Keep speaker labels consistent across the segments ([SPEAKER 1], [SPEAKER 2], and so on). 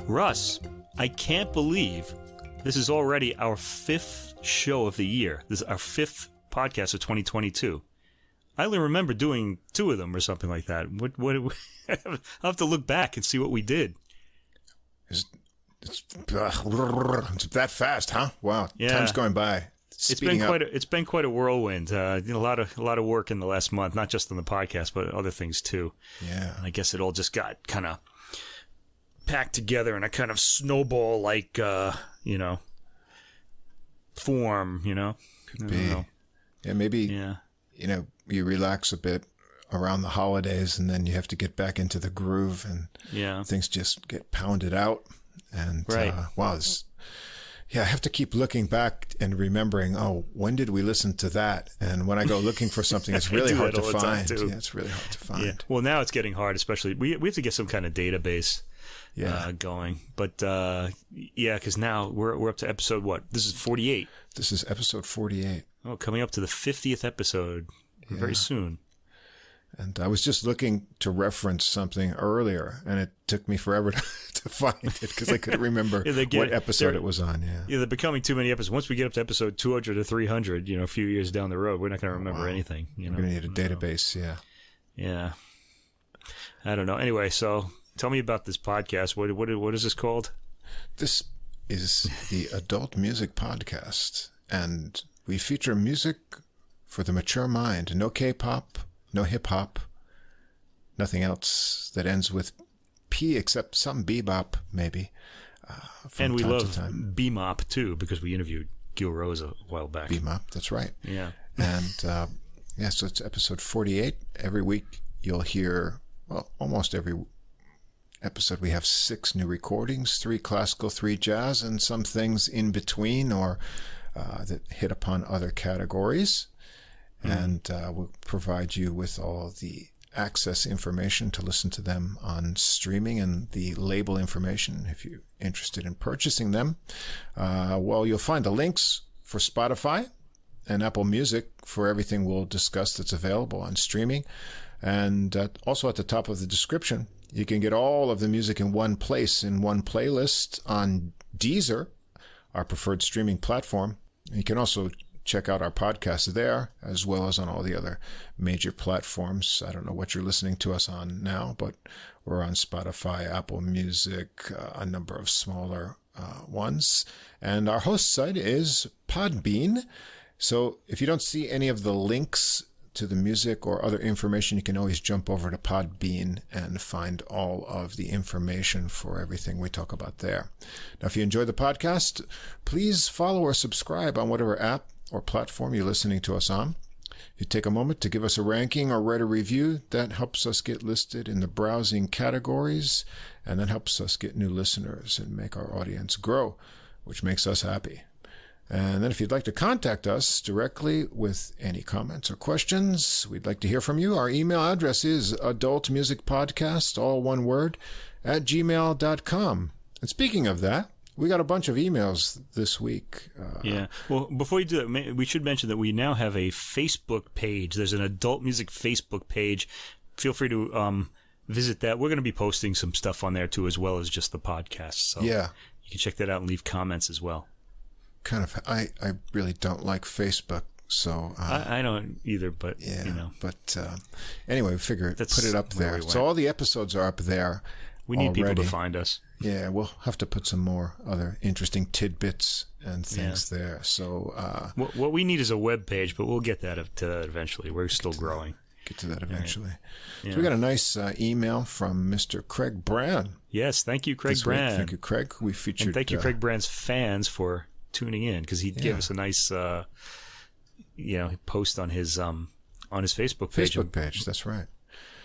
[SPEAKER 1] Russ, I can't believe this is already our 5th show of the year. This is our 5th podcast of 2022. I only remember doing 2 of them or something like that. I'll have to look back and see what we did.
[SPEAKER 2] It's that fast, huh? Wow, yeah. Time's going by.
[SPEAKER 1] It's been quite a whirlwind. A lot of work in the last month, not just on the podcast, but other things too.
[SPEAKER 2] Yeah.
[SPEAKER 1] And I guess it all just got kind of packed together in a kind of snowball like form.
[SPEAKER 2] Could be. Yeah, maybe.
[SPEAKER 1] Yeah.
[SPEAKER 2] You relax a bit around the holidays, and then you have to get back into the groove, and things just get pounded out. And
[SPEAKER 1] right.
[SPEAKER 2] I have to keep looking back and remembering, when did we listen to that? And when I go looking for something, it's really hard to find. Yeah, it's really hard to find.
[SPEAKER 1] Yeah. Well, now it's getting hard, especially we have to get some kind of database going. But because now we're up to episode what? This is 48.
[SPEAKER 2] This is episode 48.
[SPEAKER 1] Oh, coming up to the 50th episode very soon.
[SPEAKER 2] And I was just looking to reference something earlier, and it took me forever to find it because I couldn't remember what episode it was on. Yeah,
[SPEAKER 1] they're becoming too many episodes. Once we get up to episode 200 or 300, a few years down the road, we're not going to remember anything.
[SPEAKER 2] We're going to need a database.
[SPEAKER 1] Yeah. I don't know. Anyway, so tell me about this podcast. What is this called?
[SPEAKER 2] This is the Adult Music Podcast, and we feature music for the mature mind. No K-pop. No hip-hop, nothing else that ends with P except some bebop, maybe.
[SPEAKER 1] And we love bemop, too, because we interviewed Gil Rose a while back.
[SPEAKER 2] Bemop, that's right.
[SPEAKER 1] Yeah.
[SPEAKER 2] And, so it's episode 48. Every week you'll hear, almost every episode we have 6 new recordings, 3 classical, 3 jazz, and some things in between or that hit upon other categories. And we'll provide you with all the access information to listen to them on streaming and the label information if you're interested in purchasing them. You'll find the links for Spotify and Apple Music for everything we'll discuss that's available on streaming. And also at the top of the description, you can get all of the music in one place, in one playlist on Deezer, our preferred streaming platform. You can also check out our podcast there, as well as on all the other major platforms. I don't know what you're listening to us on now, but we're on Spotify, Apple Music, a number of smaller ones. And our host site is Podbean. So if you don't see any of the links to the music or other information, you can always jump over to Podbean and find all of the information for everything we talk about there. Now, if you enjoy the podcast, please follow or subscribe on whatever app or platform you're listening to us on. If you take a moment to give us a ranking or write a review, that helps us get listed in the browsing categories, and that helps us get new listeners and make our audience grow, which makes us happy. And then if you'd like to contact us directly with any comments or questions, we'd like to hear from you. Our email address is adultmusicpodcast, all one word, @gmail.com. And speaking of that, we got a bunch of emails this week.
[SPEAKER 1] Well, before you do that, we should mention that we now have a Facebook page. There's an adult music Facebook page. Feel free to visit that. We're going to be posting some stuff on there, too, as well as just the podcast. So you can check that out and leave comments as well.
[SPEAKER 2] I really don't like Facebook, so...
[SPEAKER 1] I don't either, but,
[SPEAKER 2] But anyway, we figure put it up there. So all the episodes are up there.
[SPEAKER 1] We need people to find us.
[SPEAKER 2] Yeah, we'll have to put some more other interesting tidbits and things there. So
[SPEAKER 1] what we need is a web page, but we'll get to that eventually. We're still growing.
[SPEAKER 2] Get to that eventually. Yeah. So we got a nice email from Mr. Craig Brand.
[SPEAKER 1] Yes, thank you, Craig Brand.
[SPEAKER 2] Thank you, Craig. We featured.
[SPEAKER 1] And thank you, Craig Brand's fans for tuning in, because he gave us a nice, post on his Facebook page.
[SPEAKER 2] Facebook page, that's right.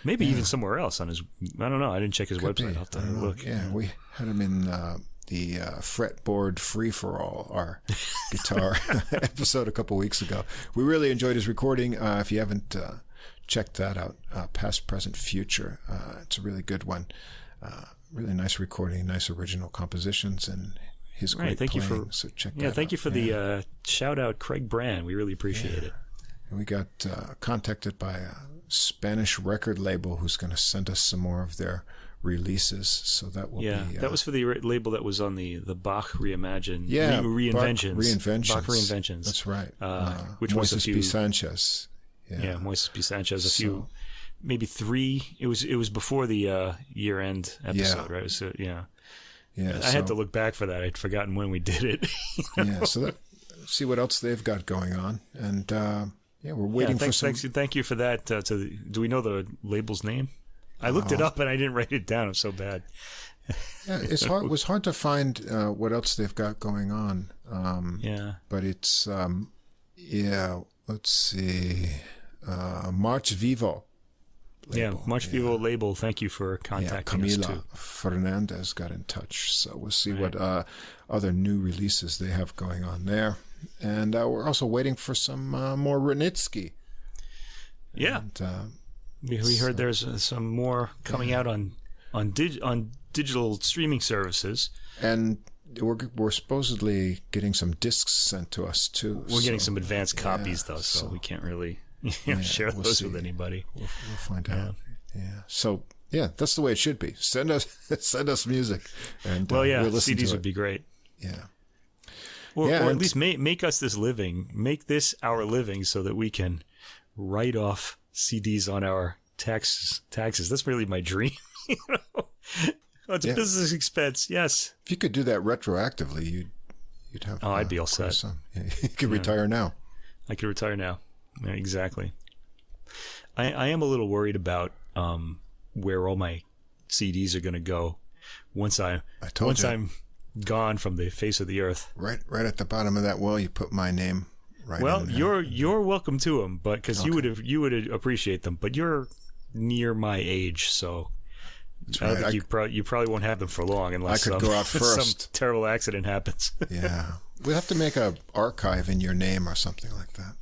[SPEAKER 1] Maybe even somewhere else on his. I don't know. I didn't check his website. I'll have to look.
[SPEAKER 2] Yeah, we had him in the Fretboard Free for All, our guitar episode a couple weeks ago. We really enjoyed his recording. If you haven't checked that out, Past, Present, Future, it's a really good one. Really nice recording, nice original compositions, and his great playing. So check that out.
[SPEAKER 1] Thank you for the shout out, Craig Brand. We really appreciate it.
[SPEAKER 2] And we got contacted by a Spanish record label who's going to send us some more of their releases. So that will be...
[SPEAKER 1] that was for the label that was on the Bach Reimagined.
[SPEAKER 2] Yeah,
[SPEAKER 1] Reinventions.
[SPEAKER 2] Bach
[SPEAKER 1] Reinventions.
[SPEAKER 2] That's right.
[SPEAKER 1] Which was a
[SPEAKER 2] Moises
[SPEAKER 1] few...
[SPEAKER 2] P. Sanchez.
[SPEAKER 1] Yeah, Moises P. Sanchez. A few... Maybe 3. It was before the year-end episode, right? So, yeah. I had to look back for that. I'd forgotten when we did it.
[SPEAKER 2] Yeah, so see what else they've got going on. And, we're waiting for some...
[SPEAKER 1] Thank you for that. Do we know the label's name? I looked it up and I didn't write it down. I'm so bad.
[SPEAKER 2] Yeah, it was hard to find what else they've got going on. But it's, let's see. March Vivo. Label.
[SPEAKER 1] Yeah, March Vivo label. Thank you for contacting us too.
[SPEAKER 2] Camila Fernandez got in touch, so we'll see what other new releases they have going on there. And we're also waiting for some more Renitsky.
[SPEAKER 1] Yeah, and, we heard there's some more coming out on digital streaming services,
[SPEAKER 2] and we're supposedly getting some discs sent to us too.
[SPEAKER 1] We're getting some advanced copies though, so we can't really. Share those with anybody.
[SPEAKER 2] We'll find out. Yeah. So that's the way it should be. Send us music, and we'll listen
[SPEAKER 1] CDs
[SPEAKER 2] to
[SPEAKER 1] would be great.
[SPEAKER 2] Yeah.
[SPEAKER 1] Or at least make us this living. Make this our living, so that we can write off CDs on our taxes. That's really my dream. It's a business expense. Yes.
[SPEAKER 2] If you could do that retroactively, you'd have.
[SPEAKER 1] I'd be all set.
[SPEAKER 2] You could retire now.
[SPEAKER 1] I could retire now. Yeah, exactly. I am a little worried about where all my CDs are going to go once I'm gone from the face of the earth. Right
[SPEAKER 2] at the bottom of that well, you put my name. Right.
[SPEAKER 1] Well, you're welcome to them, but because you would appreciate them, but you're near my age, so I think you probably won't have them for long unless
[SPEAKER 2] I could go out first.
[SPEAKER 1] Some terrible accident happens.
[SPEAKER 2] Yeah, we'll have to make a archive in your name or something like that.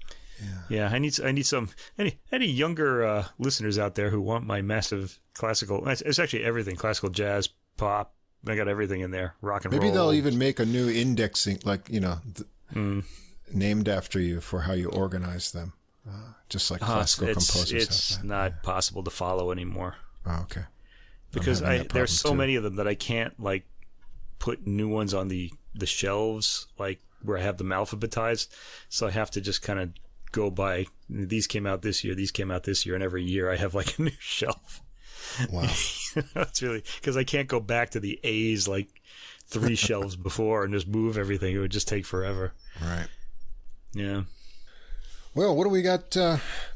[SPEAKER 1] Yeah, I need some any younger listeners out there who want my massive classical. It's actually everything: classical, jazz, pop. I got everything in there. Rock and roll.
[SPEAKER 2] Maybe they'll even make a new indexing, named after you for how you organize them, just like classical composers.
[SPEAKER 1] It's not possible to follow anymore.
[SPEAKER 2] Oh, okay.
[SPEAKER 1] Because there's so many of them that I can't put new ones on the shelves where I have them alphabetized. So I have to just kind of go by, these came out this year, and every year I have a new shelf.
[SPEAKER 2] Wow.
[SPEAKER 1] It's really, because I can't go back to the A's 3 shelves before and just move everything. It would just take forever.
[SPEAKER 2] Right.
[SPEAKER 1] Yeah.
[SPEAKER 2] Well, what do we got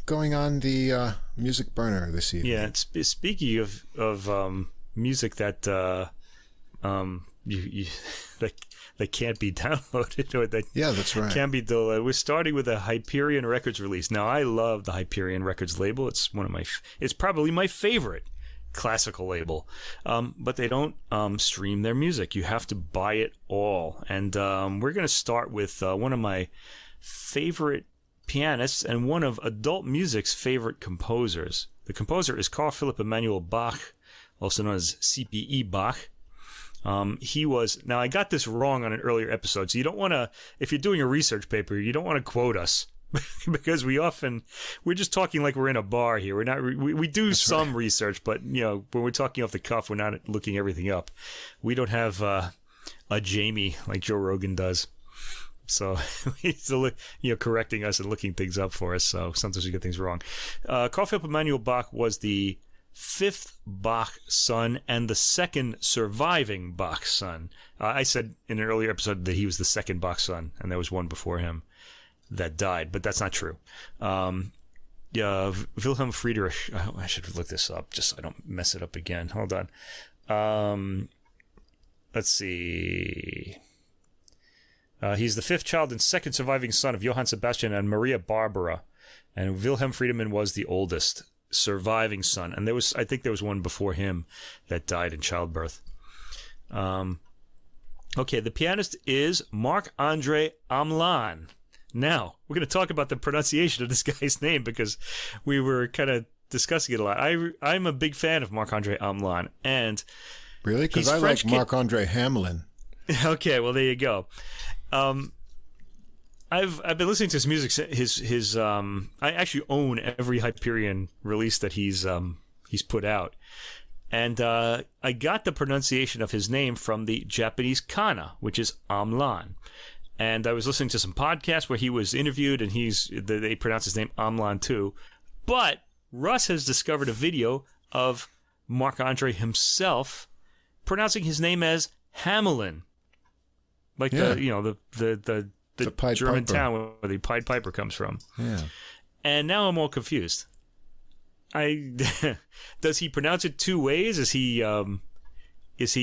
[SPEAKER 2] going on the music burner this evening? Yeah,
[SPEAKER 1] speaking of music that that can't be downloaded or that
[SPEAKER 2] that's right.
[SPEAKER 1] Can be downloaded. We're starting with a Hyperion Records release. Now, I love the Hyperion Records label. It's it's probably my favorite classical label. But they don't stream their music. You have to buy it all. And we're going to start with one of my favorite pianists and one of adult music's favorite composers. The composer is Carl Philipp Emanuel Bach, also known as Cpe Bach. He was, now I got this wrong on an earlier episode, so you don't want to, if you're doing a research paper, you don't want to quote us because we're just talking like we're in a bar here. We're not, we do That's some right. research, but when we're talking off the cuff, we're not looking everything up. We don't have a Jamie like Joe Rogan does. So he's correcting us and looking things up for us. So sometimes we get things wrong. Carl Philipp Emanuel Bach was the 5th Bach son and the 2nd surviving Bach son. I said in an earlier episode that he was the 2nd Bach son, and there was one before him that died, but that's not true. Wilhelm Friedrich. I should look this up just so I don't mess it up again. Hold on. Let's see. He's the 5th child and 2nd surviving son of Johann Sebastian and Maria Barbara, and Wilhelm Friedemann was the oldest surviving son, and I think there was one before him that died in childbirth. Okay, the pianist is Marc-André Hamelin. Now we're going to talk about the pronunciation of this guy's name because we were kind of discussing it a lot. I'm a big fan of Marc-André Hamelin, and
[SPEAKER 2] really, because I like Marc-André Hamelin.
[SPEAKER 1] Okay, well there you go. I've been listening to his music. His I actually own every Hyperion release that he's put out. And I got the pronunciation of his name from the Japanese kana, which is Hamelin. And I was listening to some podcasts where he was interviewed, and they pronounce his name Hamelin too. But Russ has discovered a video of Marc-André himself pronouncing his name as Hamelin, like the German town where the Pied Piper comes from. Yeah. And now I'm all confused. Does he pronounce it two ways? Is he just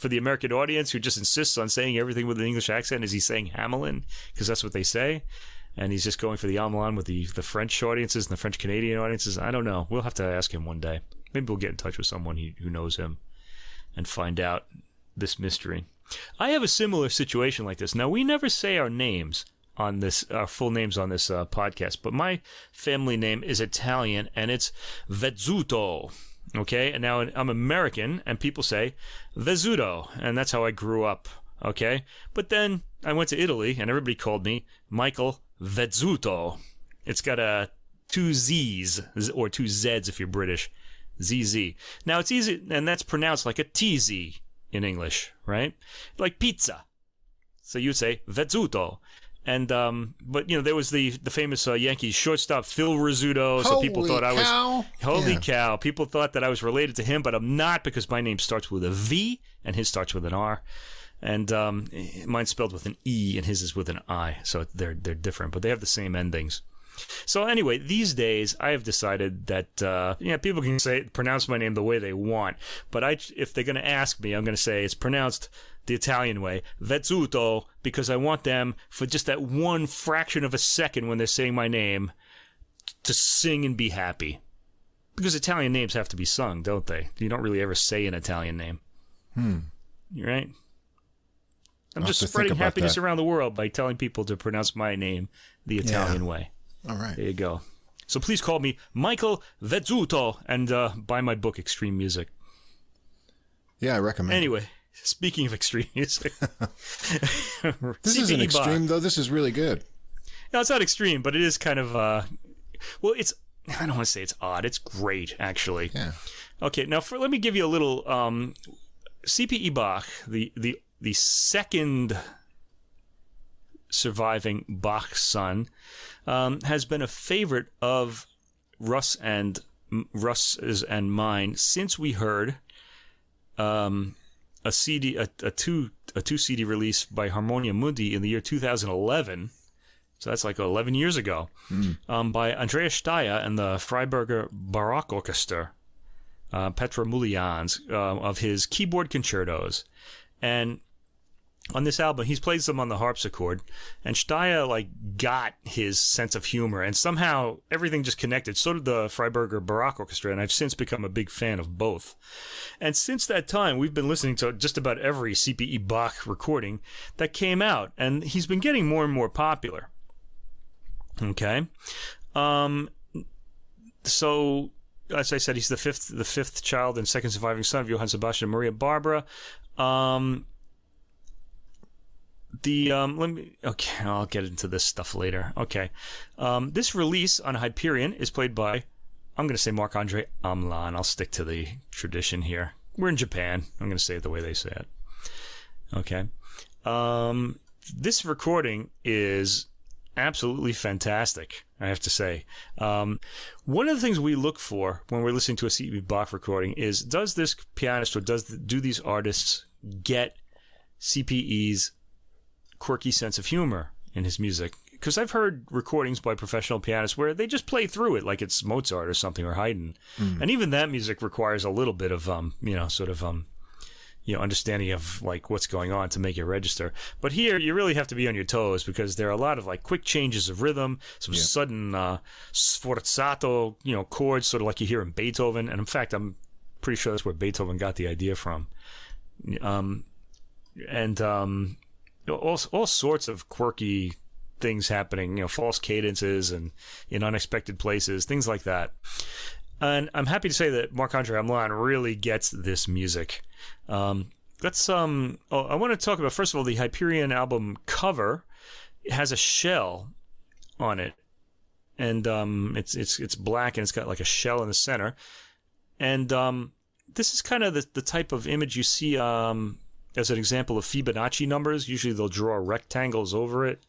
[SPEAKER 1] for the American audience who just insists on saying everything with an English accent? Is he saying Hamelin because that's what they say? And he's just going for the Hamelin with the French audiences and the French Canadian audiences? I don't know. We'll have to ask him one day. Maybe we'll get in touch with someone who knows him and find out this mystery. I have a similar situation like this. Now, we never say our names on this, our full names on this podcast, but my family name is Italian, and it's Vezzuto. Okay, and now I'm American, and people say Vezzuto, and that's how I grew up. Okay, but then I went to Italy, and everybody called me Michael Vezzuto. It's got two Z's, or two Z's if you're British. ZZ. Now, it's easy, and that's pronounced like a TZ in English, right? Like pizza. So you'd say Vezzuto. And, but, there was the famous Yankees shortstop, Phil Rizzuto, so people thought I was... Holy cow. People thought that I was related to him, but I'm not, because my name starts with a V, and his starts with an R. And mine's spelled with an E, and his is with an I, so they're different, but they have the same endings. So anyway, these days I have decided that people can pronounce my name the way they want, but if they're going to ask me, I'm going to say it's pronounced the Italian way, Vezzuto, because I want them, for just that one fraction of a second when they're saying my name, to sing and be happy. Because Italian names have to be sung, don't they? You don't really ever say an Italian name. Right? I'm just spreading happiness around the world by telling people to pronounce my name the Italian way. All right. There you go. So please call me Michael Vezzuto and buy my book, Extreme Music.
[SPEAKER 2] Yeah, I recommend it.
[SPEAKER 1] Anyway, speaking of extreme music.
[SPEAKER 2] This isn't extreme, though. This is really good.
[SPEAKER 1] No, it's not extreme, but it is kind of... well, it's... I don't want to say it's odd. It's great, actually. Yeah. Okay, now let me give you a little... C.P.E. Bach, the second surviving Bach son, has been a favorite of Russ's and mine since we heard a CD, a two CD release by Harmonia Mundi in the year 2011. So that's like 11 years ago, by Andreas Steyr and the Freiburger Baroque Orchestra, Petra Mulians, of his keyboard concertos. And on this album, he's played them on the harpsichord, and Steyr got his sense of humor, and somehow everything just connected. So did the Freiburger Baroque Orchestra, and I've since become a big fan of both. And since that time, we've been listening to just about every C.P.E. Bach recording that came out, and he's been getting more and more popular. Okay, so as I said, he's the fifth child and second surviving son of Johann Sebastian and Maria Barbara. I'll get into this stuff later. Okay. This release on Hyperion is played by, I'm going to say Marc-André Hamelin. I'll stick to the tradition here. We're in Japan. I'm going to say it the way they say it. Okay. This recording is absolutely fantastic, I have to say. One of the things we look for when we're listening to a C.P. Bach recording is, does this pianist or do these artists get C.P.E.'s quirky sense of humor in his music? Because I've heard recordings by professional pianists where they just play through it like it's Mozart or something, or Haydn. And even that music requires a little bit of understanding of what's going on to make it register. But here you really have to be on your toes, because there are a lot of quick changes of rhythm, some sudden sforzato chords, sort of like you hear in Beethoven. And in fact, I'm pretty sure that's where Beethoven got the idea from. All sorts of quirky things happening, false cadences and in unexpected places, things like that. And I'm happy to say that Marc-André Hamelin really gets this music. I want to talk about, first of all, the Hyperion album cover. It has a shell on it, and it's black, and it's got like a shell in the center. And this is kind of the type of image you see as an example of Fibonacci numbers. Usually they'll draw rectangles over it,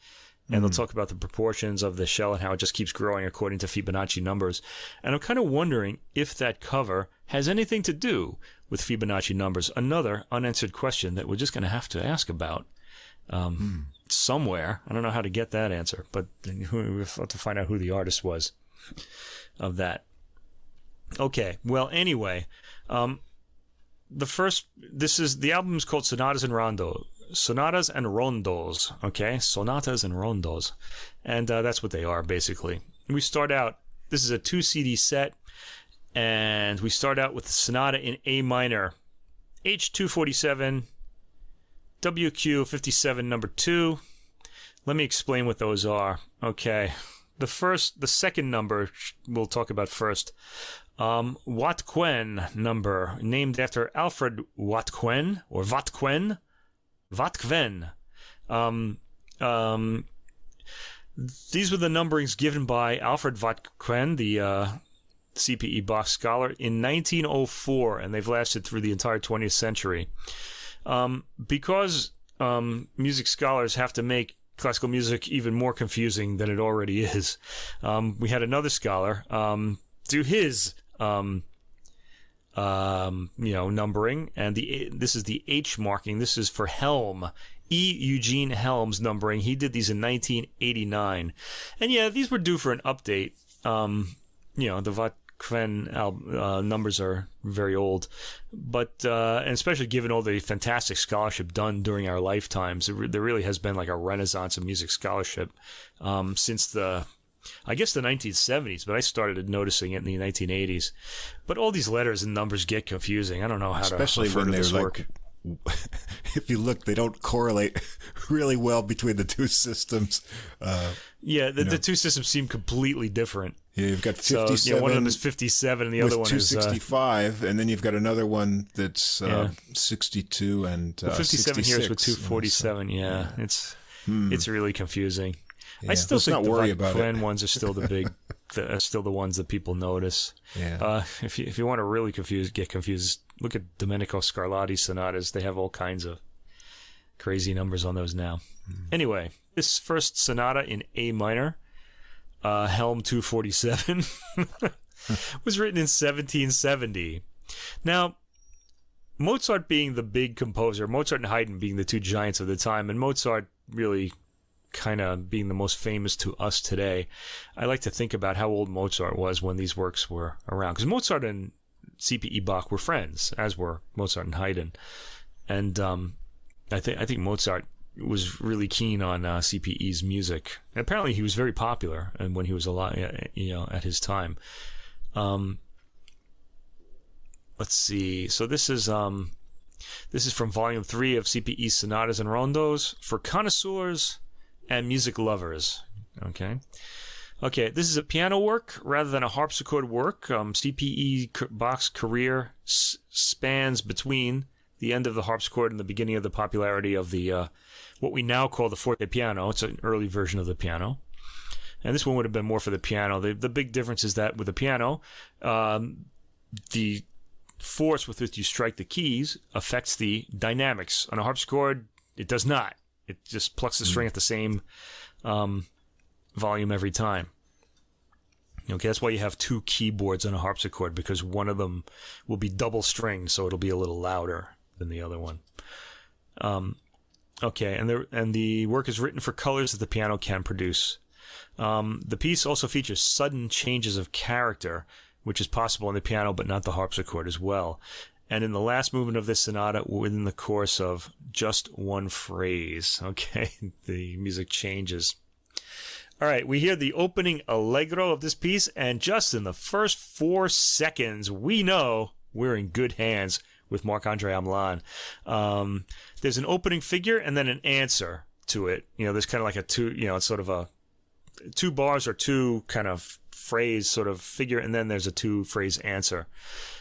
[SPEAKER 1] and they'll talk about the proportions of the shell and how it just keeps growing according to Fibonacci numbers. And I'm kind of wondering if that cover has anything to do with Fibonacci numbers. Another unanswered question that we're just going to have to ask about somewhere. I don't know how to get that answer, but we'll have to find out who the artist was of that. Okay, well, anyway, the album is called Sonatas and Rondos. Sonatas and Rondos, okay? Sonatas and Rondos. And that's what they are, basically. We start out, this is a 2 CD set, and we start out with the Sonata in A minor, H247, WQ 57 number 2. Let me explain what those are. Okay, the second number we'll talk about first. Wattquen number, named after Alfred Wattquen, or Wattquen. These were the numberings given by Alfred Wattquen, the Cpe Bach scholar, in 1904, and they've lasted through the entire 20th century. Because music scholars have to make classical music even more confusing than it already is, we had another scholar do his numbering, and this is the H marking. This is for Helm, E. Eugene Helm's numbering. He did these in 1989, and yeah, these were due for an update. The Wattquen numbers are very old, but and especially given all the fantastic scholarship done during our lifetimes, there really has been like a renaissance of music scholarship since the 1970s, but I started noticing it in the 1980s. But all these letters and numbers get confusing. I don't know how
[SPEAKER 2] especially
[SPEAKER 1] to refer
[SPEAKER 2] when
[SPEAKER 1] to this
[SPEAKER 2] they're
[SPEAKER 1] work.
[SPEAKER 2] If you look, they don't correlate really well between the two systems.
[SPEAKER 1] The two systems seem completely different.
[SPEAKER 2] Yeah, you've got 57.
[SPEAKER 1] So, one of them is 57, and the other one is
[SPEAKER 2] 265, and then you've got another one that's 62 and
[SPEAKER 1] 57 here is with 247. It's really confusing. Yeah, I still think the Wattquen ones are still still the ones that people notice.
[SPEAKER 2] Yeah.
[SPEAKER 1] If you want to really get confused, look at Domenico Scarlatti's sonatas. They have all kinds of crazy numbers on those now. Anyway, this first sonata in A minor, Helm 247, was written in 1770. Now, Mozart being the big composer, Mozart and Haydn being the two giants of the time, and Mozart really kind of being the most famous to us today, I like to think about how old Mozart was when these works were around. Because Mozart and C.P.E. Bach were friends, as were Mozart and Haydn. And I think Mozart was really keen on C.P.E.'s music. And apparently he was very popular and when he was alive, at his time. Let's see. So this is from Volume 3 of C.P.E.'s Sonatas and Rondos for connoisseurs and music lovers. Okay, this is a piano work rather than a harpsichord work. C.P.E. Bach's career spans between the end of the harpsichord and the beginning of the popularity of the what we now call the forte piano. It's an early version of the piano, and this one would have been more for the piano. The big difference is that with the piano, the force with which you strike the keys affects the dynamics. On a harpsichord, it does not. It just plucks the string at the same volume every time. Okay, that's why you have two keyboards on a harpsichord, because one of them will be double stringed, so it'll be a little louder than the other one. Okay, and the work is written for colors that the piano can produce. The piece also features sudden changes of character, which is possible in the piano, but not the harpsichord as well. And in the last movement of this sonata, within the course of just one phrase, okay, the music changes. All right, we hear the opening allegro of this piece, and just in the first 4 seconds, we know we're in good hands with Marc-André Hamelin. There's an opening figure and then an answer to it. There's kind of like it's sort of a 2 bars or 2 kind of phrase sort of figure, and then there's a 2 phrase answer,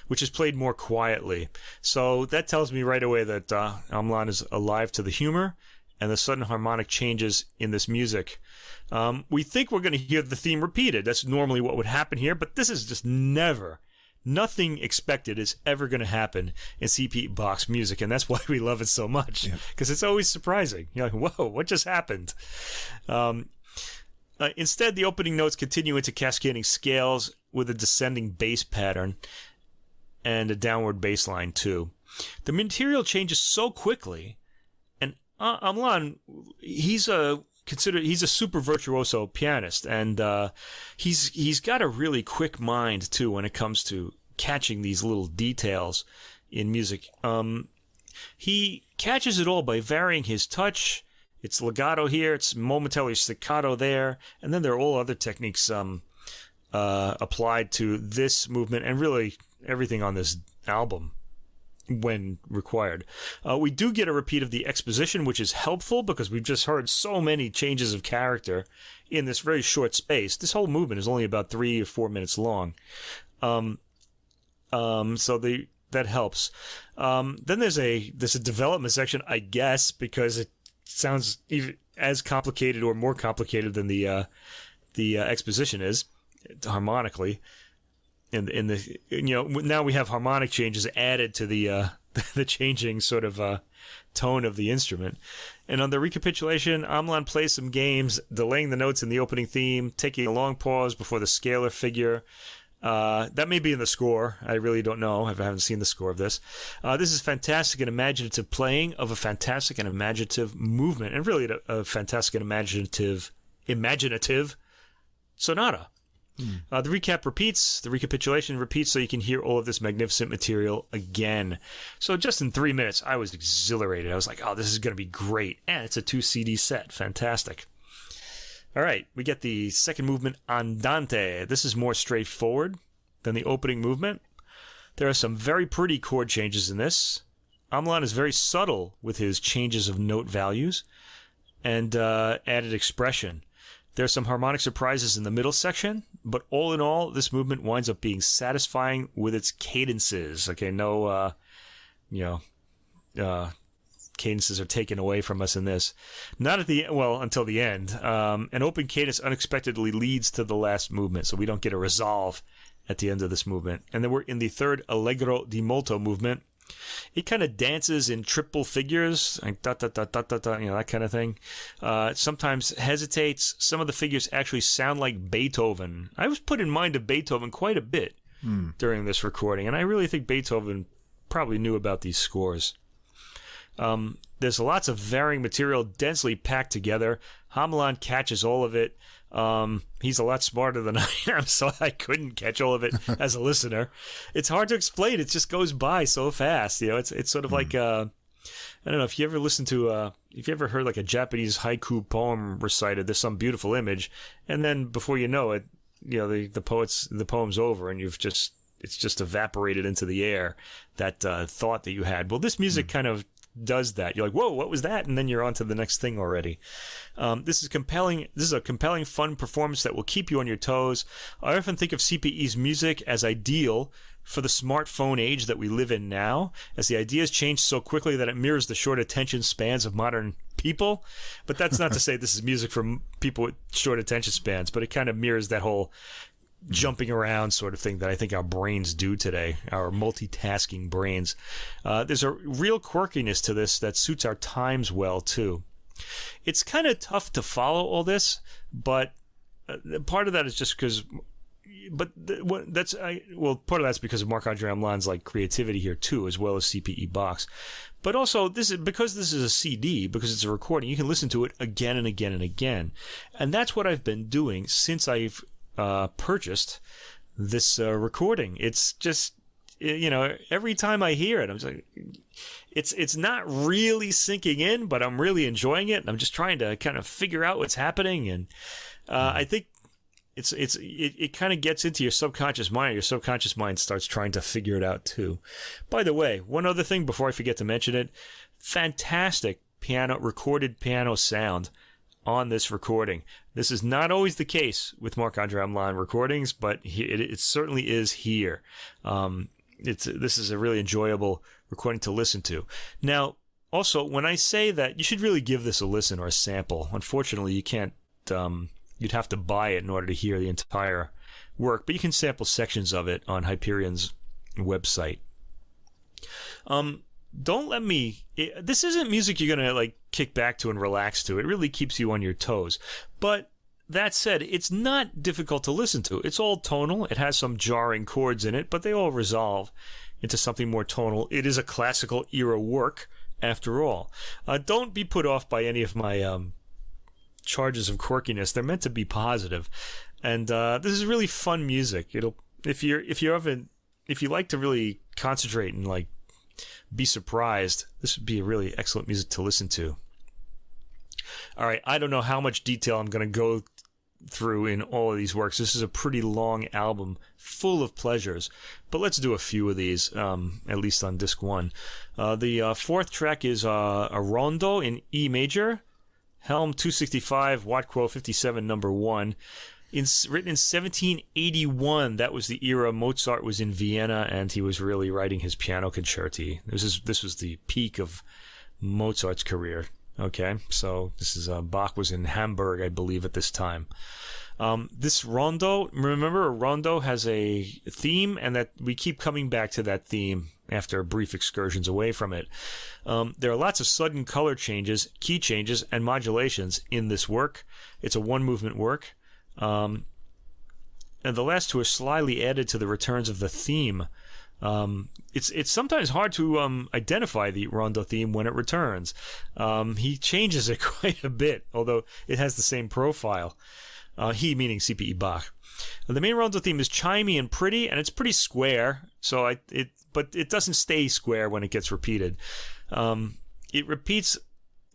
[SPEAKER 1] which is played more quietly. So that tells me right away that Hamelin is alive to the humor, and the sudden harmonic changes in this music. We think we're going to hear the theme repeated. That's normally what would happen here, but this is just nothing expected is ever going to happen in C.P.E. Bach's music, and that's why we love it so much, because it's always surprising. You're like, whoa, what just happened? Instead, the opening notes continue into cascading scales with a descending bass pattern and a downward bass line, too. The material changes so quickly, and Hamelin, he's a super virtuoso pianist, and he's got a really quick mind too when it comes to catching these little details in music. He catches it all by varying his touch. It's legato here, it's momentarily staccato there, and then there are all other techniques applied to this movement and really everything on this album when required. We do get a repeat of the exposition, which is helpful because we've just heard so many changes of character in this very short space. This whole movement is only about 3 or 4 minutes long. That helps. Then there's a development section, I guess, because it sounds even as complicated or more complicated than the exposition is harmonically. Now we have harmonic changes added to the changing sort of tone of the instrument. And on the recapitulation, Hamelin plays some games, delaying the notes in the opening theme, taking a long pause before the scalar figure. That may be in the score. I really don't know. I haven't seen the score of this. This is fantastic and imaginative playing of a fantastic and imaginative movement, and really a fantastic and imaginative sonata. The recap repeats, the recapitulation repeats, so you can hear all of this magnificent material again. So just in 3 minutes, I was exhilarated. I was like, oh, this is going to be great. And it's a 2 CD set. Fantastic. All right, we get the second movement, Andante. This is more straightforward than the opening movement. There are some very pretty chord changes in this. Hamelin is very subtle with his changes of note values and added expression. There's some harmonic surprises in the middle section, but all in all, this movement winds up being satisfying with its cadences. Okay, no, cadences are taken away from us in this. Not until the end. An open cadence unexpectedly leads to the last movement, so we don't get a resolve at the end of this movement. And then we're in the third Allegro Dimoto movement. It kind of dances in triple figures, like da da da da da da, that kind of thing. Sometimes hesitates. Some of the figures actually sound like Beethoven. I was put in mind of Beethoven quite a bit during this recording, and I really think Beethoven probably knew about these scores. There's lots of varying material densely packed together. Hamelin catches all of it. He's a lot smarter than I am, so I couldn't catch all of it as a listener. It's hard to explain. It just goes by so fast. It's sort of like, I don't know, if you ever if you ever heard like a Japanese haiku poem recited, there's some beautiful image, and then before you know it, the poem's over, and it's just evaporated into the air, that thought that you had. Well, this music kind of does that. You're like, whoa, what was that? And then you're on to the next thing already. This is compelling. This is a compelling, fun performance that will keep you on your toes. I often think of CPE's music as ideal for the smartphone age that we live in now, as the ideas change so quickly that it mirrors the short attention spans of modern people. But that's not to say this is music for people with short attention spans, but it kind of mirrors that whole jumping around sort of thing that I think our brains do today, our multitasking brains. There's a real quirkiness to this that suits our times well, too. It's kind of tough to follow all this, but part of that is just because... part of that's because of Marc-André Hamelin's creativity here, too, as well as C.P.E. Bach's. But also, because this is a CD, because it's a recording, you can listen to it again and again and again. And that's what I've been doing since I've purchased this recording. It's just, every time I hear it, I'm just like, it's not really sinking in, but I'm really enjoying it. And I'm just trying to kind of figure out what's happening. And I think it kind of gets into your subconscious mind. Your subconscious mind starts trying to figure it out too. By the way, one other thing before I forget to mention it, fantastic recorded piano sound on this recording. This is not always the case with Marc-André Hamelin recordings, but it certainly is here. This is a really enjoyable recording to listen to. Now, Also, when I say that, you should really give this a listen or a sample. Unfortunately, you can't. You'd have to buy it in order to hear the entire work, but you can sample sections of it on Hyperion's website. Don't let me. This isn't music you're gonna like kick back to and relax to. It really keeps you on your toes. But that said, it's not difficult to listen to. It's all tonal. It has some jarring chords in it, but they all resolve into something more tonal. It is a classical era work, after all. Don't be put off by any of my charges of quirkiness. They're meant to be positive, and this is really fun music. If you like to really concentrate and like be surprised, this would be a really excellent music to listen to. All right, I don't know how much detail I'm going to go through in all of these works. This is a pretty long album full of pleasures, but let's do a few of these, at least on disc 1. The fourth track is a rondo in E major, Helm 265, Watt Quo 57, number 1. Written in 1781. That was the era Mozart was in Vienna, and he was really writing his piano concerti. This was the peak of Mozart's career. Okay, so this is Bach was in Hamburg, I believe, at this time. This rondo, remember, a rondo has a theme, and that we keep coming back to that theme after brief excursions away from it. There are lots of sudden color changes, key changes, and modulations in this work. It's a one-movement work. And the last two are slyly added to the returns of the theme. It's sometimes hard to identify the rondo theme when it returns. He changes it quite a bit, although it has the same profile. He meaning C.P.E. Bach. The main rondo theme is chimey and pretty, and it's pretty square. But it doesn't stay square when it gets repeated. It repeats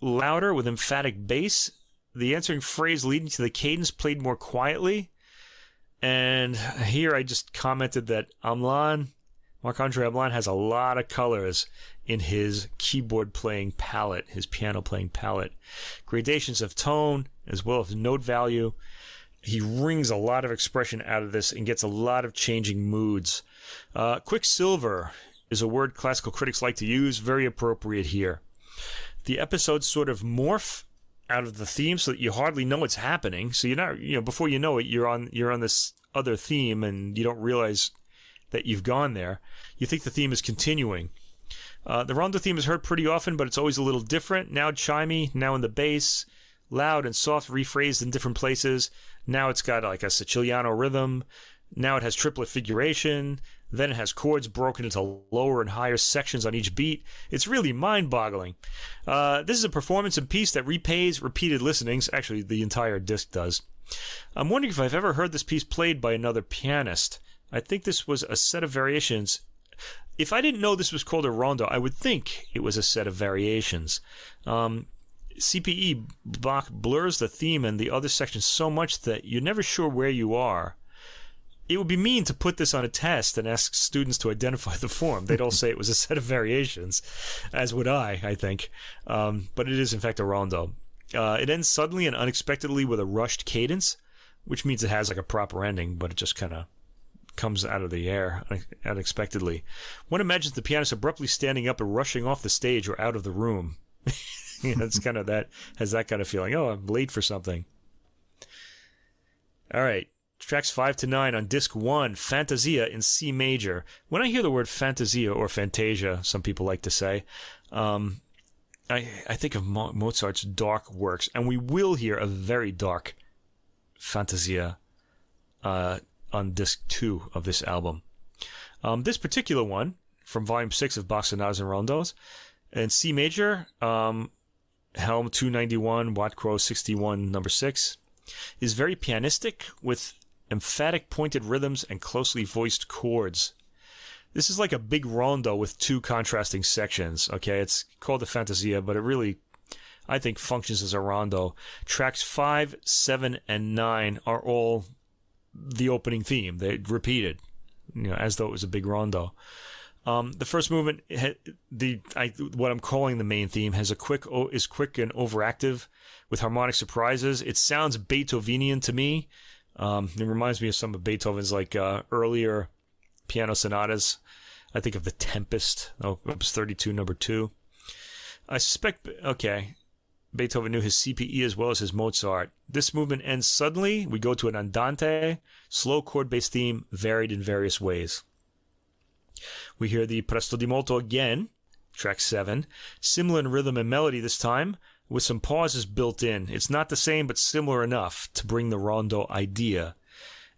[SPEAKER 1] louder with emphatic bass. The answering phrase leading to the cadence played more quietly. And here I just commented that Marc-André Hamelin has a lot of colors in his keyboard playing palette, his piano playing palette. Gradations of tone as well as note value. He wrings a lot of expression out of this and gets a lot of changing moods. Quicksilver is a word classical critics like to use, very appropriate here. The episodes sort of morph out of the theme so that you hardly know what's happening. So you're not, before you know it, you're on this other theme and you don't realize that you've gone there. You think the theme is continuing. The rondo theme is heard pretty often, but it's always a little different. Now chimey, now in the bass, loud and soft, rephrased in different places. Now it's got like a Siciliano rhythm. Now it has triplet figuration. Then it has chords broken into lower and higher sections on each beat. It's really mind-boggling. This is a performance and piece that repays repeated listenings. Actually, the entire disc does. I'm wondering if I've ever heard this piece played by another pianist. I think this was a set of variations. If I didn't know this was called a rondo, I would think it was a set of variations. C.P.E. Bach blurs the theme and the other sections so much that you're never sure where you are. It would be mean to put this on a test and ask students to identify the form. They'd all say it was a set of variations, as would I think. But it is, in fact, a rondo. It ends suddenly and unexpectedly with a rushed cadence, which means it has like a proper ending, but it just kind of comes out of the air unexpectedly. One imagines the pianist abruptly standing up and rushing off the stage or out of the room. It's kind of that, has that kind of feeling. Oh, I'm late for something. All right. Tracks 5 to 9 on disc 1, Fantasia in C major. When I hear the word Fantasia or Fantasia, some people like to say, I think of Mozart's dark works, and we will hear a very dark Fantasia on disc 2 of this album. This particular one, from volume 6 of Bach Sonatas and Rondos, in C major, Helm 291, Watt Quo 61, number 6, is very pianistic with emphatic pointed rhythms and closely voiced chords. This is like a big rondo with two contrasting sections. Okay, it's called the Fantasia, but it really, I think, functions as a rondo. Tracks 5, 7, and 9 are all the opening theme. They repeated, as though it was a big rondo. The first movement, what I'm calling the main theme, is quick and overactive with harmonic surprises. It sounds Beethovenian to me. It reminds me of some of Beethoven's earlier piano sonatas. I think of The Tempest, Opus 32, number 2. I suspect, okay, Beethoven knew his CPE as well as his Mozart. This movement ends suddenly. We go to an andante, slow chord-based theme, varied in various ways. We hear the Presto Di Molto again, track 7, similar in rhythm and melody this time, with some pauses built in. It's not the same, but similar enough to bring the rondo idea.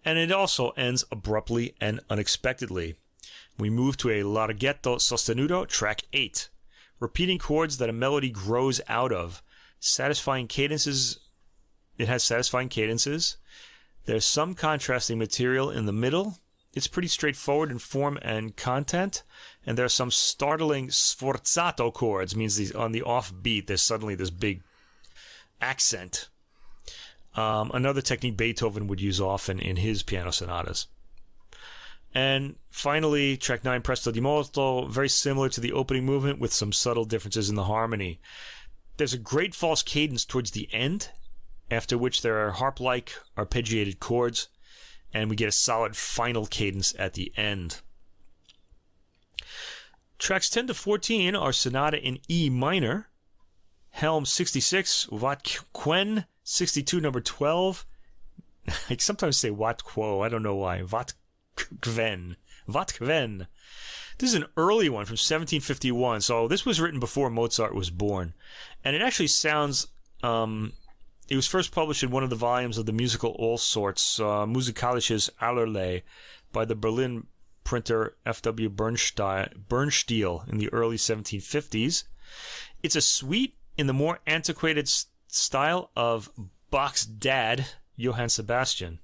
[SPEAKER 1] And it also ends abruptly and unexpectedly. We move to a Larghetto Sostenuto, track 8, repeating chords that a melody grows out of. Satisfying cadences. It has satisfying cadences. There's some contrasting material in the middle. It's pretty straightforward in form and content. And there are some startling sforzato chords, means these on the offbeat, there's suddenly this big accent. Another technique Beethoven would use often in his piano sonatas. And finally, track 9, Presto Di Molto, very similar to the opening movement with some subtle differences in the harmony. There's a great false cadence towards the end, after which there are harp-like arpeggiated chords, and we get a solid final cadence at the end. Tracks 10 to 14 are Sonata in E minor, Helm 66, Wat Quen 62, number 12. I sometimes say Wat Quo, I don't know why. Wat Quen. This is an early one from 1751, so this was written before Mozart was born. And it actually sounds, it was first published in one of the volumes of the musical All Sorts, Musikalisches Allerlei, by the Berlin printer F.W. Bernstiel in the early 1750s. It's a suite in the more antiquated style of Bach's dad, Johann Sebastian.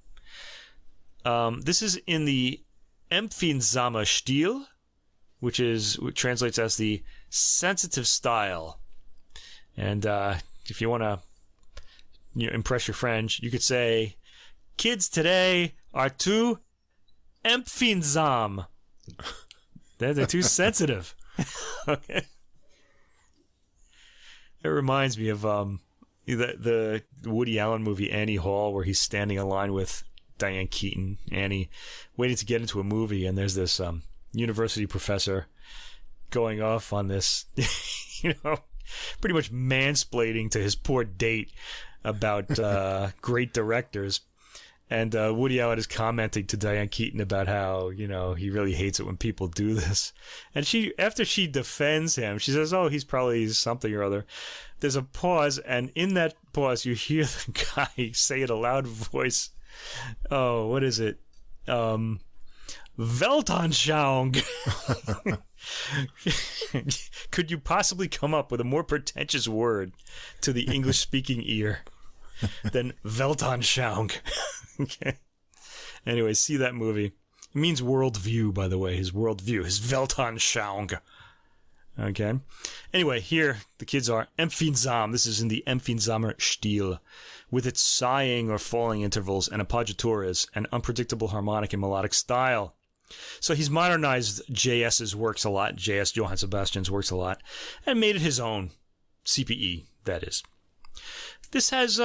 [SPEAKER 1] This is in the Empfindsamer Stil, which translates as the sensitive style. And if you want to impress your French, you could say, kids today are too empfindsam. They're too sensitive. Okay. It reminds me of the Woody Allen movie Annie Hall, where he's standing in line with Diane Keaton, Annie, waiting to get into a movie, and there's this university professor going off on this, pretty much mansplaining to his poor date about great directors. And Woody Allen is commenting to Diane Keaton about how, he really hates it when people do this. And after she defends him, she says, oh, he's probably something or other. There's a pause, and in that pause, you hear the guy say in a loud voice, oh, what is it? Weltanschauung. Could you possibly come up with a more pretentious word to the English-speaking ear than Weltanschauung? Okay. Anyway, see that movie. It means worldview, by the way. His worldview. His Weltanschauung. Okay. Anyway, here the kids are empfindsam. This is in the Empfindsamer Stil, with its sighing or falling intervals and appoggiaturas, an unpredictable harmonic and melodic style. So he's modernized J.S.'s works a lot, J.S. Johann Sebastian's works a lot, and made it his own. C.P.E., that is. This has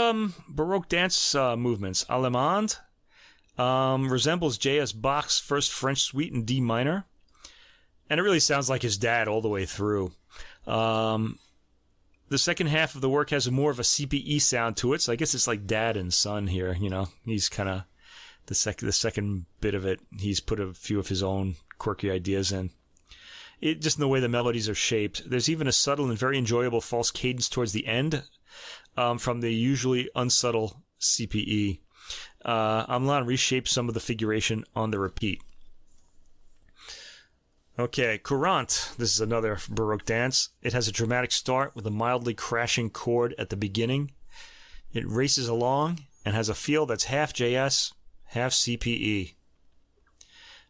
[SPEAKER 1] Baroque dance movements. Allemande resembles J.S. Bach's first French suite in D minor, and it really sounds like his dad all the way through. The second half of the work has more of a CPE sound to it, so I guess it's like dad and son here. He's kind of the second bit of it. He's put a few of his own quirky ideas in. It just in the way the melodies are shaped. There's even a subtle and very enjoyable false cadence towards the end. From the usually unsubtle CPE. Hamelin reshaped some of the figuration on the repeat. Okay, Courante. This is another Baroque dance. It has a dramatic start with a mildly crashing chord at the beginning. It races along and has a feel that's half JS, half CPE.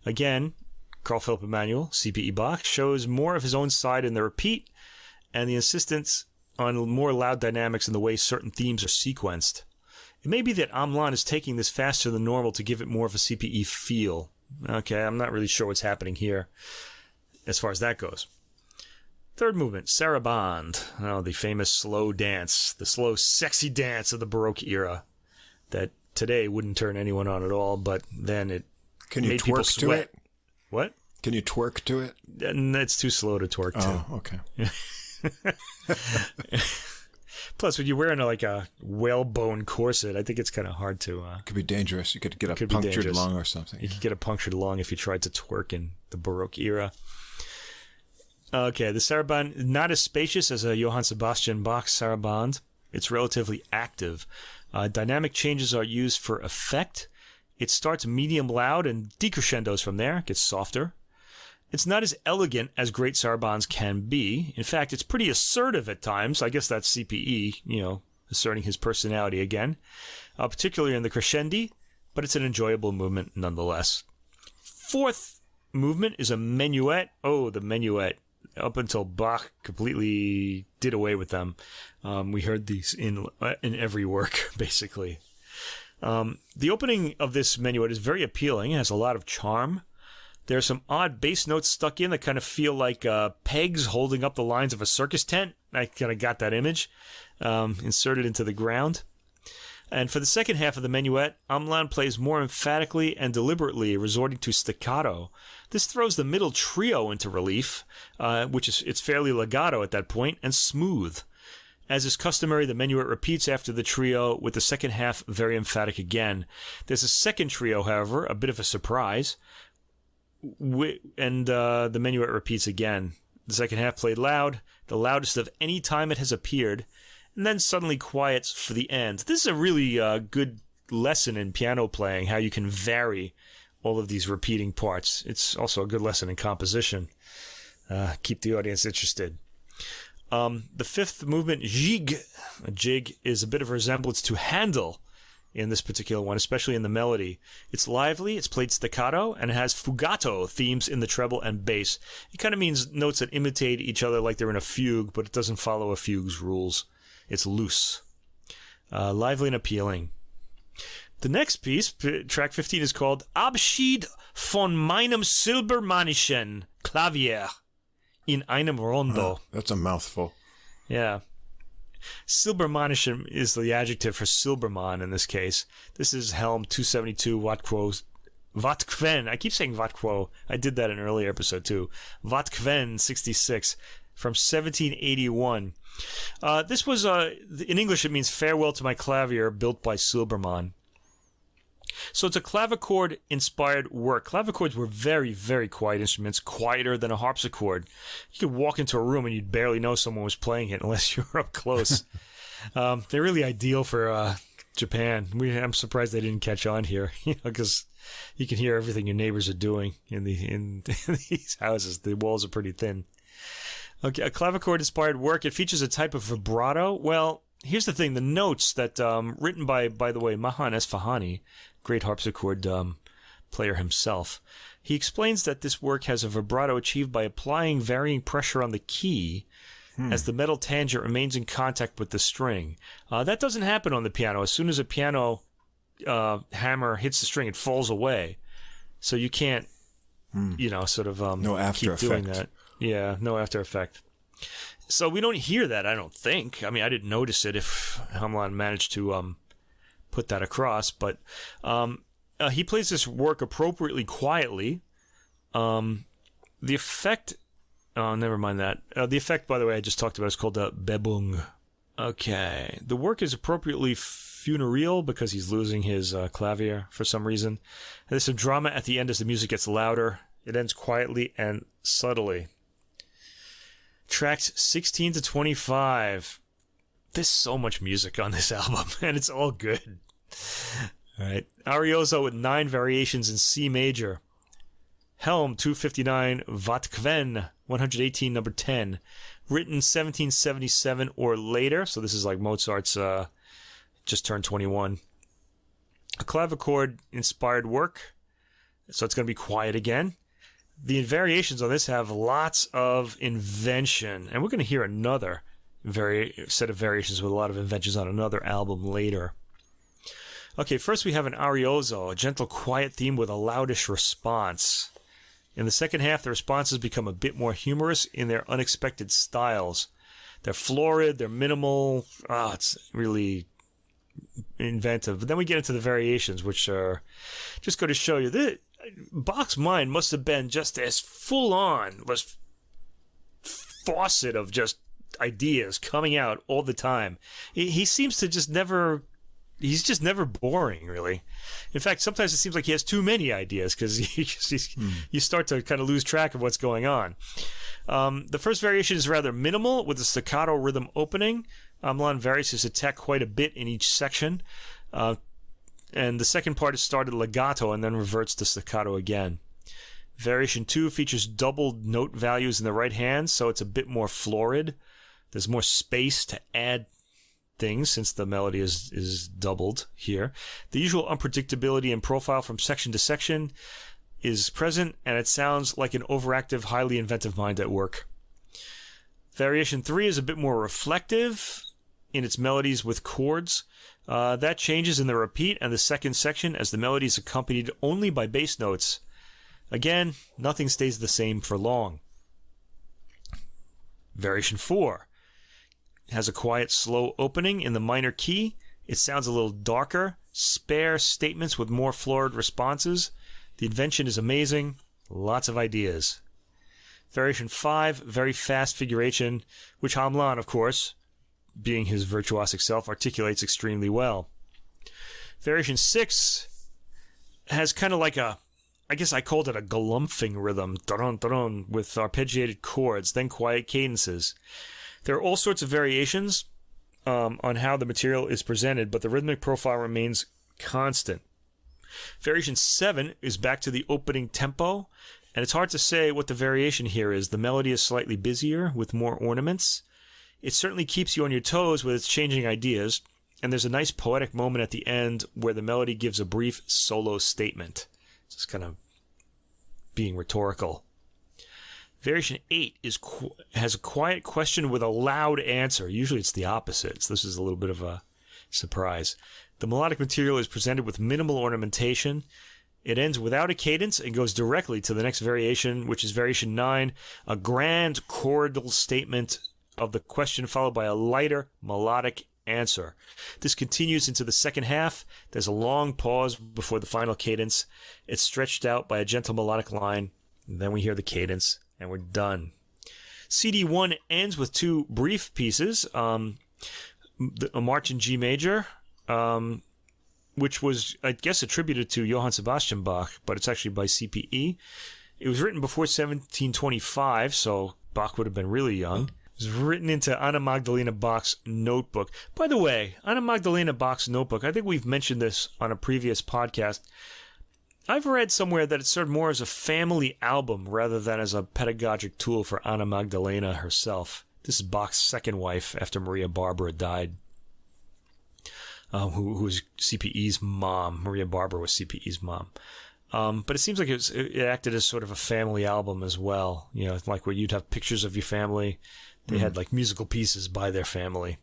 [SPEAKER 1] Again, Carl Philipp Emanuel, Cpe Bach, shows more of his own side in the repeat and the insistence on more loud dynamics in the way certain themes are sequenced. It may be that Hamelin is taking this faster than normal to give it more of a CPE feel. Okay, I'm not really sure what's happening here as far as that goes. Third movement, Sarabande. Oh, the famous slow dance, the slow, sexy dance of the Baroque era that today wouldn't turn anyone on at all, but then it made people sweat. To it? What?
[SPEAKER 2] Can you twerk to it?
[SPEAKER 1] It's too slow to twerk to.
[SPEAKER 2] Oh, okay.
[SPEAKER 1] Plus, when you're wearing like a whalebone corset, I think it's kind of hard to...
[SPEAKER 2] it could be dangerous. You could get a punctured lung or something.
[SPEAKER 1] You could get a punctured lung if you tried to twerk in the Baroque era. Okay, the sarabande, not as spacious as a Johann Sebastian Bach sarabande. It's relatively active. Dynamic changes are used for effect. It starts medium loud and decrescendos from there. It gets softer. It's not as elegant as great sarabandes can be. In fact, it's pretty assertive at times. I guess that's C.P.E., asserting his personality again, particularly in the crescendi, but it's an enjoyable movement nonetheless. Fourth movement is a minuet. Oh, the minuet. Up until Bach completely did away with them. We heard these in every work, basically. The opening of this minuet is very appealing. It has a lot of charm. There are some odd bass notes stuck in that kind of feel like pegs holding up the lines of a circus tent. I kind of got that image inserted into the ground. And for the second half of the minuet, Hamelin plays more emphatically and deliberately, resorting to staccato. This throws the middle trio into relief, it's fairly legato at that point, and smooth. As is customary, the minuet repeats after the trio, with the second half very emphatic again. There's a second trio, however, a bit of a surprise, and the minuet repeats again. The second half played loud, the loudest of any time it has appeared, and then suddenly quiets for the end. This is a really good lesson in piano playing, how you can vary all of these repeating parts. It's also a good lesson in composition. Keep the audience interested. The fifth movement, jig. A jig is a bit of a resemblance to Handel in this particular one, especially in the melody. It's lively, it's played staccato, and it has fugato themes in the treble and bass. It kind of means notes that imitate each other like they're in a fugue, but it doesn't follow a fugue's rules. It's loose. Lively and appealing. The next piece, track 15, is called Abschied von meinem silbermannischen Klavier in einem Rondo.
[SPEAKER 2] That's a mouthful.
[SPEAKER 1] Yeah. Silbermannischen is the adjective for Silbermann in this case. This is Helm 272 Wattquen. I keep saying Wattquo. I did that in an earlier episode too. Wattquen 66 from 1781. This was, in English it means Farewell to My Clavier, built by Silbermann. So it's a clavichord-inspired work. Clavichords were very, very quiet instruments, quieter than a harpsichord. You could walk into a room and you'd barely know someone was playing it unless you were up close. They're really ideal for Japan. I'm surprised they didn't catch on here, because you can hear everything your neighbors are doing in these houses. The walls are pretty thin. Okay, a clavichord-inspired work. It features a type of vibrato. Well, here's the thing. The notes that, written by the way, Mahan Esfahani, great harpsichord player himself, he explains that this work has a vibrato achieved by applying varying pressure on the key as the metal tangent remains in contact with the string. That doesn't happen on the piano. As soon as a piano hammer hits the string, it falls away. So you can't, sort of
[SPEAKER 2] no after
[SPEAKER 1] keep doing
[SPEAKER 2] effect.
[SPEAKER 1] that. Yeah, no after effect. So we don't hear that, I don't think. I mean, I didn't notice it if Hamelin managed to put that across, but he plays this work appropriately quietly. The effect... Oh, never mind that. The effect, by the way, I just talked about is called Bebung. Okay. The work is appropriately funereal because he's losing his clavier for some reason. And there's some drama at the end as the music gets louder. It ends quietly and subtly. Tracks 16 to 25. There's so much music on this album, and it's all good. All right. Arioso with 9 variations in C major. Helm 259 Wattquen 118 number 10. Written 1777 or later, so this is like Mozart's just turned 21. A clavichord-inspired work, so it's going to be quiet again. The variations on this have lots of invention, and we're going to hear another set of variations with a lot of inventions on another album later. Okay, first we have an arioso, a gentle, quiet theme with a loudish response. In the second half, the responses become a bit more humorous in their unexpected styles. They're florid, they're minimal. It's really inventive. But then we get into the variations, which are just go to show you that Bach's mind must have been just as full-on, was faucet of just ideas coming out all the time. He seems to just never... He's just never boring, really. In fact, sometimes it seems like he has too many ideas because you start to kind of lose track of what's going on. The first variation is rather minimal with a staccato rhythm opening. Hamelin varies his attack quite a bit in each section. And the second part is started legato and then reverts to staccato again. Variation 2 features doubled note values in the right hand, so it's a bit more florid. There's more space to add things since the melody is doubled here. The usual unpredictability in profile from section to section is present, and it sounds like an overactive, highly inventive mind at work. Variation 3 is a bit more reflective in its melodies with chords. That changes in the repeat and the second section as the melody is accompanied only by bass notes. Again, nothing stays the same for long. Variation 4 has a quiet, slow opening in the minor key. It sounds a little darker, spare statements with more florid responses. The invention is amazing, lots of ideas. Variation 5, very fast figuration, which Hamelin, of course, being his virtuosic self, articulates extremely well. Variation 6 has kind of like I guess I called it a galumphing rhythm, dun-dun-dun, with arpeggiated chords, then quiet cadences. There are all sorts of variations on how the material is presented, but the rhythmic profile remains constant. Variation 7 is back to the opening tempo, and it's hard to say what the variation here is. The melody is slightly busier with more ornaments. It certainly keeps you on your toes with its changing ideas, and there's a nice poetic moment at the end where the melody gives a brief solo statement. It's kind of being rhetorical. Variation 8 has a quiet question with a loud answer. Usually it's the opposite, so this is a little bit of a surprise. The melodic material is presented with minimal ornamentation. It ends without a cadence and goes directly to the next variation, which is variation 9, a grand chordal statement of the question followed by a lighter melodic answer. This continues into the second half. There's a long pause before the final cadence. It's stretched out by a gentle melodic line. And then we hear the cadence, and we're done. CD1 ends with two brief pieces. A march in G major, which was, I guess, attributed to Johann Sebastian Bach, but it's actually by C.P.E. It was written before 1725, so Bach would have been really young. It was written into Anna Magdalena Bach's notebook. By the way, Anna Magdalena Bach's notebook, I think we've mentioned this on a previous podcast. I've read somewhere that it served more as a family album rather than as a pedagogic tool for Anna Magdalena herself. This is Bach's second wife after Maria Barbara died, who was C.P.E.'s mom. Maria Barbara was C.P.E.'s mom. But it seems like it acted as sort of a family album as well. You know, like where you'd have pictures of your family. They had like musical pieces by their family.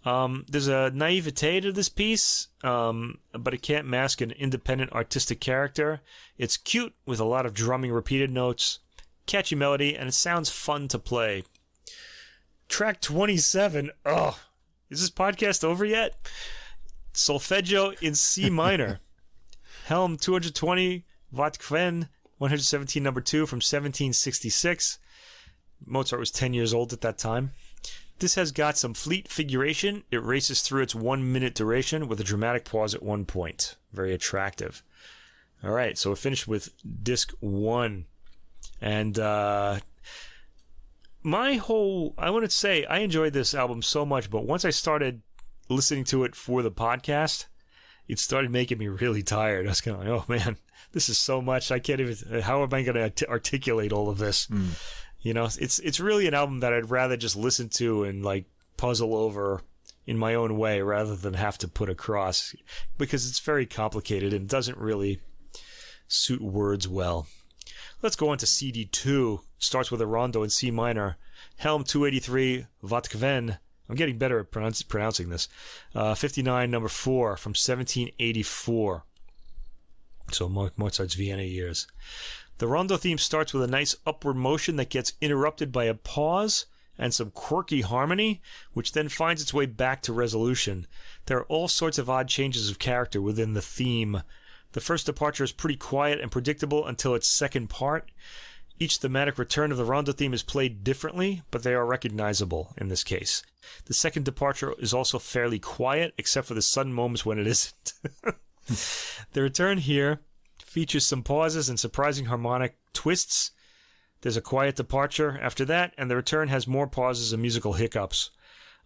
[SPEAKER 1] There's a naivete to this piece, but it can't mask an independent artistic character. It's cute with a lot of drumming repeated notes, catchy melody, and it sounds fun to play. Track 27. Oh, is this podcast over yet? Solfeggio in C minor. Helm 220, Watkven 117 number 2 from 1766. Mozart was 10 years old at that time. This has got some fleet figuration. It races through its 1 minute duration with a dramatic pause at one point. Very attractive. All right, so we're finished with disc 1. And I want to say, I enjoyed this album so much, but once I started listening to it for the podcast, it started making me really tired. I was kind of like, oh man, this is so much. I can't even, how am I going to articulate all of this? You know, it's really an album that I'd rather just listen to and like puzzle over in my own way rather than have to put across, because it's very complicated and doesn't really suit words well. Let's go on to CD2. Starts with a rondo in C minor. Helm 283, Watkven. I'm getting better at pronouncing this. 59, number 4 from 1784. So Mozart's Vienna years. The rondo theme starts with a nice upward motion that gets interrupted by a pause and some quirky harmony, which then finds its way back to resolution. There are all sorts of odd changes of character within the theme. The first departure is pretty quiet and predictable until its second part. Each thematic return of the rondo theme is played differently, but they are recognizable in this case. The second departure is also fairly quiet, except for the sudden moments when it isn't. The return here features some pauses and surprising harmonic twists. There's a quiet departure after that, and the return has more pauses and musical hiccups.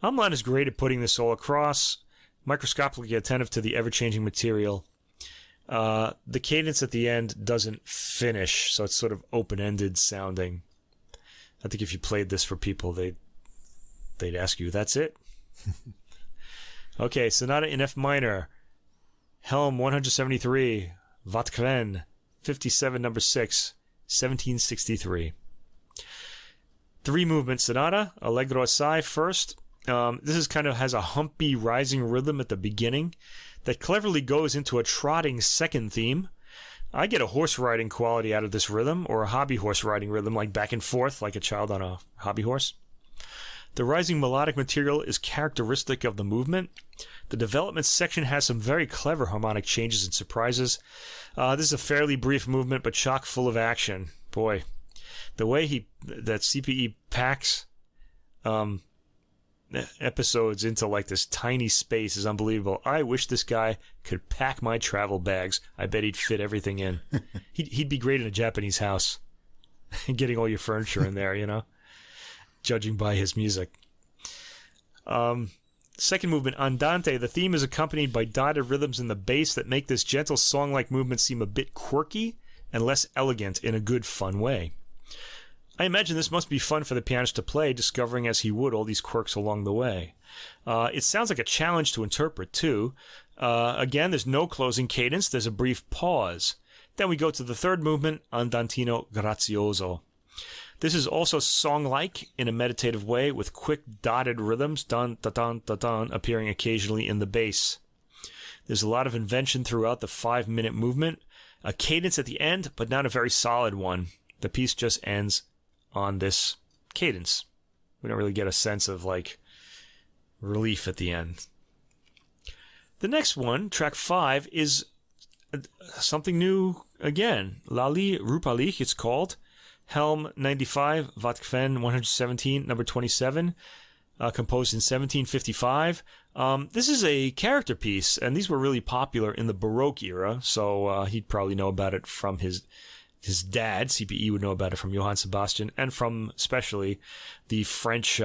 [SPEAKER 1] Hamelin is great at putting this all across, microscopically attentive to the ever-changing material. The cadence at the end doesn't finish, so it's sort of open-ended sounding. I think if you played this for people, they'd ask you, that's it? Okay, Sonata in F minor, Helm 173, Vatkven, 57, number 6, 1763. 3-movement sonata, Allegro assai first. This is kind of has a humpy rising rhythm at the beginning that cleverly goes into a trotting second theme. I get a horse riding quality out of this rhythm, or a hobby horse riding rhythm, like back and forth, like a child on a hobby horse. The rising melodic material is characteristic of the movement. The development section has some very clever harmonic changes and surprises. This is a fairly brief movement, but chock full of action. Boy, the way that Cpe packs episodes into like this tiny space is unbelievable. I wish this guy could pack my travel bags. I bet he'd fit everything in. He'd be great in a Japanese house, getting all your furniture in there, you know, judging by his music. Second movement, Andante. The theme is accompanied by dotted rhythms in the bass that make this gentle song-like movement seem a bit quirky and less elegant in a good, fun way. I imagine this must be fun for the pianist to play, discovering as he would all these quirks along the way. It sounds like a challenge to interpret, too. Again, there's no closing cadence. There's a brief pause. Then we go to the third movement, Andantino Grazioso. This is also song-like in a meditative way, with quick dotted rhythms, dun-da-dun-da-dun, appearing occasionally in the bass. There's a lot of invention throughout the 5-minute movement. A cadence at the end, but not a very solid one. The piece just ends on this cadence. We don't really get a sense of, like, relief at the end. The next one, track 5, is something new again. Lali Rupalich, it's called. Helm 95, Vatkven 117, number 27, composed in 1755. This is a character piece, and these were really popular in the Baroque era, so he'd probably know about it from his dad. Cpe would know about it from Johann Sebastian, and from especially the French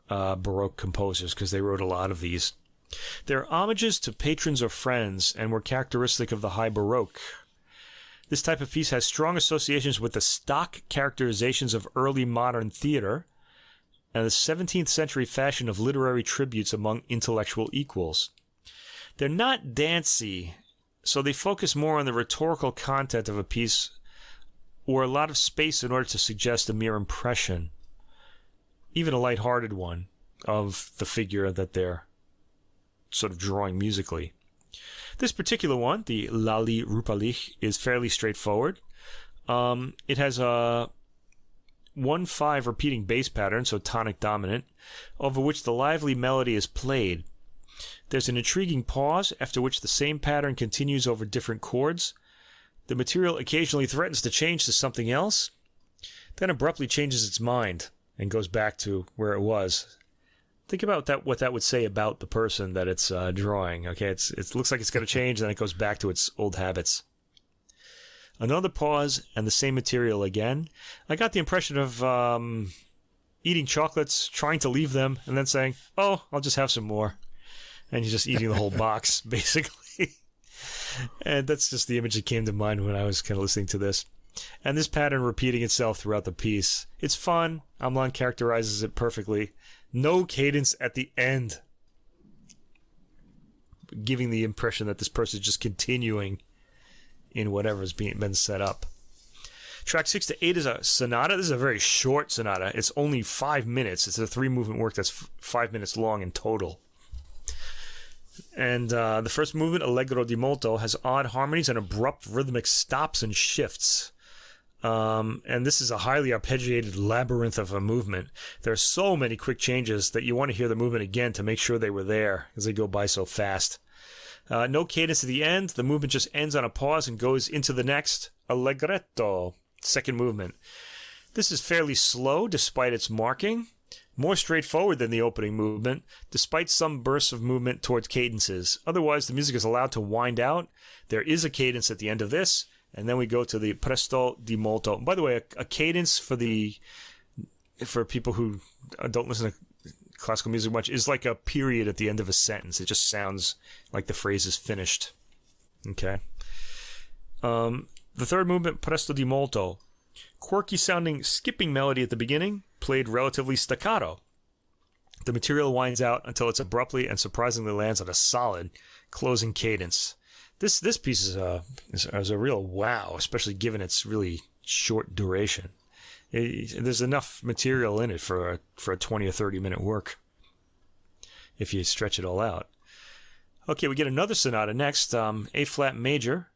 [SPEAKER 1] Baroque composers, because they wrote a lot of these. They're homages to patrons or friends, and were characteristic of the High Baroque. This type of piece has strong associations with the stock characterizations of early modern theater and the 17th century fashion of literary tributes among intellectual equals. They're not dancey, so they focus more on the rhetorical content of a piece or a lot of space in order to suggest a mere impression, even a lighthearted one, of the figure that they're sort of drawing musically. This particular one, the Lali Rupalich, is fairly straightforward. It has a 1-5 repeating bass pattern, so tonic dominant, over which the lively melody is played. There's an intriguing pause, after which the same pattern continues over different chords. The material occasionally threatens to change to something else, then abruptly changes its mind and goes back to where it was. Think about that. What that would say about the person that it's drawing. Okay, it looks like it's going to change, and then it goes back to its old habits. Another pause, and the same material again. I got the impression of eating chocolates, trying to leave them, and then saying, "Oh, I'll just have some more," and you're just eating the whole box, basically. And that's just the image that came to mind when I was kind of listening to this. And this pattern repeating itself throughout the piece. It's fun. Hamelin characterizes it perfectly. No cadence at the end, giving the impression that this person is just continuing in whatever's been set up. Track 6 to 8 is a sonata. This is a very short sonata. It's only 5 minutes. It's a 3-movement work that's 5 minutes long in total. And the first movement, Allegro Dimoto, has odd harmonies and abrupt rhythmic stops and shifts. And this is a highly arpeggiated labyrinth of a movement. There are so many quick changes that you want to hear the movement again to make sure they were there, as they go by so fast. No cadence at the end. The movement just ends on a pause and goes into the next. Allegretto, second movement. This is fairly slow despite its marking, more straightforward than the opening movement, despite some bursts of movement towards cadences. Otherwise, the music is allowed to wind out. There is a cadence at the end of this, and then we go to the Presto Di Molto. By the way, a cadence for people who don't listen to classical music much is like a period at the end of a sentence. It just sounds like the phrase is finished. Okay. The third movement, Presto Di Molto. Quirky sounding skipping melody at the beginning, played relatively staccato. The material winds out until it abruptly and surprisingly lands on a solid closing cadence. This piece is a real wow, especially given its really short duration. There's enough material in it for a 20 or 30 minute work if you stretch it all out. Okay, we get another sonata next. A flat major,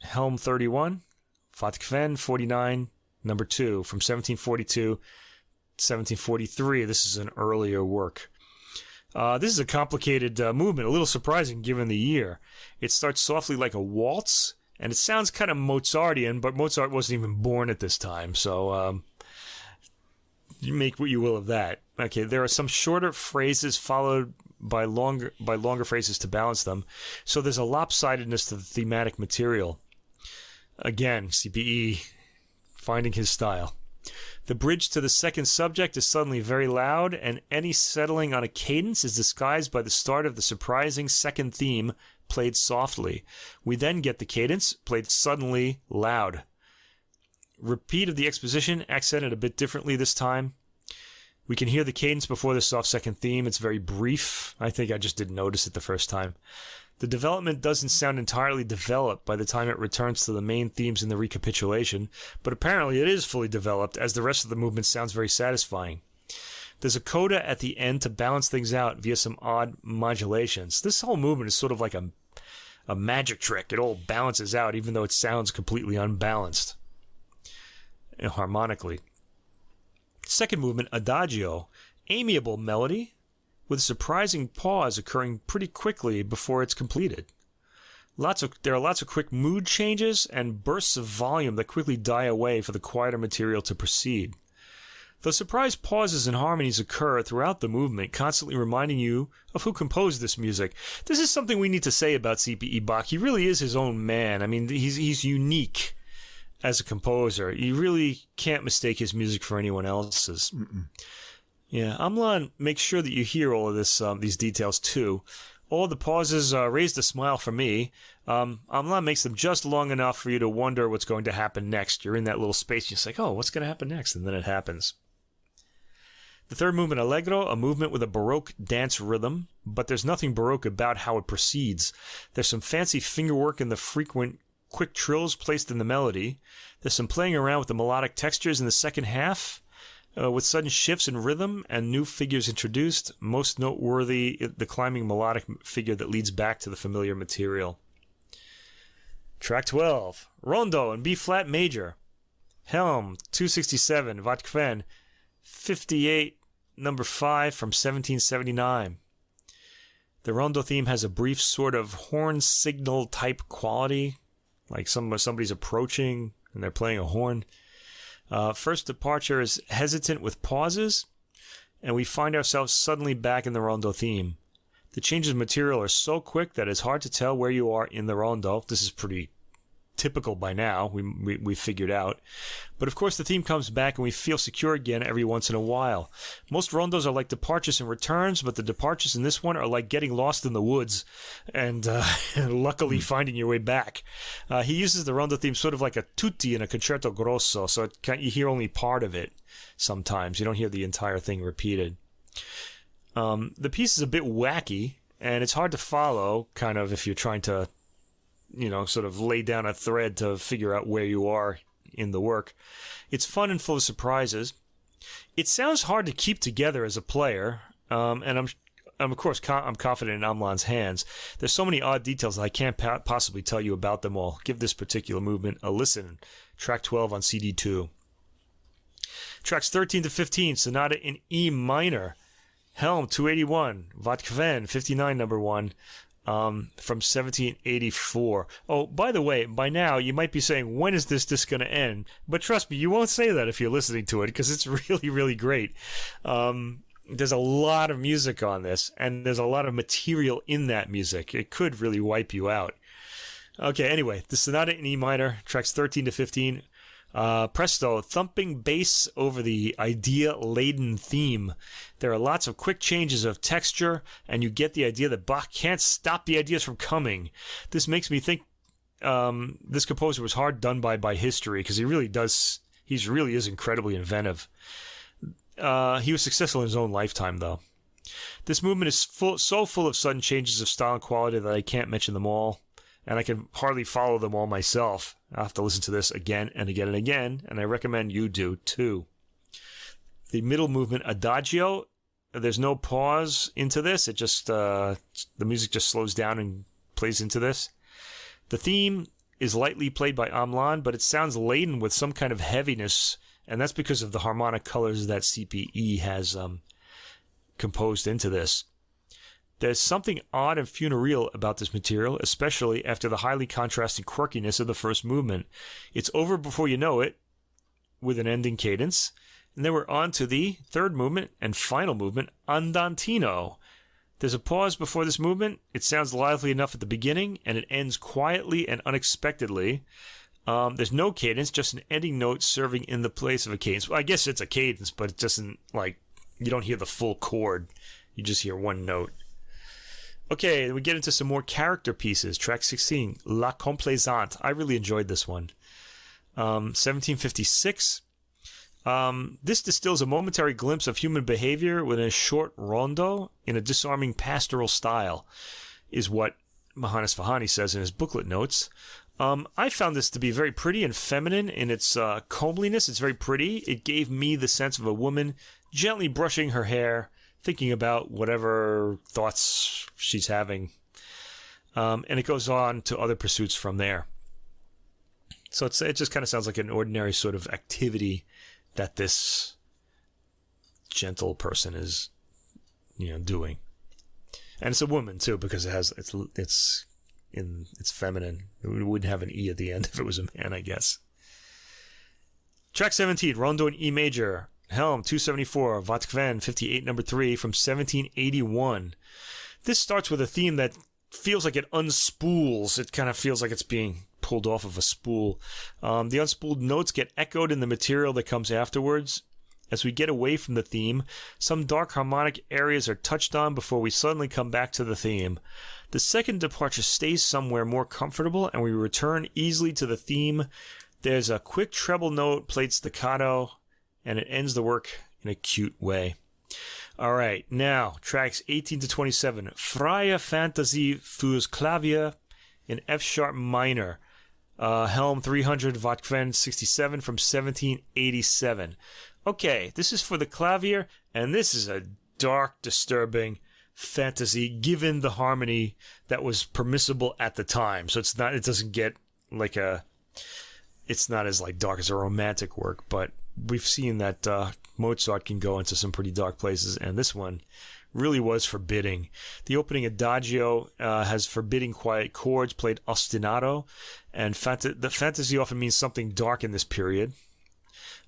[SPEAKER 1] Helm 31, Vatkven 49, number 2, from 1742 1743. This is an earlier work. This is a complicated movement, a little surprising given the year. It starts softly like a waltz, and it sounds kind of Mozartian, but Mozart wasn't even born at this time, so you make what you will of that. Okay, there are some shorter phrases followed by longer phrases to balance them, so there's a lopsidedness to the thematic material. Again, C.P.E. finding his style. The bridge to the second subject is suddenly very loud, and any settling on a cadence is disguised by the start of the surprising second theme, played softly. We then get the cadence, played suddenly loud. Repeat of the exposition, accented a bit differently this time. We can hear the cadence before the soft second theme. It's very brief. I think I just didn't notice it the first time. The development doesn't sound entirely developed by the time it returns to the main themes in the recapitulation, but apparently it is fully developed, as the rest of the movement sounds very satisfying. There's a coda at the end to balance things out via some odd modulations. This whole movement is sort of like a magic trick. It all balances out, even though it sounds completely unbalanced harmonically. Second movement, Adagio, amiable melody, with a surprising pause occurring pretty quickly before it's completed. There are lots of quick mood changes and bursts of volume that quickly die away for the quieter material to proceed. The surprise pauses and harmonies occur throughout the movement, constantly reminding you of who composed this music. This is something we need to say about C.P.E. Bach. He really is his own man. I mean, he's unique as a composer. You really can't mistake his music for anyone else's. Mm-mm. Yeah, Hamelin makes sure that you hear all of these details too. All the pauses raised a smile for me. Hamelin makes them just long enough for you to wonder what's going to happen next. You're in that little space, you're just like, oh, what's going to happen next? And then it happens. The third movement, Allegro, a movement with a Baroque dance rhythm, but there's nothing Baroque about how it proceeds. There's some fancy fingerwork in the frequent quick trills placed in the melody. There's some playing around with the melodic textures in the second half, with sudden shifts in rhythm and new figures introduced, most noteworthy the climbing melodic figure that leads back to the familiar material. Track 12, Rondo in B-flat major, Helm 267, Vatkven 58, number 5 from 1779. The Rondo theme has a brief sort of horn signal type quality, like somebody's approaching and they're playing a horn. First departure is hesitant with pauses, and we find ourselves suddenly back in the rondo theme. The changes in material are so quick that it's hard to tell where you are in the rondo. This is pretty typical by now, we figured out. But of course the theme comes back and we feel secure again every once in a while. Most rondos are like departures and returns, but the departures in this one are like getting lost in the woods and luckily finding your way back. He uses the rondo theme sort of like a tutti in a concerto grosso, so you hear only part of it sometimes. You don't hear the entire thing repeated. The piece is a bit wacky, and it's hard to follow, kind of, if you're trying to sort of lay down a thread to figure out where you are in the work. It's fun and full of surprises. It sounds hard to keep together as a player, and I'm confident in Hamelin's hands. There's so many odd details that I can't possibly tell you about them all. Give this particular movement a listen. Track 12 on CD 2. Tracks 13 to 15, Sonata in E minor, Helm 281, Vatkven 59, number 1. from 1784. Oh, by the way, by now you might be saying, when is this disc going to end? But trust me, you won't say that if you're listening to it, because it's really, really great. There's a lot of music on this, and there's a lot of material in that music. It could really wipe you out. Okay, anyway, the Sonata in E minor, tracks 13 to 15. Presto, thumping bass over the idea-laden theme. There are lots of quick changes of texture, and you get the idea that Bach can't stop the ideas from coming. This makes me think this composer was hard done by history, because he really is incredibly inventive. He was successful in his own lifetime, though. This movement is so full of sudden changes of style and quality that I can't mention them all, and I can hardly follow them all myself. I'll have to listen to this again and again and again, and I recommend you do, too. The middle movement, Adagio, there's no pause into this. It just, the music just slows down and plays into this. The theme is lightly played by Hamelin, but it sounds laden with some kind of heaviness, and that's because of the harmonic colors that Cpe has composed into this. There's something odd and funereal about this material, especially after the highly contrasting quirkiness of the first movement. It's over before you know it, with an ending cadence, and then we're on to the third movement and final movement, Andantino. There's a pause before this movement. It sounds lively enough at the beginning, and it ends quietly and unexpectedly. There's no cadence, just an ending note serving in the place of a cadence. Well, I guess it's a cadence, but it doesn't, you don't hear the full chord. You just hear one note. Okay, we get into some more character pieces. Track 16, La Complaisante. I really enjoyed this one. 1756. This distills a momentary glimpse of human behavior within a short rondo in a disarming pastoral style, is what Johannes Vahani says in his booklet notes. I found this to be very pretty and feminine in its comeliness. It's very pretty. It gave me the sense of a woman gently brushing her hair, thinking about whatever thoughts she's having. And it goes on to other pursuits from there. So it just kind of sounds like an ordinary sort of activity that this gentle person is, doing. And it's a woman too, because it's feminine. It wouldn't have an E at the end if it was a man, I guess. Track 17, Rondo in E major. Helm 274, Vatkven 58 number 3 from 1781. This starts with a theme that feels like it unspools. It kind of feels like it's being pulled off of a spool. The unspooled notes get echoed in the material that comes afterwards. As we get away from the theme, some dark harmonic areas are touched on before we suddenly come back to the theme. The second departure stays somewhere more comfortable, and we return easily to the theme. There's a quick treble note played staccato, and it ends the work in a cute way. All right, now, tracks 18 to 27. Freie Fantasie fürs Klavier in F-sharp minor. Helm 300, Vatkven 67 from 1787. Okay, this is for the clavier, and this is a dark, disturbing fantasy, given the harmony that was permissible at the time. So it doesn't get it's not as dark as a romantic work, but we've seen that Mozart can go into some pretty dark places, and this one really was forbidding. The opening Adagio has forbidding quiet chords played ostinato, and the fantasy often means something dark in this period.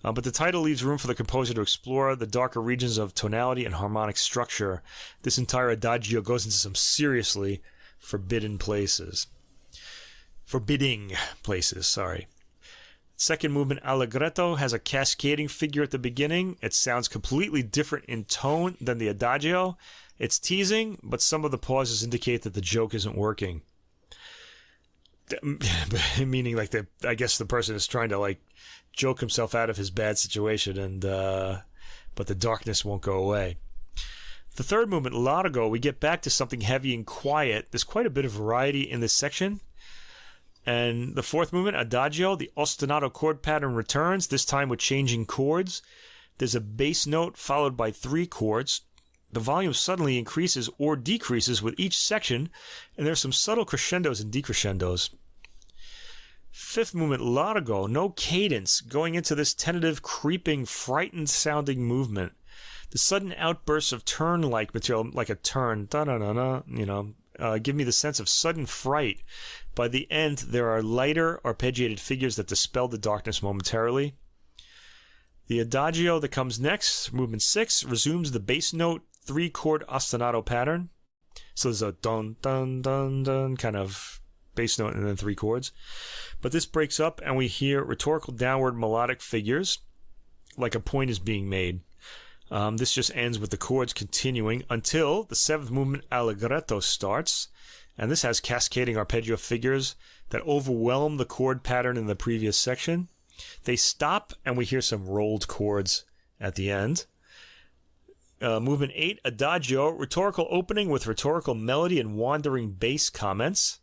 [SPEAKER 1] But the title leaves room for the composer to explore the darker regions of tonality and harmonic structure. This entire Adagio goes into some seriously forbidding places, sorry. Second movement, Allegretto, has a cascading figure at the beginning. It sounds completely different in tone than the Adagio. It's teasing, but some of the pauses indicate that the joke isn't working. Meaning, I guess the person is trying to, joke himself out of his bad situation, but the darkness won't go away. The third movement, Largo, we get back to something heavy and quiet. There's quite a bit of variety in this section. And the fourth movement, Adagio, the ostinato chord pattern returns, this time with changing chords. There's a bass note followed by 3 chords. The volume suddenly increases or decreases with each section, and there's some subtle crescendos and decrescendos. Fifth movement, Largo, no cadence, going into this tentative, creeping, frightened-sounding movement. The sudden outbursts of turn-like material, like a turn, da-da-da-da, give me the sense of sudden fright. By the end, there are lighter arpeggiated figures that dispel the darkness momentarily. The Adagio that comes next, movement 6, resumes the bass note 3-chord ostinato pattern. So there's a dun, dun, dun, dun kind of bass note and then 3 chords. But this breaks up and we hear rhetorical downward melodic figures, like a point is being made. This just ends with the chords continuing until the 7th movement Allegretto starts. And this has cascading arpeggio figures that overwhelm the chord pattern in the previous section. They stop and we hear some rolled chords at the end. Movement 8, Adagio, rhetorical opening with rhetorical melody and wandering bass comments.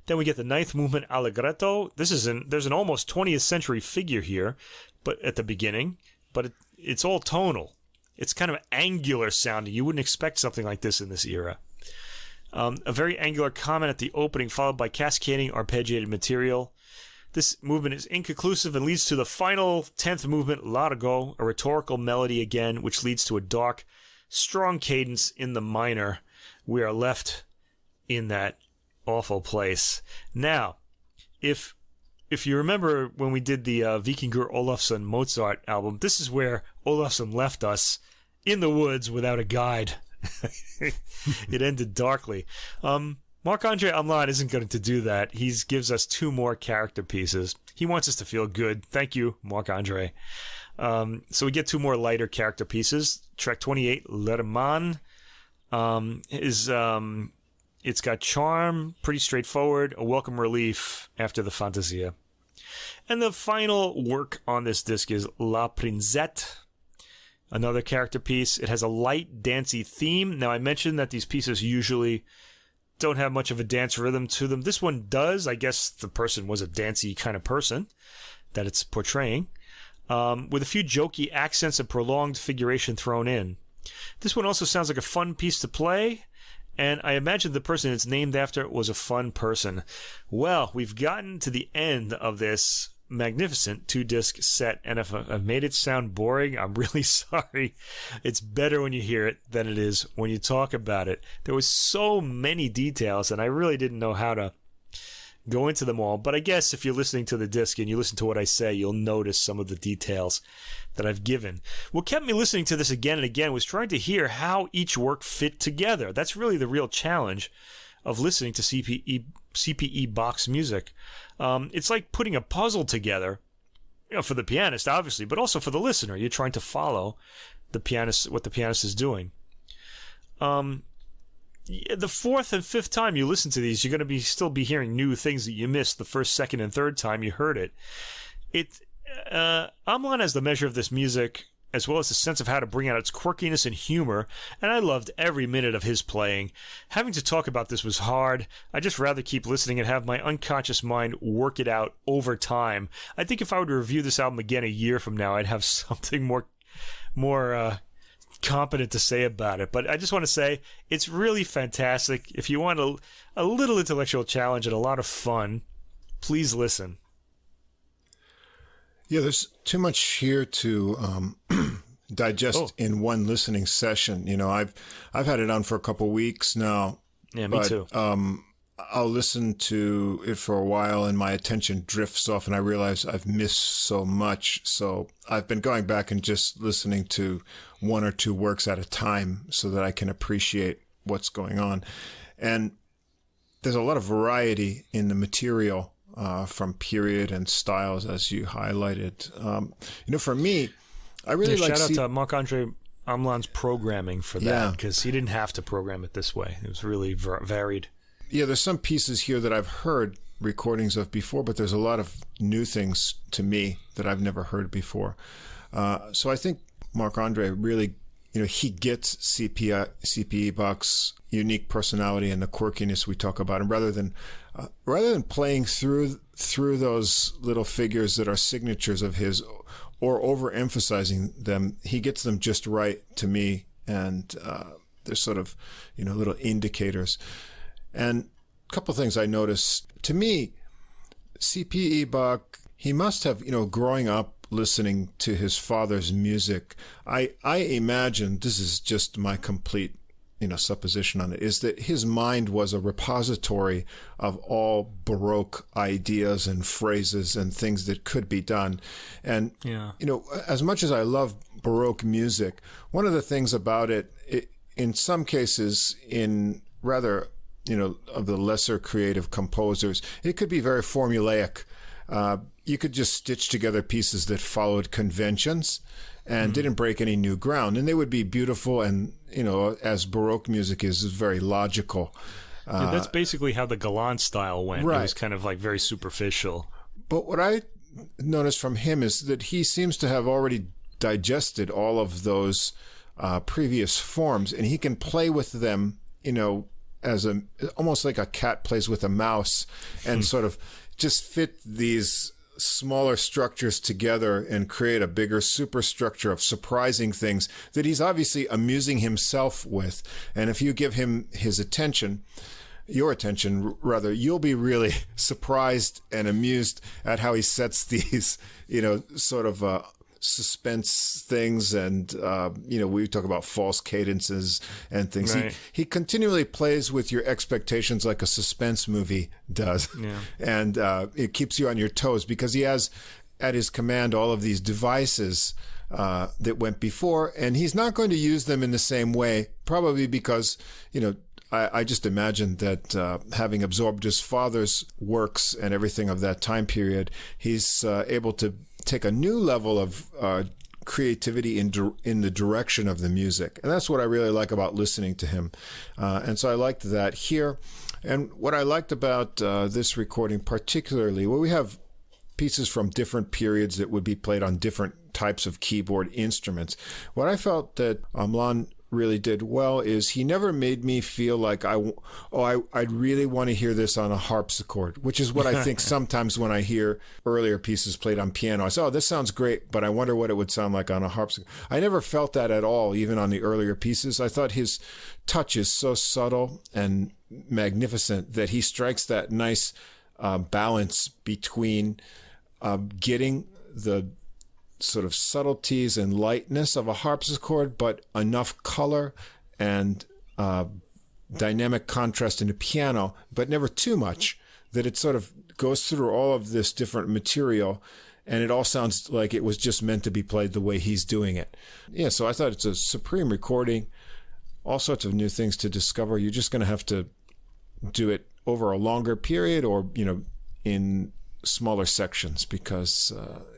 [SPEAKER 1] Then we get the 9th movement, Allegretto. There's an almost 20th century figure here, but at the beginning, but it's all tonal. It's kind of angular sounding. You wouldn't expect something like this in this era. A very angular comment at the opening, followed by cascading arpeggiated material. This movement is inconclusive and leads to the final 10th movement, Largo, a rhetorical melody again, which leads to a dark, strong cadence in the minor. We are left in that awful place. Now, if you remember when we did the Vikingur Olafsson Mozart album, this is where Olafsson left us in the woods without a guide. It ended darkly. Marc-André Hamelin isn't going to do that. He gives us 2 more character pieces. He wants us to feel good. Thank you, Marc-André. So we get 2 more lighter character pieces. Track 28, Lerman, it's got charm, pretty straightforward, a welcome relief after the Fantasia. And the final work on this disc is La Princette, another character piece. It has a light, dancey theme. Now, I mentioned that these pieces usually don't have much of a dance rhythm to them. This one does. I guess the person was a dancey kind of person that it's portraying, with a few jokey accents and prolonged figuration thrown in. This one also sounds like a fun piece to play, and I imagine the person it's named after was a fun person. Well, we've gotten to the end of this magnificent 2-disc set, and if I've made it sound boring, I'm really sorry. It's better when you hear it than it is when you talk about it. There was so many details, and I really didn't know how to go into them all, but I guess if you're listening to the disc and you listen to what I say, you'll notice some of the details that I've given. What kept me listening to this again and again was trying to hear how each work fit together. That's really the real challenge of listening to C.P.E. Bach's music. It's like putting a puzzle together, for the pianist, obviously, but also for the listener. You're trying to follow the pianist, what the pianist is doing. The 4th and 5th time you listen to these, you're going to still be hearing new things that you missed the 1st, 2nd, and 3rd time you heard it. Hamelin has the measure of this music, as well as the sense of how to bring out its quirkiness and humor, and I loved every minute of his playing. Having to talk about this was hard. I'd just rather keep listening and have my unconscious mind work it out over time. I think if I were to review this album again a year from now, I'd have something more competent to say about it. But I just want to say it's really fantastic. If you want a little intellectual challenge and a lot of fun, please listen.
[SPEAKER 2] Yeah, there's too much here to digest in one listening session. You know, I've had it on for a couple weeks now.
[SPEAKER 1] Yeah, me too.
[SPEAKER 2] I'll listen to it for a while and my attention drifts off and I realize I've missed so much. So I've been going back and just listening to 1 or 2 works at a time so that I can appreciate what's going on. And there's a lot of variety in the material. From period and styles, as you highlighted. For me, I really like...
[SPEAKER 1] Shout out to Marc-André Hamelin's programming for that, because he didn't have to program it this way. It was really varied.
[SPEAKER 2] Yeah, there's some pieces here that I've heard recordings of before, but there's a lot of new things to me that I've never heard before. So I think Marc-André really, he gets C.P.E. Bach's unique personality and the quirkiness we talk about, and rather than playing through those little figures that are signatures of his or overemphasizing them, he gets them just right to me, and they're sort of little indicators. And a couple of things I noticed. To me, C.P.E. Bach, he must have, growing up listening to his father's music, I imagine, this is just my complete supposition on it, is that his mind was a repository of all Baroque ideas and phrases and things that could be done. And, as much as I love Baroque music, one of the things about it, in some cases, in rather, of the lesser creative composers, it could be very formulaic. You could just stitch together pieces that followed conventions and didn't break any new ground. And they would be beautiful and, as Baroque music is very logical.
[SPEAKER 1] That's basically how the Galant style went.
[SPEAKER 2] Right.
[SPEAKER 1] It was kind of like very superficial.
[SPEAKER 2] But what I noticed from him is that he seems to have already digested all of those previous forms, and he can play with them, as almost like a cat plays with a mouse, and sort of just fit these smaller structures together and create a bigger superstructure of surprising things that he's obviously amusing himself with. And if you give him your attention rather, you'll be really surprised and amused at how he sets these, sort of suspense things, and we talk about false cadences and things. Right. He continually plays with your expectations like a suspense movie does, and it keeps you on your toes because he has at his command all of these devices that went before, and he's not going to use them in the same way, probably because I just imagine that having absorbed his father's works and everything of that time period, he's able to take a new level of creativity in the direction of the music. And that's what I really like about listening to him. And so I liked that here. And what I liked about this recording particularly, we have pieces from different periods that would be played on different types of keyboard instruments. What I felt that Hamelin really did well is he never made me feel like I'd really want to hear this on a harpsichord, which is what I think sometimes when I hear earlier pieces played on piano. I say, this sounds great, but I wonder what it would sound like on a harpsichord. I never felt that at all, even on the earlier pieces. I thought his touch is so subtle and magnificent that he strikes that nice balance between getting the sort of subtleties and lightness of a harpsichord, but enough color and dynamic contrast in a piano, but never too much that it sort of goes through all of this different material, and it all sounds like it was just meant to be played the way he's doing it. Yeah, so I thought it's a supreme recording, all sorts of new things to discover. You're just going to have to do it over a longer period or, in smaller sections because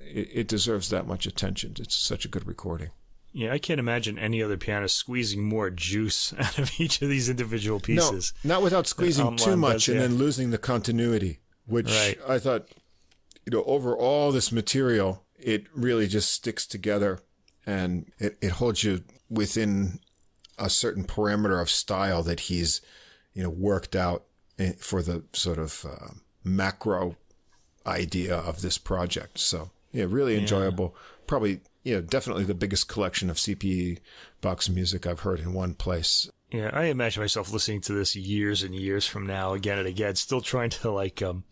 [SPEAKER 2] it deserves that much attention. It's such a good recording.
[SPEAKER 1] Yeah, I can't imagine any other pianist squeezing more juice out of each of these individual pieces.
[SPEAKER 2] No, not without squeezing too much and then losing the continuity, which I thought, over all this material, it really just sticks together and it holds you within a certain parameter of style that he's, worked out for the sort of macro idea of this project. So, really enjoyable. Probably, definitely the biggest collection of C.P.E. Bach's music I've heard in one place.
[SPEAKER 1] Yeah, I imagine myself listening to this years and years from now, again and again, still trying to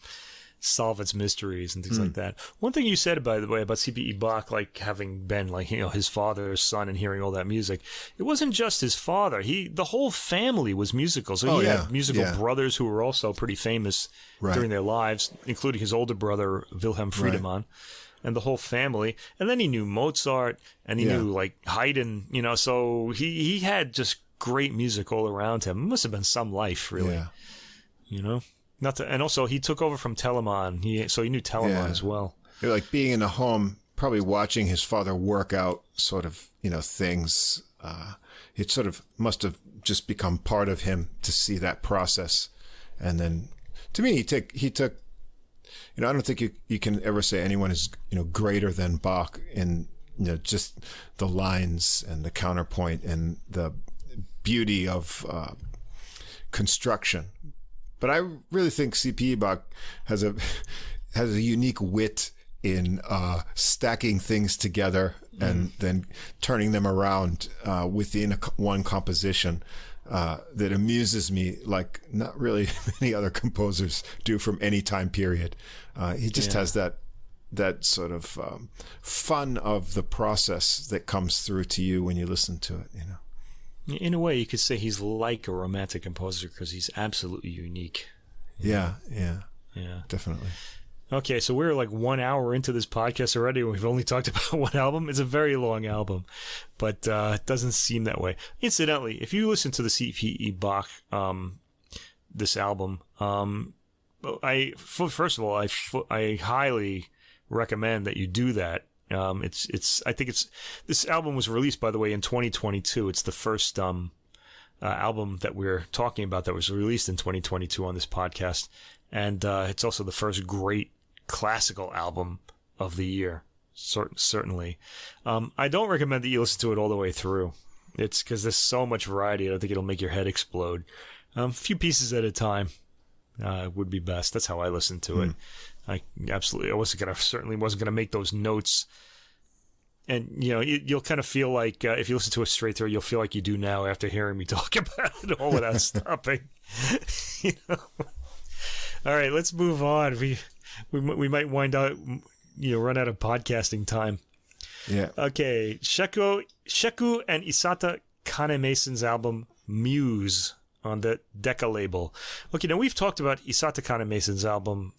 [SPEAKER 1] solve its mysteries and things like that. One thing you said, by the way, about C.P.E. Bach, having been his father's son and hearing all that music, it wasn't just his father. The whole family was musical. So he had musical brothers who were also pretty famous during their lives, including his older brother, Wilhelm Friedrich, and the whole family. And then he knew Mozart and he knew Haydn, so he had just great music all around him. It must have been some life, really. Yeah. And also he took over from Telemann, so he knew Telemann as well.
[SPEAKER 2] Like being in a home, probably watching his father work out sort of, things. It sort of must have just become part of him to see that process. And then, to me, he took. I don't think you can ever say anyone is greater than Bach in just the lines and the counterpoint and the beauty of construction. But I really think C.P.E. Bach has a unique wit in stacking things together and then turning them around within one composition that amuses me like not really many other composers do from any time period. He just has that sort of fun of the process that comes through to you when you listen to it.
[SPEAKER 1] In a way, you could say he's like a romantic composer because he's absolutely unique.
[SPEAKER 2] Yeah, definitely.
[SPEAKER 1] Okay, so we're like 1 hour into this podcast already, and we've only talked about one album. It's a very long album, but it doesn't seem that way. Incidentally, if you listen to the C.P.E. Bach, this album, first of all, I highly recommend that you do that. This album was released, by the way, in 2022. It's the first album that we're talking about that was released in 2022 on this podcast, and it's also the first great classical album of the year. Certainly, I don't recommend that you listen to it all the way through. It's because there's so much variety. I don't think it'll make your head explode. A few pieces at a time would be best. That's how I listen to it. I certainly wasn't gonna make those notes. And, you'll kind of feel like, if you listen to it straight through, you'll feel like you do now after hearing me talk about it all without stopping. All right, let's move on. We might wind out, run out of podcasting time.
[SPEAKER 2] Yeah.
[SPEAKER 1] Okay, Sheku and Isata Kanneh-Mason's album, Muse, on the Decca label. Okay, now we've talked about Isata Kanneh-Mason's album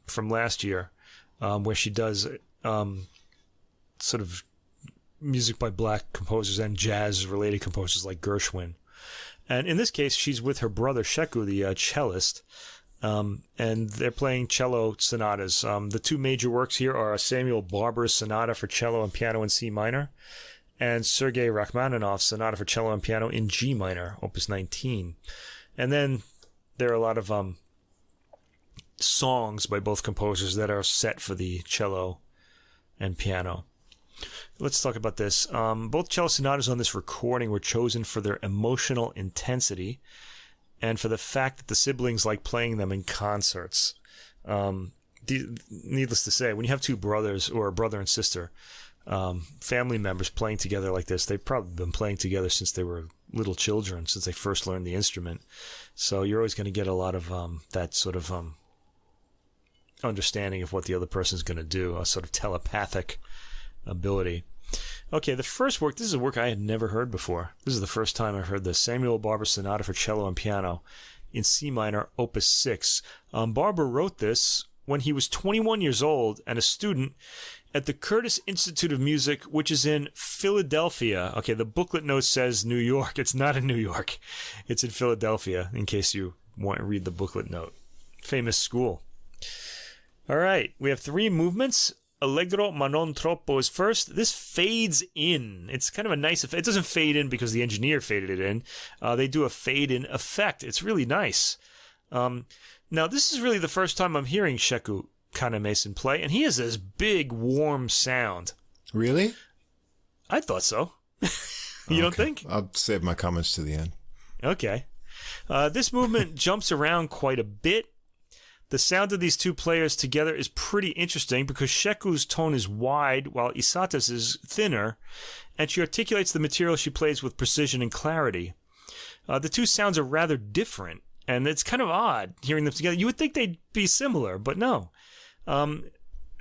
[SPEAKER 1] from last year, where she does sort of music by black composers and jazz-related composers like Gershwin. And in this case, she's with her brother Sheku, the cellist, and they're playing cello sonatas. The two major works here are Samuel Barber's Sonata for Cello and Piano in C minor, and Sergei Rachmaninoff's Sonata for Cello and Piano in G minor, Opus 19. And then there are a lot of songs by both composers that are set for the cello and piano. Let's talk about this. Both cello sonatas on this recording were chosen for their emotional intensity and for the fact that the siblings like playing them in concerts. Needless to say, when you have two brothers or a brother and sister, family members playing together like this, they've probably been playing together since they were little children, since they first learned the instrument. So you're always going to get a lot of that sort of understanding of what the other person's going to do, a sort of telepathic ability. Okay, the first work, this is a work I had never heard before. This is the first time I've heard this. Samuel Barber Sonata for Cello and Piano in C minor, Opus 6. Barber wrote this when he was 21 years old and a student at the Curtis Institute of Music, which is in Philadelphia. Okay, the booklet note says New York. It's not in New York. It's in Philadelphia, in case you want to read the booklet note. Famous school. All right, we have three movements. Allegro ma non troppo is first. This fades in. It's kind of a nice effect. It doesn't fade in because the engineer faded it in. They do a fade-in effect. It's really nice. Now, this is really the first time I'm hearing Sheku Kanneh-Mason play, and he has this big, warm sound.
[SPEAKER 2] Really?
[SPEAKER 1] I thought so. You don't think?
[SPEAKER 2] I'll save my comments to the end.
[SPEAKER 1] Okay. This movement jumps around quite a bit. The sound of these two players together is pretty interesting because Sheku's tone is wide while Isata's is thinner, and she articulates the material she plays with precision and clarity. The two sounds are rather different, and it's kind of odd hearing them together. You would think they'd be similar, but no.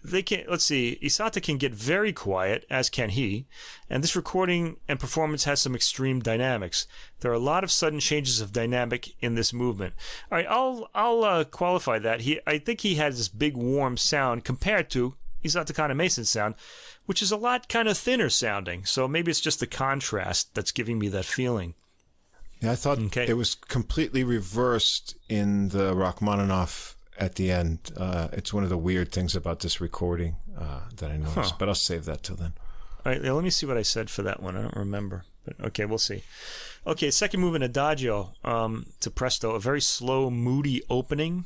[SPEAKER 1] They can. Let's see. Isata can get very quiet, as can he, and this recording and performance has some extreme dynamics. There are a lot of sudden changes of dynamic in this movement. All right, I'll qualify that. I think he has this big warm sound compared to Isata Kanneh-Mason's sound, which is a lot kind of thinner sounding. So maybe it's just the contrast that's giving me that feeling.
[SPEAKER 2] Yeah, I thought it was completely reversed in the Rachmaninoff at the end. It's one of the weird things about this recording that I noticed, but I'll save that till then.
[SPEAKER 1] All right, let me see what I said for that one. I don't remember, but okay, we'll see. Okay, second movement, Adagio to Presto, a very slow, moody opening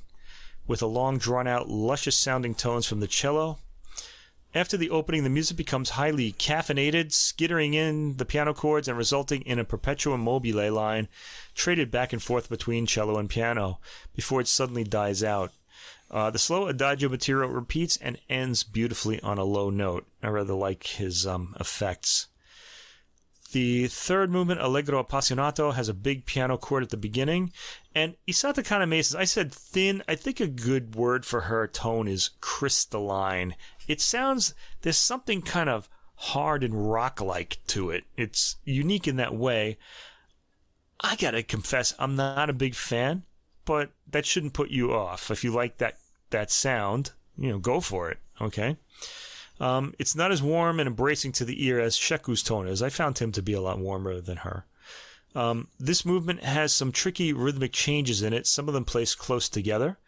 [SPEAKER 1] with a long, drawn-out, luscious-sounding tones from the cello. After the opening, the music becomes highly caffeinated, skittering in the piano chords and resulting in a perpetuum mobile line traded back and forth between cello and piano before it suddenly dies out. The slow Adagio material repeats and ends beautifully on a low note. I rather like his effects. The third movement, Allegro Apocionato, has a big piano chord at the beginning. And Isata Kanneh-Mason, I said thin. I think a good word for her tone is crystalline. It sounds, there's something kind of hard and rock-like to it. It's unique in that way. I gotta confess, I'm not a big fan, but that shouldn't put you off. If you like that sound, go for it, okay? It's not as warm and embracing to the ear as Sheku's tone is. I found him to be a lot warmer than her. This movement has some tricky rhythmic changes in it, some of them placed close together.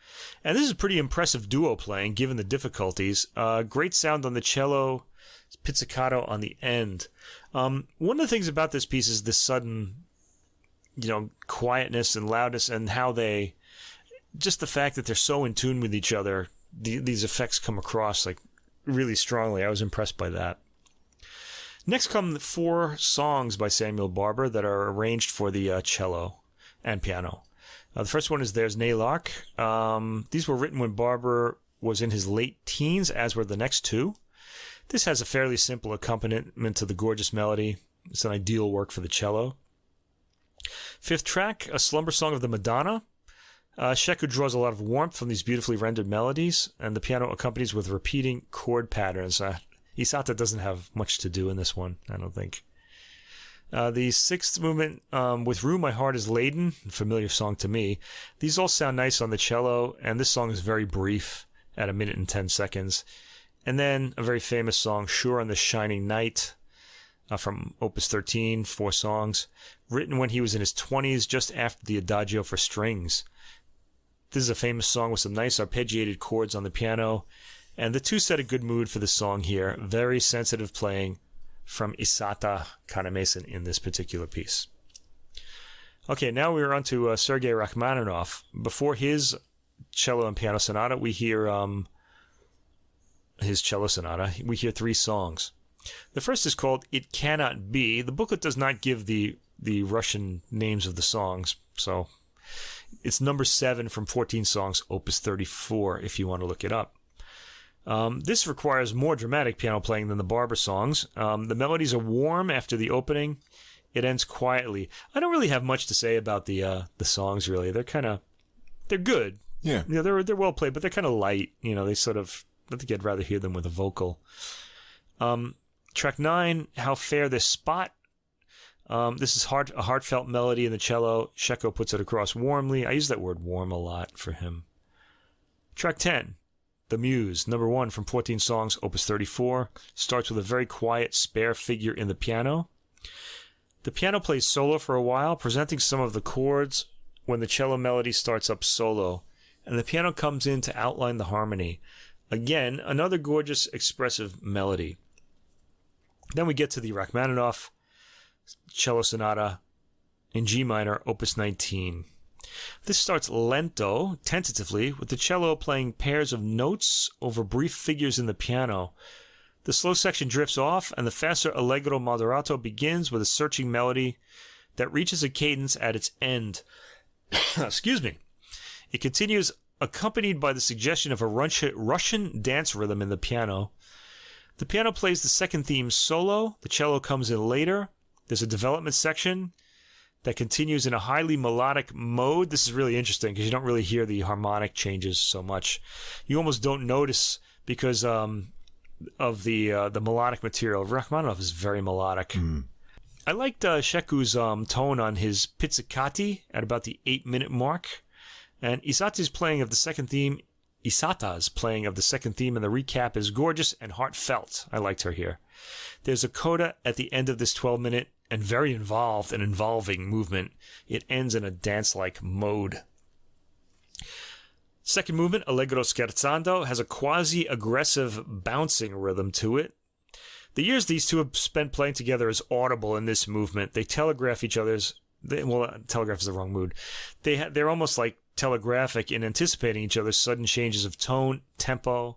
[SPEAKER 1] And this is pretty impressive duo playing, given the difficulties. Great sound on the cello, pizzicato on the end. One of the things about this piece is the sudden, quietness and loudness, and how just the fact that they're so in tune with each other, these effects come across like really strongly. I was impressed by that. Next come 4 songs by Samuel Barber that are arranged for the cello and piano. The first one is There's Nae Lark. These were written when Barber was in his late teens, as were the next 2. This has a fairly simple accompaniment to the gorgeous melody. It's an ideal work for the cello. 5th track, a slumber song of the Madonna. Sheku draws a lot of warmth from these beautifully rendered melodies, and the piano accompanies with repeating chord patterns. Isata doesn't have much to do in this one, I don't think. The 6th movement, With Room My Heart Is Laden, a familiar song to me. These all sound nice on the cello, and this song is very brief at 1 minute and 10 seconds. And then a very famous song, Sure on the Shining Night, from Opus 13, 4 songs, written when he was in his 20s, just after the Adagio for strings. This is a famous song with some nice arpeggiated chords on the piano, and the 2 set a good mood for the song here. Very sensitive playing from Isata Kanneh-Mason in this particular piece. Okay, now we're on to Sergei Rachmaninoff. Before his cello and piano sonata, we hear his cello sonata. We hear 3 songs. The first is called It Cannot Be. The booklet does not give the Russian names of the songs, so it's number 7 from 14 songs, Opus 34, if you want to look it up. This requires more dramatic piano playing than the Barber songs. The melodies are warm after the opening. It ends quietly. I don't really have much to say about the songs, really. They're good.
[SPEAKER 2] Yeah.
[SPEAKER 1] They're well played, but they're kind of light. They sort of, I think I'd rather hear them with a vocal. Track 9, How Fair This Spot. This is a heartfelt melody in the cello. Sheku puts it across warmly. I use that word warm a lot for him. Track 10, The Muse, number 1 from 14 songs, Opus 34. Starts with a very quiet, spare figure in the piano. The piano plays solo for a while, presenting some of the chords when the cello melody starts up solo, and the piano comes in to outline the harmony. Again, another gorgeous, expressive melody. Then we get to the Rachmaninoff cello sonata in G minor, Opus 19. This starts lento, tentatively, with the cello playing pairs of notes over brief figures in the piano. The slow section drifts off, and the faster Allegro Moderato begins with a searching melody that reaches a cadence at its end. Excuse me. It continues, accompanied by the suggestion of a Russian dance rhythm in the piano. The piano plays the second theme solo. The cello comes in later. There's a development section that continues in a highly melodic mode. This is really interesting because you don't really hear the harmonic changes so much. You almost don't notice because of the melodic material. Rachmaninoff is very melodic. I liked Sheku's tone on his pizzicati at about the 8-minute mark. And Isata's playing of the second theme in the recap is gorgeous and heartfelt. I liked her here. There's a coda at the end of this 12-minute and very involved and involving movement. It ends in a dance-like mode. Second movement, Allegro Scherzando, has a quasi-aggressive bouncing rhythm to it. The years these two have spent playing together is audible in this movement. They telegraph each other's... telegraph is the wrong mood. They're almost like telegraphic in anticipating each other's sudden changes of tone, tempo,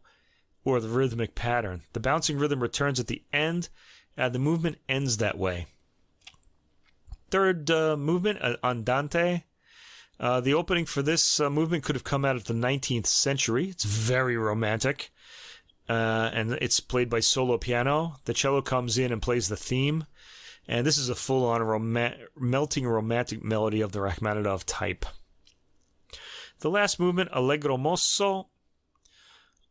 [SPEAKER 1] or the rhythmic pattern. The bouncing rhythm returns at the end, and the movement ends that way. Third movement, Andante. The opening for this movement could have come out of the 19th century. It's very romantic, and it's played by solo piano. The cello comes in and plays the theme, and this is a full-on melting romantic melody of the Rachmaninoff type. The last movement, Allegro Mosso.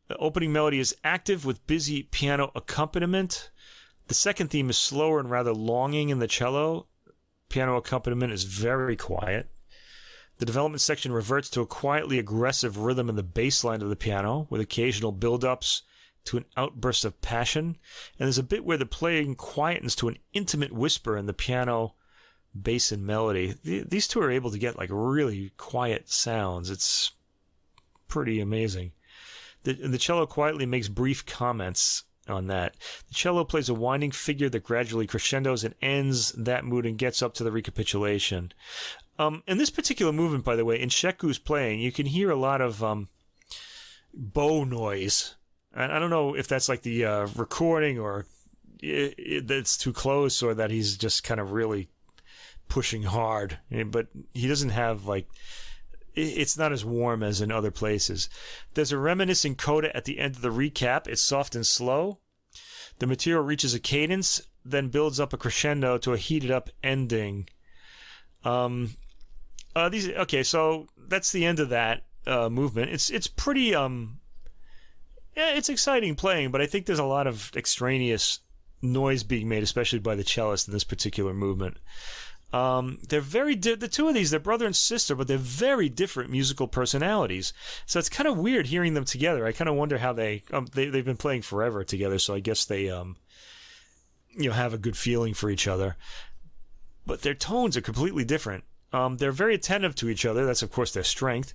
[SPEAKER 1] The opening melody is active with busy piano accompaniment. The second theme is slower and rather longing in the cello. piano accompaniment is very quiet. The development section reverts to a quietly aggressive rhythm in the bass line of the piano, with occasional build-ups to an outburst of passion. And there's a bit where the playing quietens to an intimate whisper in the piano, bass, and melody. These two are able to get like really quiet sounds. It's pretty amazing. The cello quietly makes brief comments on that. The cello plays a winding figure that gradually crescendos and ends that mood and gets up to the recapitulation. In this particular movement, by the way, in Sheku's playing, you can hear a lot of bow noise. And I don't know if that's like the recording or that's too close or that he's just kind of really pushing hard. But he doesn't have like... It's not as warm as in other places. There's a reminiscing coda at the end of the recap. It's soft and slow. The material reaches a cadence, then builds up a crescendo to a heated up ending. Okay, so that's the end of that movement. It's pretty it's exciting playing, but I think there's a lot of extraneous noise being made, especially by the cellist in this particular movement. They're very the two of these, they're brother and sister, but they're very different musical personalities. So it's kind of weird hearing them together. I kind of wonder how they've been playing forever together, so I guess they have a good feeling for each other. But their tones are completely different. They're very attentive to each other. That's, of course, their strength.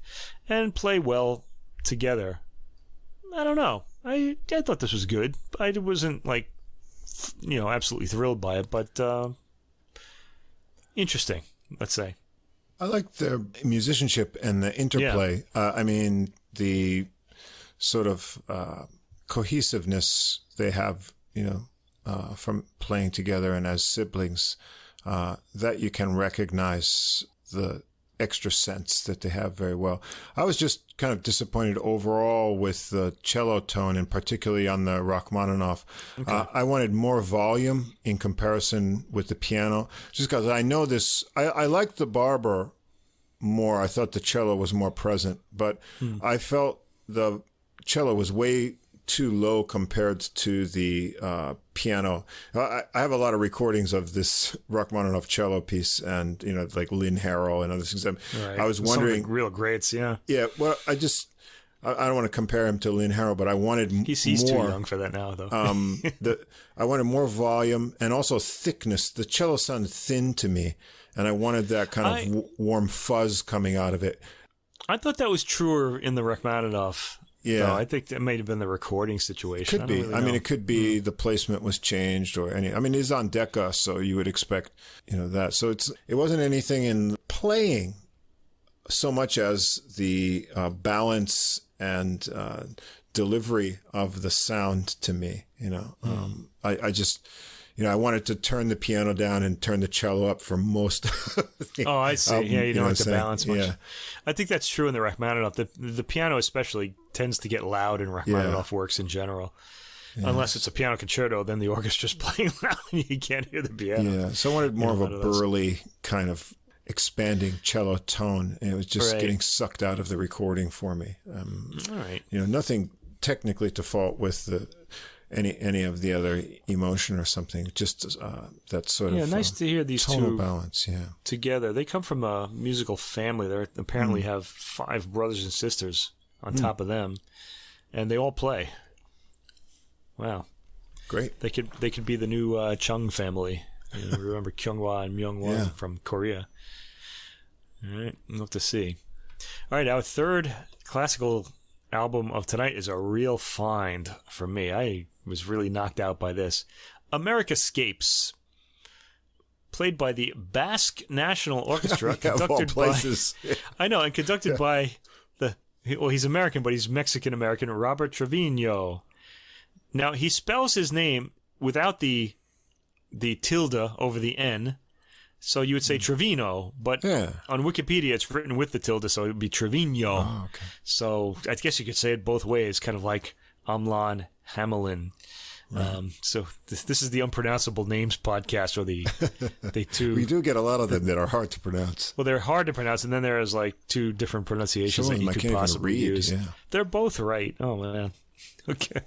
[SPEAKER 1] And play well together. I don't know. I thought this was good. I wasn't, like, absolutely thrilled by it. But interesting, let's say.
[SPEAKER 2] I like the musicianship and the interplay. Yeah. The sort of cohesiveness they have, from playing together and as siblings. That you can recognize the extra sense that they have very well. I was just kind of disappointed overall with the cello tone, and particularly on the Rachmaninoff. Okay. I wanted more volume in comparison with the piano, just because I know this. I liked the Barber more. I thought the cello was more present, but I felt the cello was way too low compared to the piano. I have a lot of recordings of this Rachmaninoff cello piece, and like Lynn Harrell and other things. Right. I was wondering,
[SPEAKER 1] some real greats, yeah.
[SPEAKER 2] Yeah, well, I don't want to compare him to Lynn Harrell, but I wanted
[SPEAKER 1] he's
[SPEAKER 2] more.
[SPEAKER 1] Too young for that now, though.
[SPEAKER 2] I wanted more volume and also thickness. The cello sounded thin to me, and I wanted that kind of warm fuzz coming out of it.
[SPEAKER 1] I thought that was truer in the Rachmaninoff.
[SPEAKER 2] Yeah,
[SPEAKER 1] no, I think that may have been the recording situation.
[SPEAKER 2] Could be.
[SPEAKER 1] Really
[SPEAKER 2] it could be the placement was changed or any. He's on Decca, so you would expect, that. So it wasn't anything in playing so much as the balance and delivery of the sound to me. I just. I wanted to turn the piano down and turn the cello up for most of the
[SPEAKER 1] Oh, I see. Yeah, you don't like to balance much.
[SPEAKER 2] Yeah.
[SPEAKER 1] I think that's true in the Rachmaninoff. The piano especially tends to get loud in Rachmaninoff works in general. Yeah. Unless it's a piano concerto, then the orchestra's playing loud and you can't hear the piano.
[SPEAKER 2] Yeah, so I wanted more of a burly kind of expanding cello tone, and it was just getting sucked out of the recording for me.
[SPEAKER 1] All right.
[SPEAKER 2] Nothing technically to fault with any of the other emotion or something, just that sort of
[SPEAKER 1] nice to hear these two
[SPEAKER 2] balance
[SPEAKER 1] together. They come from a musical family. They apparently have 5 brothers and sisters on top of them, and they all play. Wow,
[SPEAKER 2] great!
[SPEAKER 1] They could be the new Chung family. Remember Kyunghwa and Myungwon from Korea. All right, we'll have to see. All right, our third classical album of tonight is a real find for me. I was really knocked out by this. Americascapes, played by the Basque National Orchestra, conducted by I know, and conducted by he's American, but he's Mexican American, Robert Trevino. Now he spells his name without the tilde over the N. So you would say Trevino, but on Wikipedia it's written with the tilde, so it would be Trevino.
[SPEAKER 2] Oh, okay.
[SPEAKER 1] So I guess you could say it both ways, kind of like Amlan Hamelin. Right. So this is the Unpronounceable Names podcast, or the two.
[SPEAKER 2] We do get a lot of them that are hard to pronounce.
[SPEAKER 1] Well, they're hard to pronounce, and then there's like 2 different pronunciations that you could possibly use. Yeah. They're both right. Oh, man. Okay.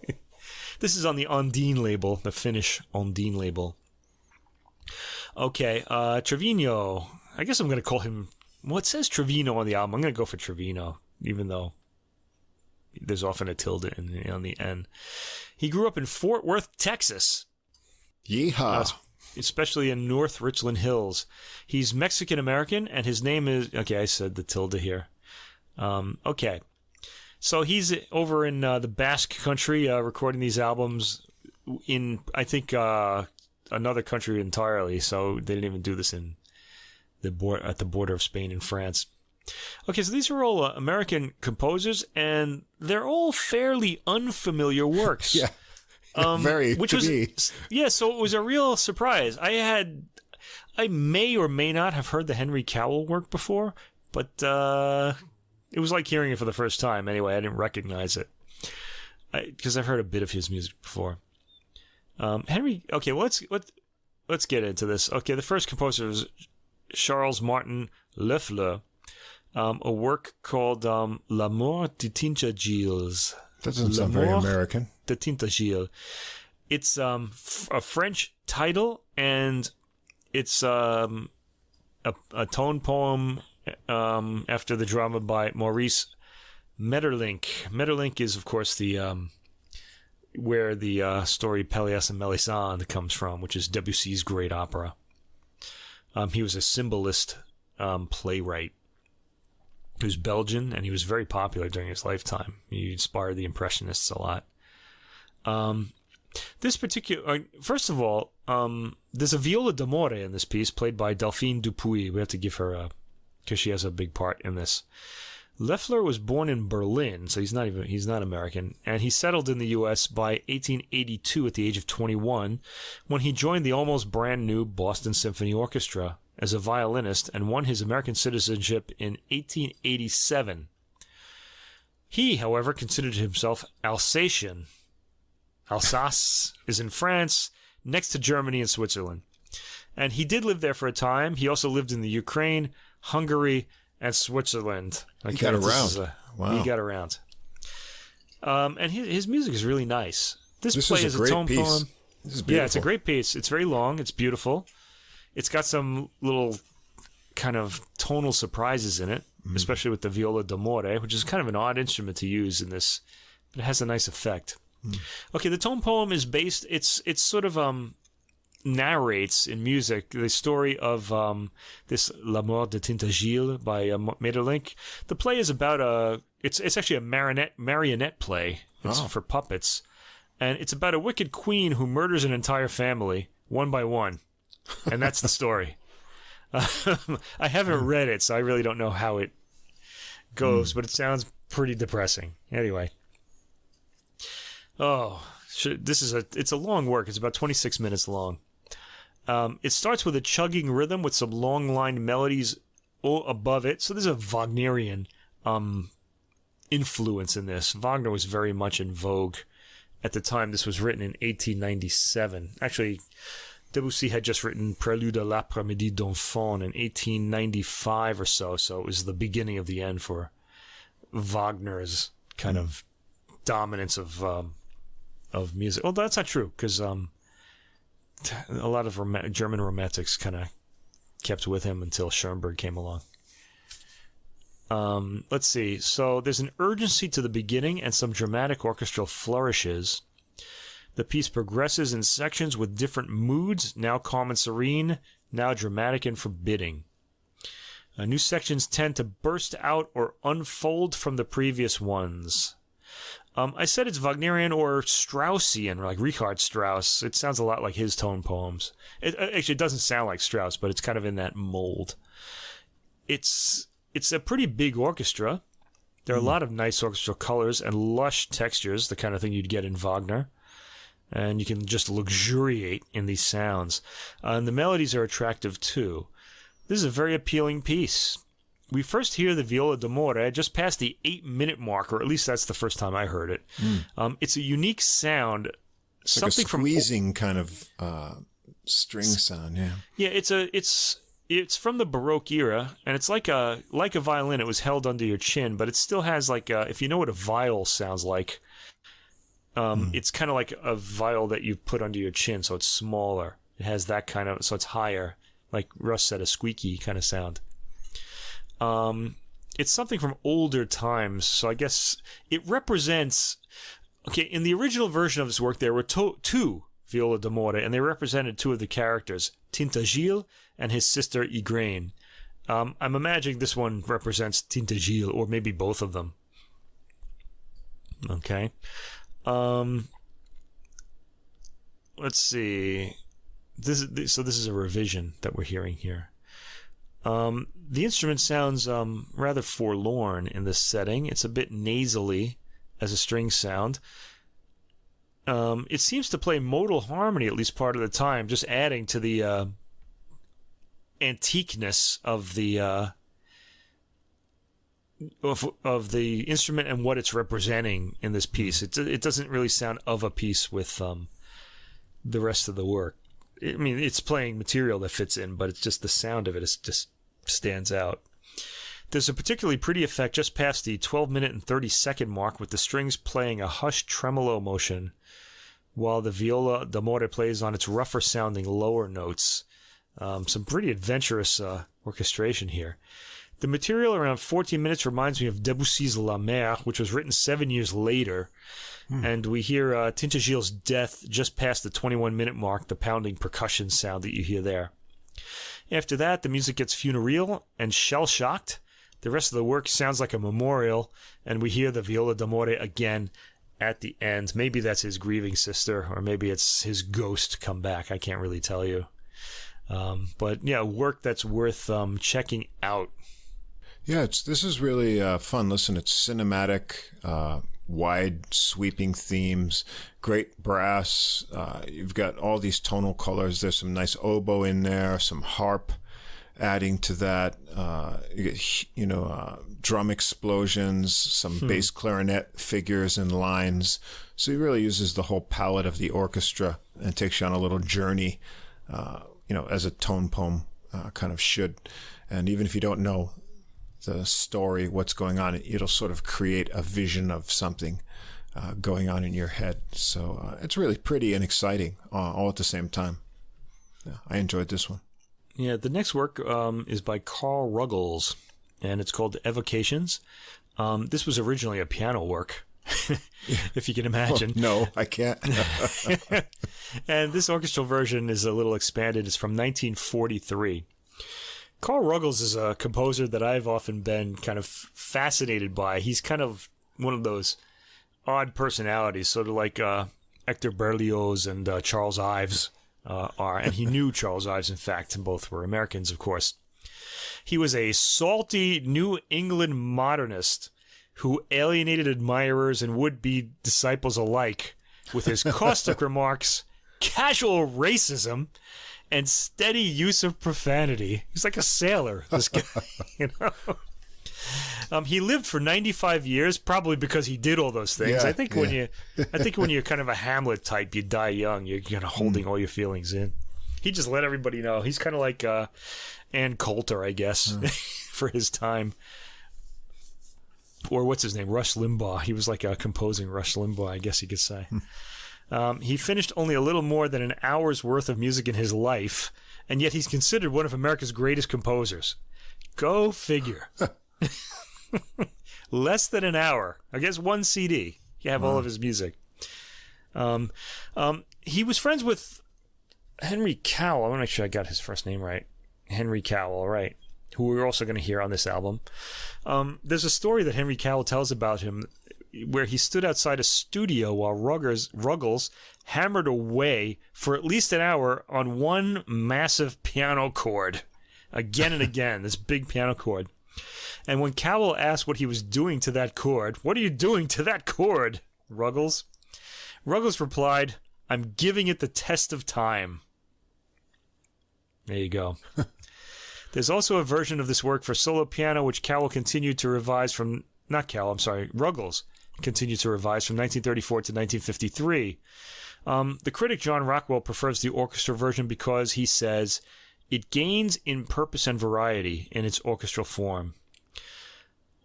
[SPEAKER 1] This is on the Ondine label, the Finnish Ondine label. Okay, Trevino. I guess I'm going to call him... Well, it says Trevino on the album. I'm going to go for Trevino, even though there's often a tilde on the end. He grew up in Fort Worth, Texas.
[SPEAKER 2] Yeehaw.
[SPEAKER 1] Especially in North Richland Hills. He's Mexican-American, and his name is... Okay, I said the tilde here. Okay. So he's over in the Basque country recording these albums in, I think, another country entirely. So they didn't even do this in at the border of Spain and France. Okay, so these are all American composers, and they're all fairly unfamiliar works.
[SPEAKER 2] Yeah. Very,
[SPEAKER 1] which
[SPEAKER 2] to
[SPEAKER 1] was,
[SPEAKER 2] me.
[SPEAKER 1] Yeah, so it was a real surprise. I may or may not have heard the Henry Cowell work before, but it was like hearing it for the first time. Anyway, I didn't recognize it because I've heard a bit of his music before. Henry. Okay, well, let's get into this. Okay, the first composer is Charles Martin Loeffler, a work called L'amour de Tinta Gilles.
[SPEAKER 2] That doesn't sound very American.
[SPEAKER 1] De Tinta Gilles. It's a French title, and it's a tone poem after the drama by Maurice Maeterlinck. Maeterlinck is, of course, the where the story Pelléas and Mélisande comes from, which is Debussy's great opera. He was a symbolist playwright. He was Belgian, and he was very popular during his lifetime. He inspired the Impressionists a lot. This particular... first of all, there's a Viola D'amore in this piece, played by Delphine Dupuy. We have to give her because she has a big part in this. Loeffler was born in Berlin, so he's not American, and he settled in the U.S. by 1882 at the age of 21, when he joined the almost brand new Boston Symphony Orchestra as a violinist and won his American citizenship in 1887. He, however, considered himself Alsatian. Alsace is in France, next to Germany and Switzerland. And he did live there for a time. He also lived in the Ukraine, Hungary, and Switzerland.
[SPEAKER 2] Okay, he got around. Wow.
[SPEAKER 1] He got around. And his music is really nice. This play is a tone
[SPEAKER 2] piece.
[SPEAKER 1] poem.
[SPEAKER 2] This is beautiful.
[SPEAKER 1] Yeah, it's a great piece. It's very long. It's beautiful. It's got some little kind of tonal surprises in it, especially with the Viola D'amore, which is kind of an odd instrument to use in this, but it has a nice effect. Okay, the tone poem is based, it's sort of narrates in music the story of this L'amour de Tinta Gilles by Maeterlinck. The play is about it's actually a marionette play. It's for puppets. And it's about a wicked queen who murders an entire family, one by one. And that's the story. I haven't read it, so I really don't know how it goes, but it sounds pretty depressing. Anyway. It's a long work. It's about 26 minutes long. It starts with a chugging rhythm with some long-line melodies above it. So there's a Wagnerian influence in this. Wagner was very much in vogue at the time this was written in 1897. Actually, Debussy had just written Prélude à l'après-midi d'enfant in 1895 or so. So it was the beginning of the end for Wagner's kind of dominance of music. Well, that's not true, because a lot of German romantics kind of kept with him until Schoenberg came along. Let's see. So there's an urgency to the beginning and some dramatic orchestral flourishes. The piece progresses in sections with different moods, now calm and serene, now dramatic and forbidding. New sections tend to burst out or unfold from the previous ones. I said it's Wagnerian or Straussian, like Richard Strauss. It sounds a lot like his tone poems. It doesn't sound like Strauss, but it's kind of in that mold. It's a pretty big orchestra. There are a lot of nice orchestral colors and lush textures, the kind of thing you'd get in Wagner. And you can just luxuriate in these sounds. And the melodies are attractive, too. This is a very appealing piece. We first hear the Viola D'amore just past the 8-minute mark, or at least that's the first time I heard it. It's a unique sound.
[SPEAKER 2] It's something like a squeezing kind of string sound, yeah. Yeah,
[SPEAKER 1] it's from the Baroque era, and it's like a violin. It was held under your chin, but it still has if you know what a viol sounds like, it's kind of like a viol that you put under your chin, so it's smaller. It has that kind of, so it's higher, like Russ said, a squeaky kind of sound. It's something from older times, so I guess it represents... Okay, in the original version of this work, there were two Viola D'amore, and they represented two of the characters, Tintagiles and his sister Igraine. I'm imagining this one represents Tintagiles, or maybe both of them. Okay. Let's see. This is a revision that we're hearing here. The instrument sounds rather forlorn in this setting. It's a bit nasally as a string sound. It seems to play modal harmony at least part of the time, just adding to the antiqueness of the instrument and what it's representing in this piece. It doesn't really sound of a piece with the rest of the work. I mean, it's playing material that fits in, but it's just the sound of it just stands out. There's a particularly pretty effect just past the 12-minute and 30-second mark with the strings playing a hushed tremolo motion while the Viola D'amore plays on its rougher-sounding lower notes. Some pretty adventurous orchestration here. The material around 14 minutes reminds me of Debussy's La Mer, which was written 7 years later. And we hear Tintagiles' death just past the 21-minute mark, the pounding percussion sound that you hear there. After that, the music gets funereal and shell-shocked. The rest of the work sounds like a memorial, and we hear the Viola D'amore again at the end. Maybe that's his grieving sister, or maybe it's his ghost come back. I can't really tell you. But yeah, work that's worth checking out.
[SPEAKER 2] Yeah, this is really fun. Listen, it's cinematic, wide sweeping themes, great brass. You've got all these tonal colors. There's some nice oboe in there, some harp adding to that. You get, drum explosions, some bass clarinet figures and lines. So he really uses the whole palette of the orchestra and takes you on a little journey, as a tone poem kind of should. And even if you don't know the story, what's going on, it'll sort of create a vision of something going on in your head. So it's really pretty and exciting all at the same time. Yeah, I enjoyed this one.
[SPEAKER 1] Yeah, the next work is by Carl Ruggles, and it's called Evocations. This was originally a piano work, if you can imagine.
[SPEAKER 2] Oh, no, I can't.
[SPEAKER 1] And this orchestral version is a little expanded. It's from 1943. Carl Ruggles is a composer that I've often been kind of fascinated by. He's kind of one of those odd personalities, sort of like Hector Berlioz and Charles Ives are. And he knew Charles Ives, in fact, and both were Americans, of course. He was a salty New England modernist who alienated admirers and would-be disciples alike with his caustic remarks, casual racism, and steady use of profanity. He's like a sailor, this guy, he lived for 95 years, probably because he did all those things.
[SPEAKER 2] Yeah,
[SPEAKER 1] I think when you're kind of a Hamlet type, you die young. You're kind of holding all your feelings in. He just let everybody know. He's kind of like Ann Coulter, I guess, for his time. Or what's his name? Rush Limbaugh. He was like a composing Rush Limbaugh, I guess you could say. He finished only a little more than an hour's worth of music in his life, and yet he's considered one of America's greatest composers. Go figure. Less than an hour. I guess one CD. You have all of his music. He was friends with Henry Cowell. I want to make sure I got his first name right. Henry Cowell, right. Who we're also going to hear on this album. There's a story that Henry Cowell tells about him where he stood outside a studio while Ruggles hammered away for at least an hour on one massive piano chord. Again and again, this big piano chord. And when Cowell asked what he was doing to that chord, "What are you doing to that chord, Ruggles?" Ruggles replied, "I'm giving it the test of time." There you go. There's also a version of this work for solo piano, which Ruggles continued to revise from 1934 to 1953. The critic John Rockwell prefers the orchestra version because, he says, it gains in purpose and variety in its orchestral form.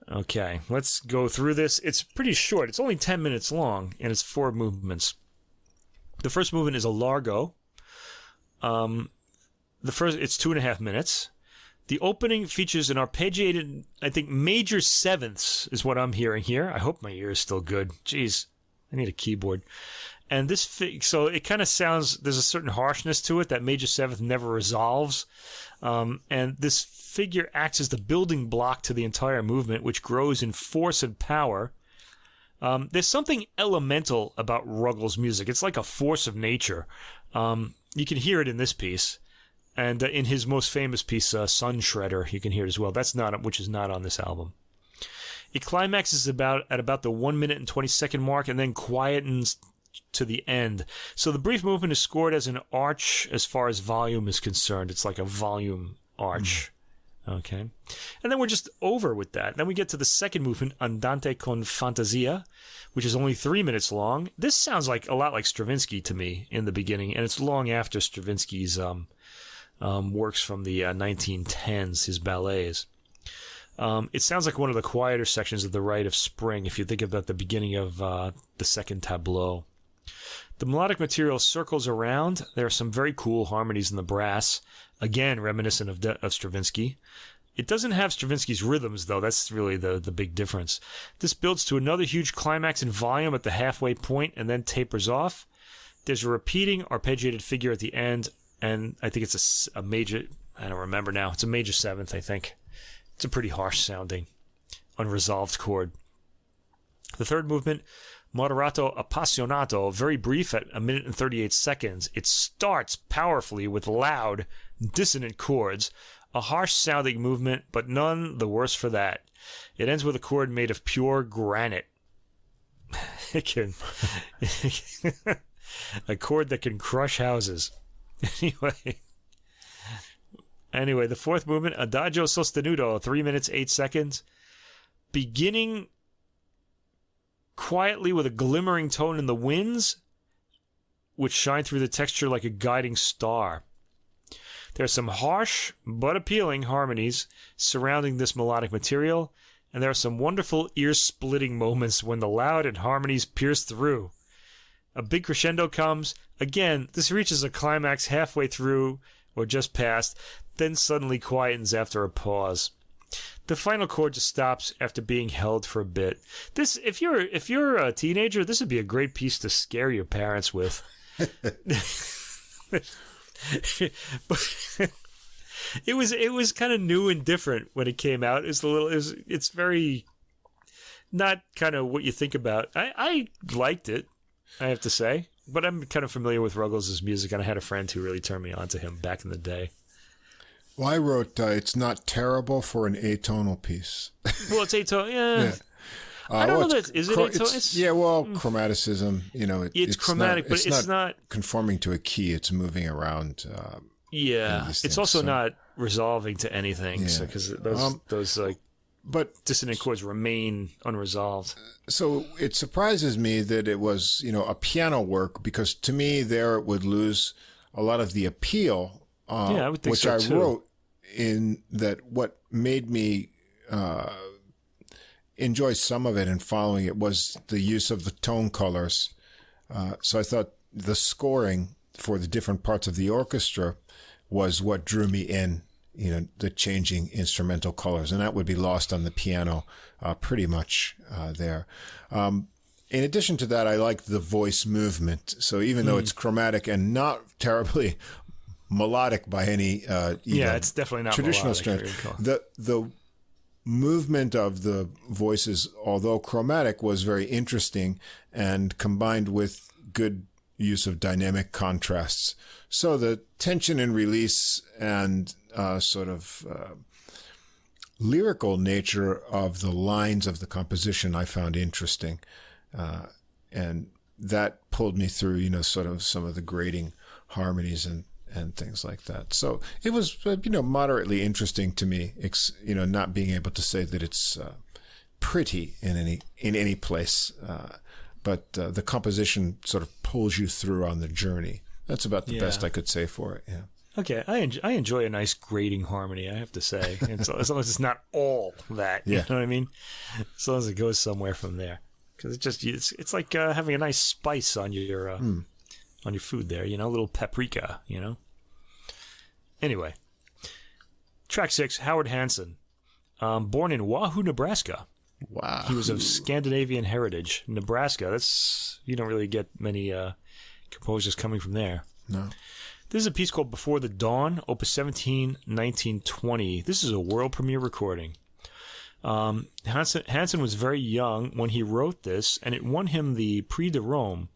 [SPEAKER 1] Okay, let's go through this. It's pretty short. It's only 10 minutes long, and it's 4 movements. The first movement is a largo. It's 2.5 minutes. The opening features an arpeggiated, I think, major sevenths is what I'm hearing here. I hope my ear is still good. Jeez, I need a keyboard. And so it kind of sounds, there's a certain harshness to it. That major seventh never resolves. And this figure acts as the building block to the entire movement, which grows in force and power. There's something elemental about Ruggles' music. It's like a force of nature. You can hear it in this piece. And in his most famous piece, Sun Shredder, you can hear it as well. Which is not on this album. It climaxes at about the 1 minute and 20 second mark, and then quietens to the end. So the brief movement is scored as an arch as far as volume is concerned. It's like a volume arch. Okay. And then we're just over with that. Then we get to the second movement, Andante con Fantasia, which is only 3 minutes long. This sounds like a lot like Stravinsky to me in the beginning, and it's long after Stravinsky's works from the 1910s, his ballets. It sounds like one of the quieter sections of the Rite of Spring, if you think about the beginning of the second tableau. The melodic material circles around. There are some very cool harmonies in the brass, again reminiscent of Stravinsky. It doesn't have Stravinsky's rhythms, though. That's really the big difference. This builds to another huge climax in volume at the halfway point and then tapers off. There's a repeating arpeggiated figure at the end, and I think it's a major, I don't remember now. It's a major seventh, I think. It's a pretty harsh sounding, unresolved chord. The third movement, Moderato Apocionato, very brief at 1 minute and 38 seconds. It starts powerfully with loud, dissonant chords, a harsh sounding movement, but none the worse for that. It ends with a chord made of pure granite. A chord that can crush houses. Anyway, the fourth movement, Adagio Sustanuto, 3 minutes, 8 seconds. Beginning quietly with a glimmering tone in the winds, which shine through the texture like a guiding star. There are some harsh but appealing harmonies surrounding this melodic material, and there are some wonderful ear-splitting moments when the loud and harmonies pierce through. A big crescendo comes. Again, this reaches a climax halfway through or just past, then suddenly quietens after a pause. The final chord just stops after being held for a bit. This, if you're a teenager, this would be a great piece to scare your parents with. But it was kind of new and different when it came out. It's very not kind of what you think about. I liked it, I have to say, but I'm kind of familiar with Ruggles' music, and I had a friend who really turned me on to him back in the day.
[SPEAKER 2] Well, I wrote, it's not terrible for an atonal piece.
[SPEAKER 1] Well, it's atonal, yeah. I don't know that, is it atonal?
[SPEAKER 2] Chromaticism, it's
[SPEAKER 1] chromatic, but it's not
[SPEAKER 2] conforming to a key. It's moving around.
[SPEAKER 1] It's also not resolving to anything, because those dissonant chords remain unresolved.
[SPEAKER 2] So it surprises me that it was, a piano work, because to me there it would lose a lot of the appeal.
[SPEAKER 1] I would think
[SPEAKER 2] which
[SPEAKER 1] so
[SPEAKER 2] I
[SPEAKER 1] too.
[SPEAKER 2] wrote in that what made me enjoy some of it and following it was the use of the tone colors. So I thought the scoring for the different parts of the orchestra was what drew me in, the changing instrumental colors. And that would be lost on the piano pretty much there. In addition to that, I liked the voice movement. So even though it's chromatic and not terribly melodic by any
[SPEAKER 1] it's definitely not
[SPEAKER 2] traditional
[SPEAKER 1] melodic,
[SPEAKER 2] strength. The movement of the voices, although chromatic, was very interesting and combined with good use of dynamic contrasts. So the tension and release and lyrical nature of the lines of the composition I found interesting, and that pulled me through some of the grading harmonies and things like that. So it was, moderately interesting to me, not being able to say that it's pretty in any place, but the composition sort of pulls you through on the journey. That's about the best I could say for it. Yeah.
[SPEAKER 1] Okay, I enjoy a nice grading harmony, I have to say. And so, as long as it's not all that, you know what I mean? As long as it goes somewhere from there, because it's like having a nice spice on your on your food there, a little paprika, Anyway, track 6, Howard Hansen, born in Wahoo, Nebraska.
[SPEAKER 2] Wow.
[SPEAKER 1] He was of Scandinavian heritage. Nebraska, you don't really get many composers coming from there.
[SPEAKER 2] No.
[SPEAKER 1] This is a piece called Before the Dawn, Opus 17, 1920. This is a world premiere recording. Hansen was very young when he wrote this, and it won him the Prix de Rome,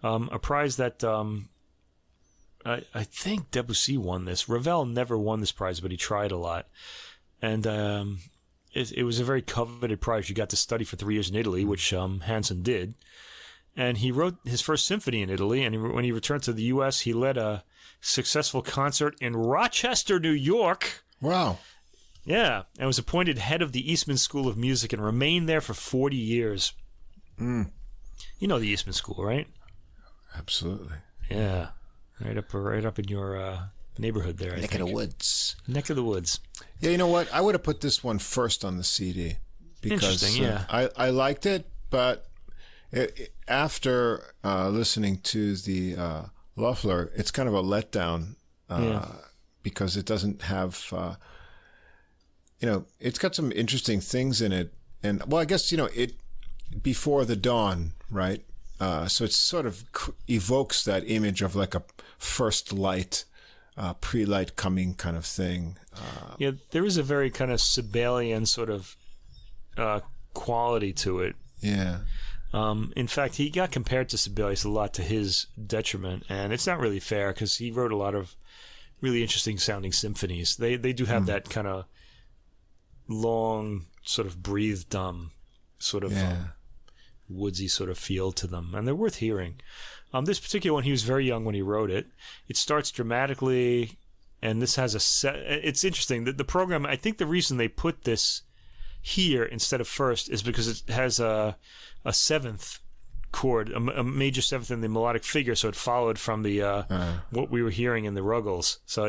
[SPEAKER 1] a prize that I think Debussy won this. Ravel never won this prize, but he tried a lot. And it was a very coveted prize. You got to study for 3 years in Italy, which Hansen did. And he wrote his first symphony in Italy, and when he returned to the U.S., he led a successful concert in Rochester, New York.
[SPEAKER 2] Wow.
[SPEAKER 1] Yeah, and was appointed head of the Eastman School of Music and remained there for 40 years. You know the Eastman School, right?
[SPEAKER 2] Absolutely.
[SPEAKER 1] Yeah, right up in your neighborhood there.
[SPEAKER 2] Neck of the woods.
[SPEAKER 1] Neck of the woods.
[SPEAKER 2] Yeah, you know what? I would have put this one first on the CD because
[SPEAKER 1] Interesting, yeah.
[SPEAKER 2] I liked it, but after listening to the Loeffler, it's kind of a letdown because it doesn't have, it's got some interesting things in it. And, well, I guess, it Before the Dawn, right? So it sort of evokes that image of like a first light, pre-light coming kind of thing.
[SPEAKER 1] Yeah, there is a very kind of Sibelian sort of quality to it.
[SPEAKER 2] Yeah.
[SPEAKER 1] In fact, he got compared to Sibelius a lot to his detriment, and it's not really fair because he wrote a lot of really interesting sounding symphonies. They do have that kind of long, sort of breathed, sort of woodsy sort of feel to them, and they're worth hearing. This particular one, he was very young when he wrote it. It starts dramatically, and this has a set. It's interesting that the program. I think the reason they put this here instead of first is because it has a seventh chord, a major seventh in the melodic figure, so it followed from the what we were hearing in the Ruggles. So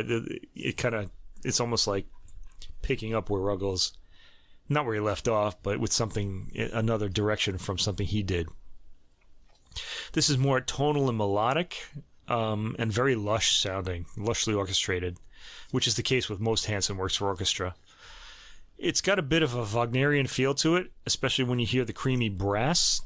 [SPEAKER 1] it kind of, it's almost like picking up where Ruggles, not where he left off, but with something, another direction from something he did. This is more tonal and melodic, and very lush sounding, lushly orchestrated, which is the case with most Hansen works for orchestra. It's got a bit of a Wagnerian feel to it, especially when you hear the creamy brass.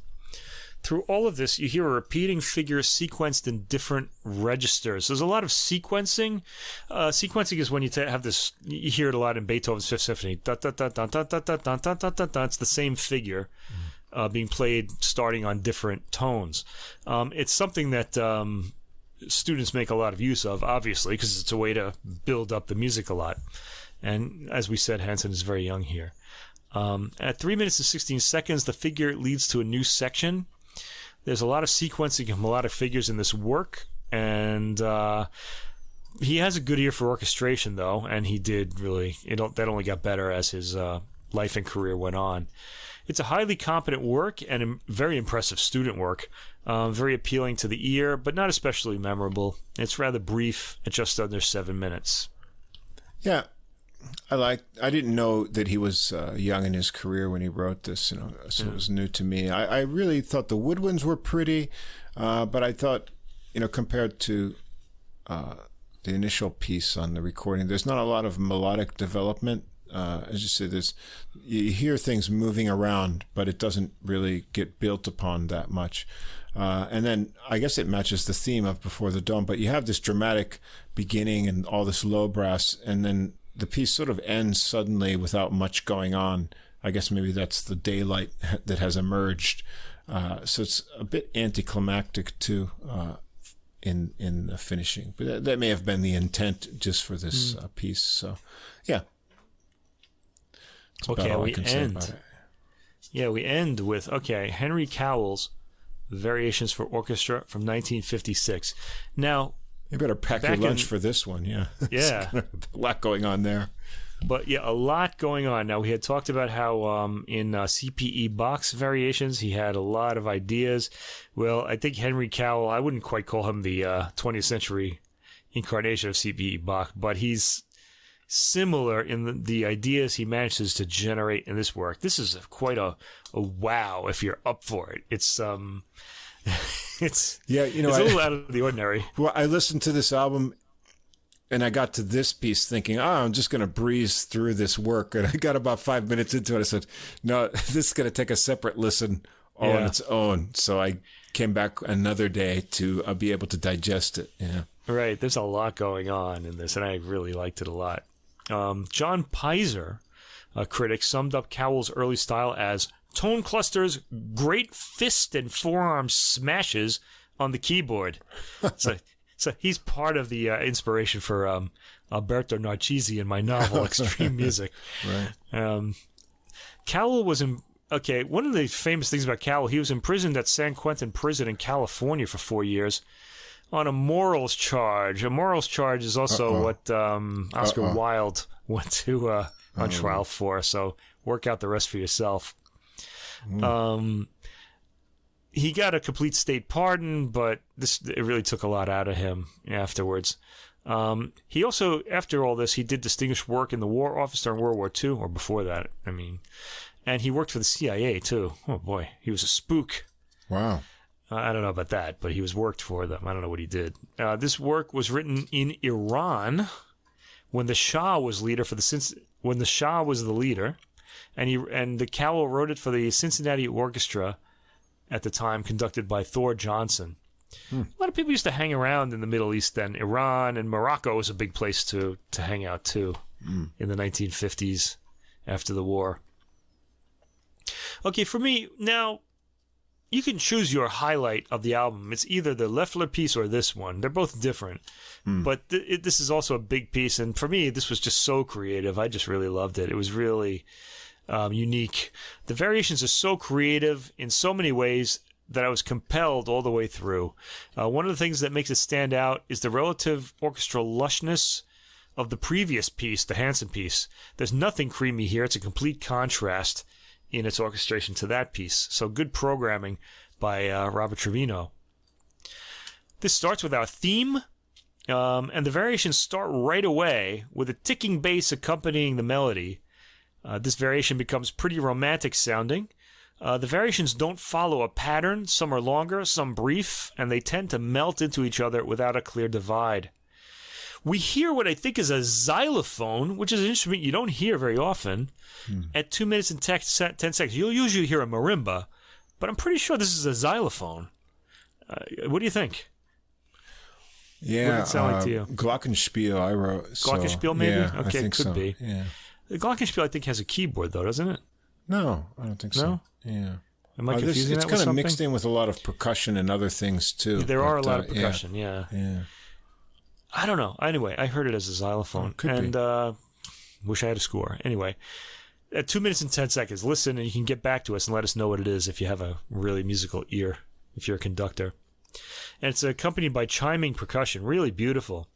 [SPEAKER 1] Through all of this, you hear a repeating figure sequenced in different registers. There's a lot of sequencing. Sequencing is when you have this, you hear it a lot in Beethoven's Fifth Symphony. It's the same figure being played starting on different tones. It's something that students make a lot of use of, obviously, because it's a way to build up the music a lot. And as we said, Hansen is very young here. At 3 minutes and 16 seconds, the figure leads to a new section. There's a lot of sequencing of melodic figures in this work, and he has a good ear for orchestration, though, and he did really. That only got better as his life and career went on. It's a highly competent work and a very impressive student work, very appealing to the ear, but not especially memorable. It's rather brief, at just under 7 minutes.
[SPEAKER 2] Yeah. I didn't know that he was young in his career when he wrote this, so it was new to me. I really thought the woodwinds were pretty, but I thought, compared to the initial piece on the recording, there's not a lot of melodic development. As you said, you hear things moving around, but it doesn't really get built upon that much. And then I guess it matches the theme of Before the Dawn, but you have this dramatic beginning and all this low brass, and then the piece sort of ends suddenly without much going on. I guess maybe that's the daylight that has emerged. So it's a bit anticlimactic too in the finishing. But that may have been the intent just for this piece. So, yeah. That's
[SPEAKER 1] okay, we end. Yeah, we end with Henry Cowell's Variations for Orchestra from 1956. Now,
[SPEAKER 2] you better pack your lunch for this one, yeah.
[SPEAKER 1] Yeah.
[SPEAKER 2] A lot going on there.
[SPEAKER 1] But yeah, a lot going on. Now, we had talked about how in Cpe Bach's Variations, he had a lot of ideas. Well, I think Henry Cowell, I wouldn't quite call him the 20th century incarnation of Cpe Bach, but he's similar in the ideas he manages to generate in this work. This is quite a wow if you're up for it. It's it's a little out of the ordinary.
[SPEAKER 2] Well, I listened to this album And I got to this piece thinking, I'm just going to breeze through this work. And I got about 5 minutes into it. I said, no, this is going to take a separate listen on its own. So I came back another day to be able to digest it. Yeah.
[SPEAKER 1] Right. There's a lot going on in this, and I really liked it a lot. John Pizer, a critic, summed up Cowell's early style as tone clusters, great fist and forearm smashes on the keyboard. So he's part of the inspiration for Alberto Narcisi in my novel, Extreme Music.
[SPEAKER 2] Right.
[SPEAKER 1] Cowell was in... Okay, one of the famous things about Cowell, he was imprisoned at San Quentin Prison in California for 4 years on a morals charge. A morals charge is also what Oscar Wilde went to on trial for, so work out the rest for yourself. He got a complete state pardon, but it really took a lot out of him afterwards. He also, after all this, he did distinguished work in the War Office during World War II, or before that, I mean. And he worked for the CIA, too. Oh, boy. He was a spook.
[SPEAKER 2] Wow.
[SPEAKER 1] I don't know about that, but he worked for them. I don't know what he did. This work was written in Iran when the Shah was when the Shah was the leader, and the Cowell wrote it for the Cincinnati Orchestra at the time, conducted by Thor Johnson. A lot of people used to hang around in the Middle East then. Iran and Morocco was a big place to hang out, too, in the 1950s after the war. Okay, for me, now, you can choose your highlight of the album. It's either the Loeffler piece or this one. They're both different. But this is also a big piece, and for me, this was just so creative. I just really loved it. It was really unique. The variations are so creative in so many ways that I was compelled all the way through. One of the things that makes it stand out is the relative orchestral lushness of the previous piece, the Hansen piece. There's nothing creamy here. It's a complete contrast in its orchestration to that piece. So good programming by Robert Trevino. This starts with our theme, and the variations start right away with a ticking bass accompanying the melody. This variation becomes pretty romantic sounding. The variations don't follow a pattern. Some are longer, some brief, and they tend to melt into each other without a clear divide. We hear what I think is a xylophone, which is an instrument you don't hear very often, at 2 minutes and 10 seconds. You'll usually hear a marimba, but I'm pretty sure this is a xylophone. What do you think?
[SPEAKER 2] Yeah,
[SPEAKER 1] what did it sound like to you?
[SPEAKER 2] Glockenspiel, I wrote.
[SPEAKER 1] Glockenspiel, maybe?
[SPEAKER 2] Yeah,
[SPEAKER 1] okay,
[SPEAKER 2] I think
[SPEAKER 1] could
[SPEAKER 2] so.
[SPEAKER 1] be.
[SPEAKER 2] Yeah.
[SPEAKER 1] The Glockenspiel, I think, has a keyboard, though, doesn't it?
[SPEAKER 2] No, I don't think so.
[SPEAKER 1] No?
[SPEAKER 2] Yeah.
[SPEAKER 1] Am I confusing that with something?
[SPEAKER 2] It's kind of mixed in with a lot of percussion and other things, too.
[SPEAKER 1] There are a lot of percussion, yeah. I don't know. Anyway, I heard it as a xylophone. Wish I had a score. Anyway, at 2 minutes and 10 seconds, listen, and you can get back to us and let us know what it is if you have a really musical ear, if you're a conductor. And it's accompanied by chiming percussion. Really beautiful.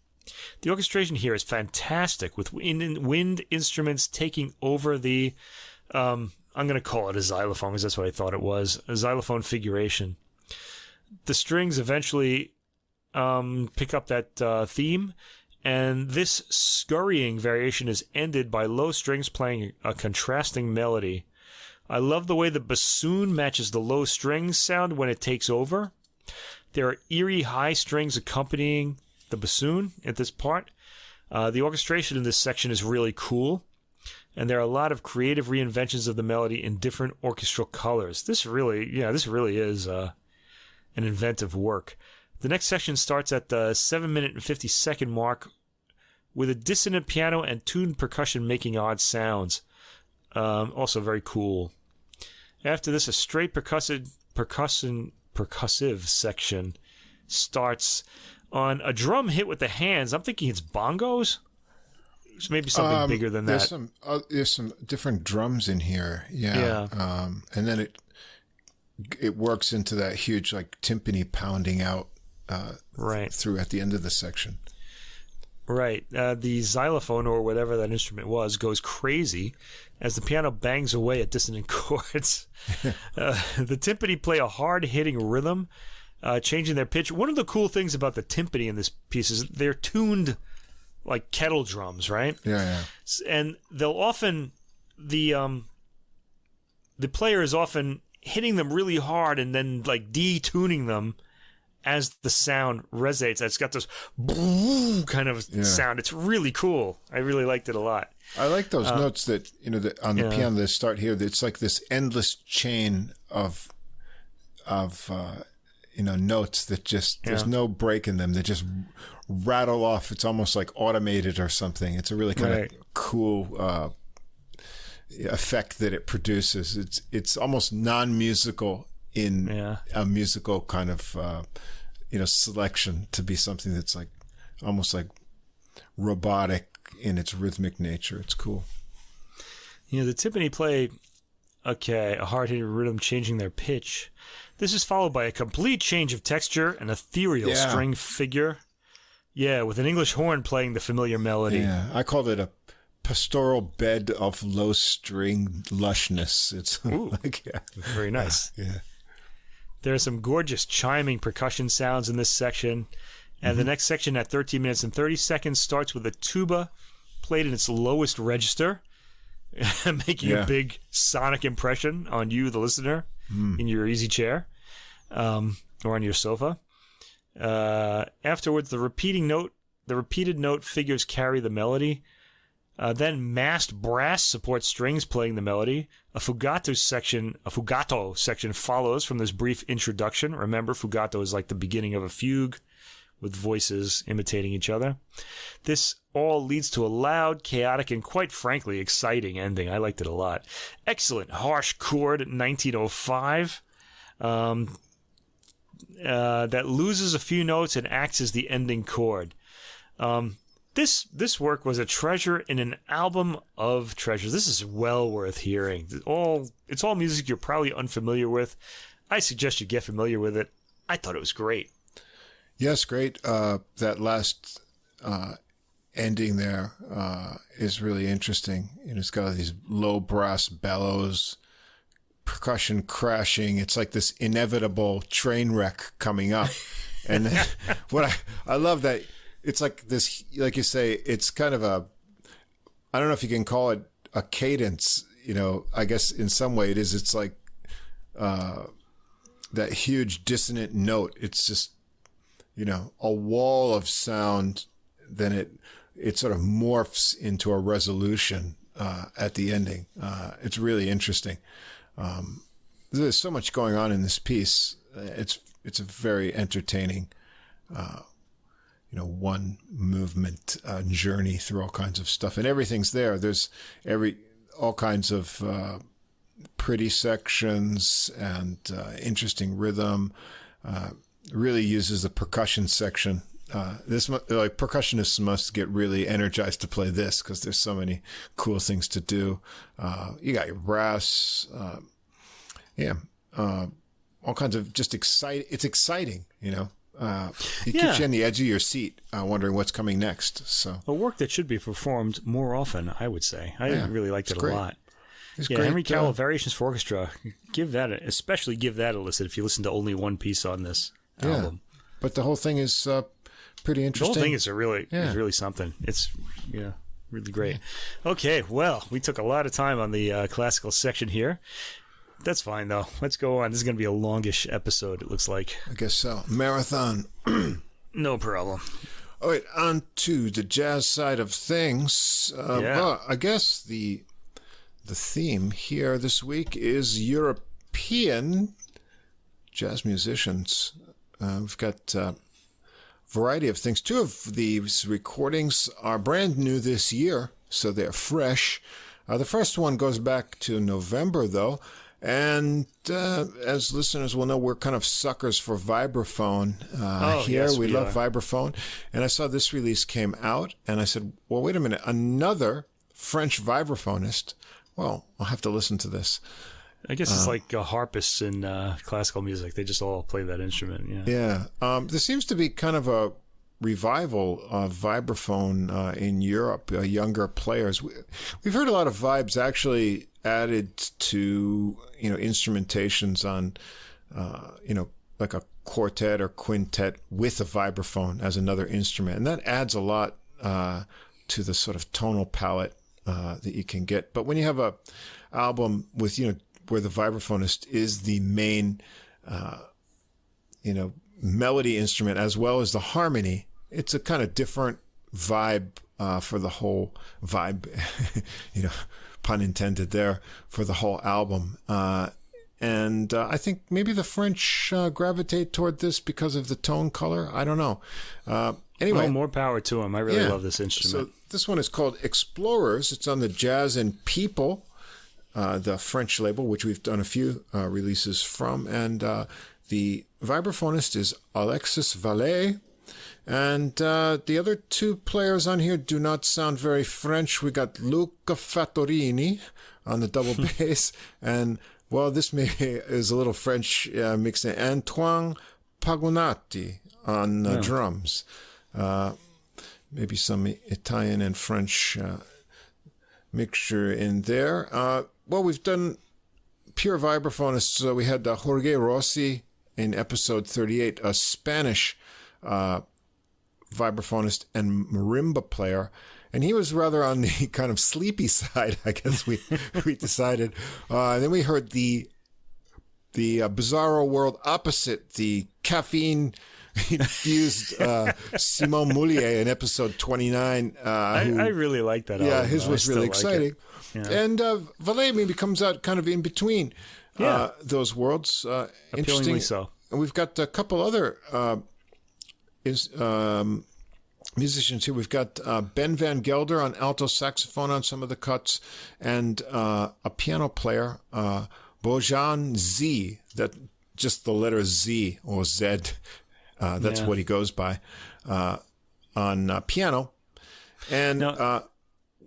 [SPEAKER 1] The orchestration here is fantastic, with wind instruments taking over the, I'm going to call it a xylophone because that's what I thought it was, a xylophone figuration. The strings eventually pick up that theme, and this scurrying variation is ended by low strings playing a contrasting melody. I love the way the bassoon matches the low strings sound when it takes over. There are eerie high strings accompanying the bassoon at this part. The orchestration in this section is really cool, and there are a lot of creative reinventions of the melody in different orchestral colors. This really is an inventive work. The next section starts at the 7 minute and 50 second mark with a dissonant piano and tuned percussion making odd sounds. Also very cool. After this, a straight percussive section starts on a drum hit with the hands. I'm thinking it's bongos. It's maybe something bigger than that.
[SPEAKER 2] There's some different drums in here. Yeah. And then it works into that huge like timpani pounding out through at the end of the section.
[SPEAKER 1] Right. The xylophone, or whatever that instrument was, goes crazy as the piano bangs away at dissonant chords. The timpani play a hard-hitting rhythm, changing their pitch. One of the cool things about the timpani in this piece is they're tuned like kettle drums, right?
[SPEAKER 2] Yeah.
[SPEAKER 1] And they'll often, the player is often hitting them really hard and then like detuning them as the sound resonates, it's got this boom kind of sound. It's really cool. I really liked it a lot.
[SPEAKER 2] I like those notes that, on the piano that start here. It's like this endless chain of notes that just, there's no break in them. They just rattle off. It's almost like automated or something. It's a really kind of cool effect that it produces. It's almost non-musical in a musical kind of selection, to be something that's like almost like robotic in its rhythmic nature. It's cool.
[SPEAKER 1] The timpani play a hard-hitting rhythm, changing their pitch. This is followed by a complete change of texture, an ethereal string figure. Yeah, with an English horn playing the familiar melody.
[SPEAKER 2] Yeah, I called it a pastoral bed of low string lushness. It's
[SPEAKER 1] very nice. There are some gorgeous chiming percussion sounds in this section. And the next section at 13 minutes and 30 seconds starts with a tuba played in its lowest register, making a big sonic impression on you, the listener, in your easy chair or on your sofa. Afterwards, the repeated note figures carry the melody. Then massed brass supports strings playing the melody. A fugato section follows from this brief introduction. Remember, fugato is like the beginning of a fugue with voices imitating each other. This all leads to a loud, chaotic, and quite frankly exciting ending. I liked it a lot. Excellent harsh chord, 1905. That loses a few notes and acts as the ending chord. This work was a treasure in an album of treasures. This is well worth hearing. It's all music you're probably unfamiliar with. I suggest you get familiar with it. I thought it was great.
[SPEAKER 2] Yes, great. That last ending there is really interesting. It's got these low brass bellows, percussion crashing. It's like this inevitable train wreck coming up. And what I love that it's like this, like you say, it's kind of I don't know if you can call it a cadence, I guess in some way it is. It's like that huge dissonant note. It's just, a wall of sound. Then it sort of morphs into a resolution at the ending. It's really interesting. There's so much going on in this piece. It's a very entertaining, one movement journey through all kinds of stuff, and everything's there. There's all kinds of pretty sections and interesting rhythm. Really uses the percussion section. Percussionists must get really energized to play this because there's so many cool things to do. You got your brass, all kinds of just exciting. It's exciting, It keeps you on the edge of your seat, wondering what's coming next. So
[SPEAKER 1] a work that should be performed more often, I would say. I really liked it a lot.
[SPEAKER 2] It's great.
[SPEAKER 1] Henry Cowell, Variations for Orchestra. Especially give that a listen if you listen to only one piece on this album.
[SPEAKER 2] But the whole thing is pretty interesting.
[SPEAKER 1] The whole thing is really something. It's really great. Okay, well, we took a lot of time on the classical section here. That's fine, though. Let's go on. This is going to be a longish episode, it looks like.
[SPEAKER 2] I guess so. Marathon.
[SPEAKER 1] No problem.
[SPEAKER 2] All right, on to the jazz side of things. Well, I guess the theme here this week is European jazz musicians. We've got a variety of things. Two of these recordings are brand new this year, so they're fresh. The first one goes back to November, though. And as listeners will know, we're kind of suckers for vibraphone here.
[SPEAKER 1] Yes,
[SPEAKER 2] we love vibraphone. And I saw this release came out, and I said, well, wait a minute, another French vibraphonist. Well, I'll have to listen to this.
[SPEAKER 1] I guess it's like harpists in classical music. They just all play that instrument.
[SPEAKER 2] Yeah. There seems to be kind of a revival of vibraphone in Europe, younger players. We've heard a lot of vibes actually added to, instrumentations on, like a quartet or quintet with a vibraphone as another instrument. And that adds a lot to the sort of tonal palette that you can get. But when you have a album with, where the vibraphonist is the main, melody instrument as well as the harmony. It's a kind of different vibe for the whole vibe, pun intended there, for the whole album. And I think maybe the French gravitate toward this because of the tone color. I don't know. Anyway.
[SPEAKER 1] Well, more power to them. I really love this instrument.
[SPEAKER 2] So this one is called Explorers. It's on the Jazz and People, the French label, which we've done a few releases from. And the vibraphonist is Alexis Valet. And the other two players on here do not sound very French. We got Luca Fattorini on the double bass. And, well, this maybe is a little French mixed in. Antoine Pagonati on drums. Maybe some Italian and French mixture in there. Well, we've done pure vibraphonists. So we had Jorge Rossi in episode 38, a Spanish vibraphonist and marimba player. And he was rather on the kind of sleepy side, I guess we decided. And then we heard the bizarro world opposite, the caffeine-infused Simon Moulier in episode 29.
[SPEAKER 1] I really like that album.
[SPEAKER 2] Yeah, his was really exciting. Yeah. And Valet maybe comes out kind of in between those worlds. Interesting.
[SPEAKER 1] So.
[SPEAKER 2] And we've got a couple other musicians here. We've got Ben Van Gelder on alto saxophone on some of the cuts, and a piano player, Bojan Z, that just the letter Z or Z, that's what he goes by, on piano. And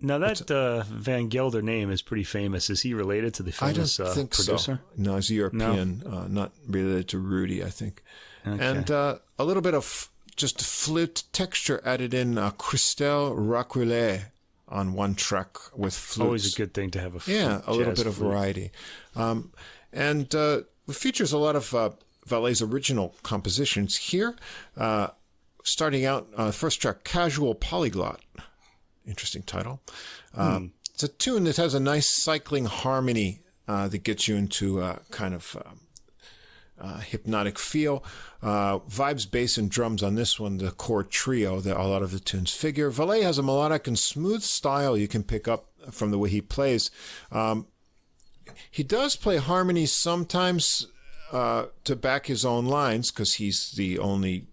[SPEAKER 1] now that Van Gelder name is pretty famous. Is he related to the famous
[SPEAKER 2] I don't think
[SPEAKER 1] producer?
[SPEAKER 2] So. No, he's European, not related to Rudy, I think. Okay. And a little bit of just flute texture added in. Christelle Raquelet on one track with flutes.
[SPEAKER 1] Always a good thing to have a flute.
[SPEAKER 2] Yeah, a little bit of variety. And it features a lot of Valet's original compositions here. Starting out, first track, Casual Polyglot. Interesting title. It's a tune that has a nice cycling harmony that gets you into a kind of hypnotic feel. Vibes, bass, and drums on this one, the chord trio that a lot of the tunes figure. Valet has a melodic and smooth style you can pick up from the way he plays. He does play harmonies sometimes to back his own lines because he's the only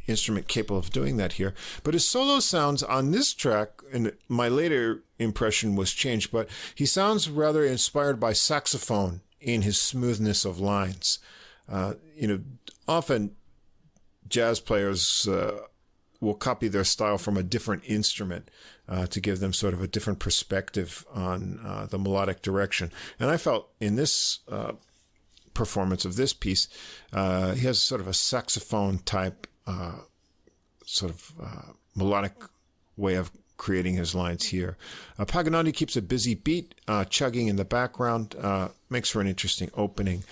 [SPEAKER 2] instrument capable of doing that here. But his solo sounds on this track, and my later impression was changed, but he sounds rather inspired by saxophone in his smoothness of lines. Often jazz players will copy their style from a different instrument to give them sort of a different perspective on the melodic direction. And I felt in this performance of this piece, he has sort of a saxophone type melodic way of creating his lines here. Paganati keeps a busy beat, chugging in the background, makes for an interesting opening.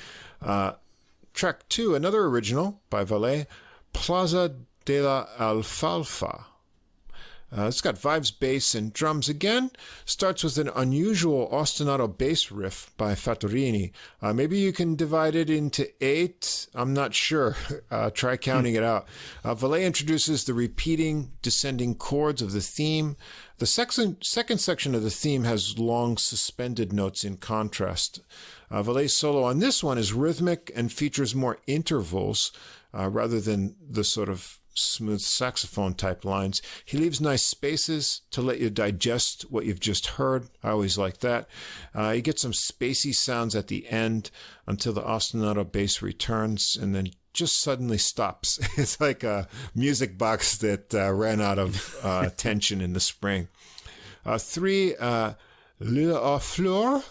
[SPEAKER 2] Track 2, another original by Valet, Plaza de la Alfalfa. It's got vibes, bass, and drums again. Starts with an unusual ostinato bass riff by Fattorini. Maybe you can divide it into 8. I'm not sure. Try counting it out. Valet introduces the repeating descending chords of the theme. The second section of the theme has long suspended notes in contrast. Valet's solo on this one is rhythmic and features more intervals rather than the sort of smooth saxophone type lines. He leaves nice spaces to let you digest what you've just heard. I always like that. You get some spacey sounds at the end until the ostinato bass returns and then just suddenly stops. It's like a music box that ran out of tension in the spring. 3, L'Île aux Fleurs,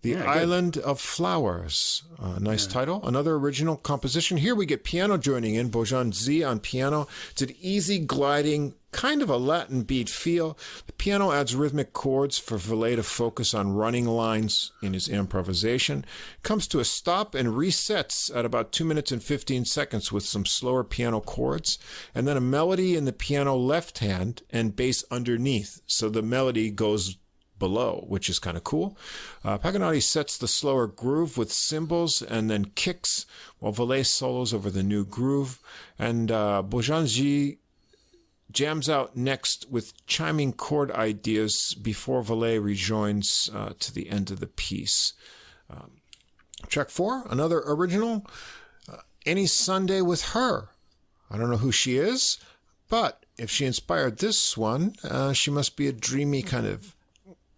[SPEAKER 2] The Island of Flowers. Nice title. Another original composition. Here we get piano joining in. Bojan Z on piano. It's an easy, gliding, kind of a Latin beat feel. The piano adds rhythmic chords for Valet to focus on running lines in his improvisation. Comes to a stop and resets at about 2 minutes and 15 seconds with some slower piano chords. And then a melody in the piano left hand and bass underneath. So the melody goes below, which is kind of cool. Paganini sets the slower groove with cymbals and then kicks, while Valet solos over the new groove. And Bojanji jams out next with chiming chord ideas before Valet rejoins to the end of the piece. Track 4, another original, Any Sunday with Her. I don't know who she is, but if she inspired this one, she must be a dreamy kind of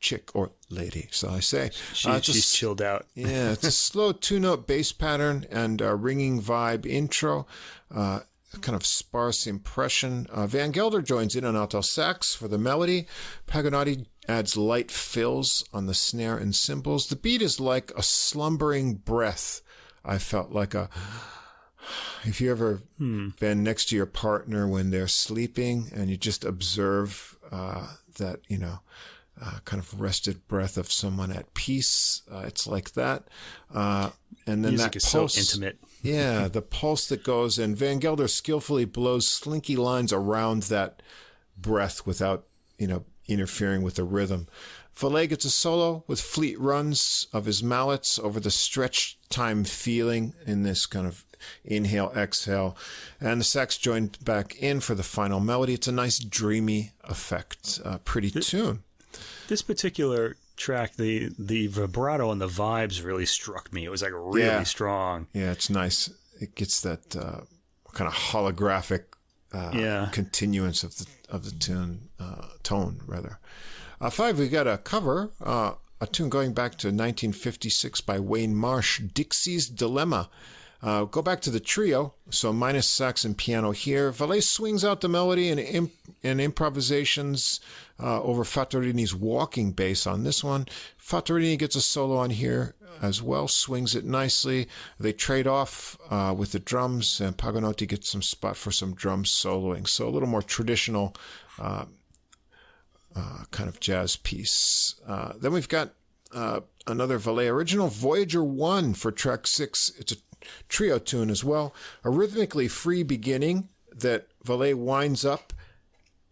[SPEAKER 2] chick or lady, so I say.
[SPEAKER 1] She's chilled out.
[SPEAKER 2] Yeah, it's a slow two-note bass pattern and a ringing vibe intro, a kind of sparse impression. Van Gelder joins in on alto sax for the melody. Paganini adds light fills on the snare and cymbals. The beat is like a slumbering breath. I felt like a... If you ever been next to your partner when they're sleeping and you just observe that, kind of rested breath of someone at peace, it's like that. And then
[SPEAKER 1] music
[SPEAKER 2] that
[SPEAKER 1] is
[SPEAKER 2] pulse,
[SPEAKER 1] so intimate.
[SPEAKER 2] Yeah, the pulse that goes, and Van Gelder skillfully blows slinky lines around that breath without, interfering with the rhythm. Valet gets a solo with fleet runs of his mallets over the stretch time feeling in this kind of inhale, exhale. And the sax joined back in for the final melody. It's a nice dreamy effect. Pretty tune.
[SPEAKER 1] This particular track, the vibrato and the vibes really struck me. It was like really strong.
[SPEAKER 2] Yeah, it's nice. It gets that kind of holographic continuance of the tone rather. 5, we got a cover, a tune going back to 1956 by Wayne Marsh, Dixie's Dilemma. Go back to the trio, so minus sax and piano here. Valet swings out the melody and improvisations over Fattorini's walking bass on this one. Fattorini gets a solo on here as well, swings it nicely. They trade off with the drums, and Paganini gets some spot for some drum soloing. So a little more traditional kind of jazz piece. Then we've got another Valet original, Voyager 1 for track 6. It's a trio tune as well. A rhythmically free beginning that Valet winds up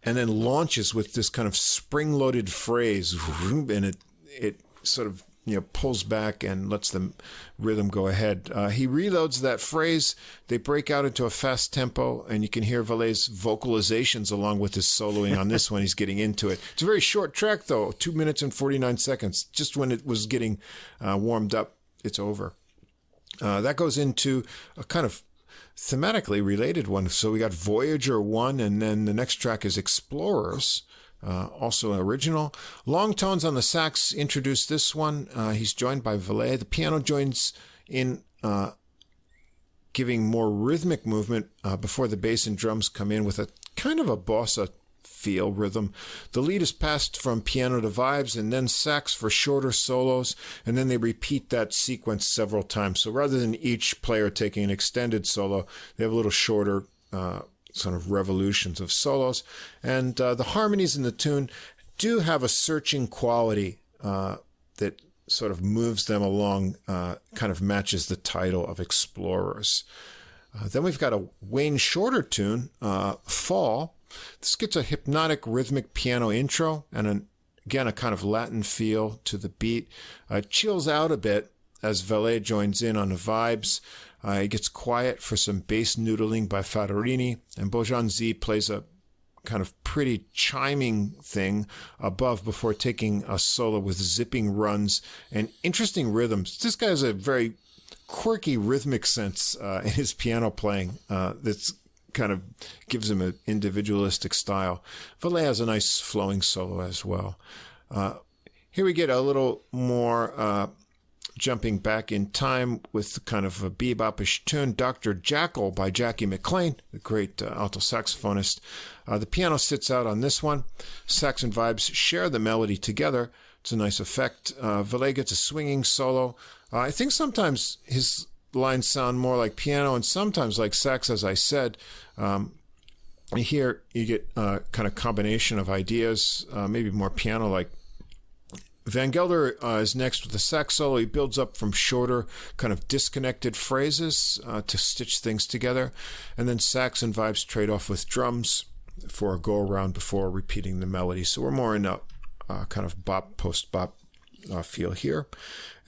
[SPEAKER 2] and then launches with this kind of spring-loaded phrase, and it sort of pulls back and lets the rhythm go ahead. He reloads that phrase. They break out into a fast tempo, and you can hear Valet's vocalizations along with his soloing on this one. He's getting into it. It's a very short track, though, 2 minutes and 49 seconds. Just when it was getting warmed up, it's over. That goes into a kind of thematically related one. So we got Voyager 1, and then the next track is Explorers. Also an original. Long tones on the sax introduce this one. He's joined by Valet. The piano joins in, giving more rhythmic movement before the bass and drums come in with a kind of a bossa feel rhythm. The lead is passed from piano to vibes and then sax for shorter solos, and then they repeat that sequence several times. So rather than each player taking an extended solo, they have a little shorter sort of revolutions of solos. And the harmonies in the tune do have a searching quality that sort of moves them along, kind of matches the title of Explorers. Then we've got a Wayne Shorter tune, Fall. This gets a hypnotic rhythmic piano intro and again a kind of Latin feel to the beat. It chills out a bit as Valet joins in on the vibes. It gets quiet for some bass noodling by Fattorini, and Bojanzi plays a kind of pretty chiming thing above before taking a solo with zipping runs and interesting rhythms. This guy has a very quirky rhythmic sense in his piano playing that's kind of gives him an individualistic style. Valet has a nice flowing solo as well. Here we get a little more jumping back in time with kind of a bebopish tune, Dr. Jackal by Jackie McLean, the great alto saxophonist. The piano sits out on this one. Sax and vibes share the melody together. It's a nice effect. Valet gets a swinging solo. I think sometimes his lines sound more like piano and sometimes like sax, as I said. Here you get kind of combination of ideas, maybe more piano-like. Van Gelder is next with the sax solo. He builds up from shorter, kind of disconnected phrases to stitch things together. And then sax and vibes trade off with drums for a go-around before repeating the melody. So we're more in a kind of bop, post-bop feel here.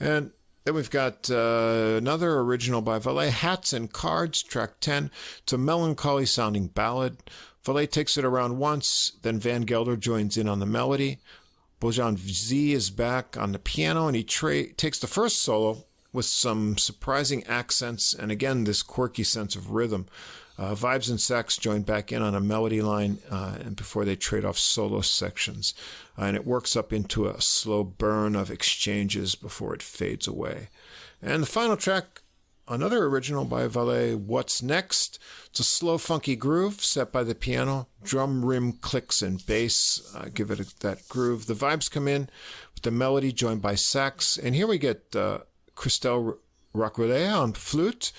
[SPEAKER 2] And then we've got another original by Valet, Hats and Cards, track 10. It's a melancholy-sounding ballad. Valet takes it around once, then Van Gelder joins in on the melody. Bojan Z is back on the piano, and he takes the first solo with some surprising accents and, again, this quirky sense of rhythm. Vibes and sax join back in on a melody line and before they trade off solo sections. And it works up into a slow burn of exchanges before it fades away. And the final track, another original by Valet, What's Next? It's a slow, funky groove set by the piano. Drum rim clicks and bass give it that groove. The vibes come in with the melody joined by sax. And here we get Christelle Raquelet on flute,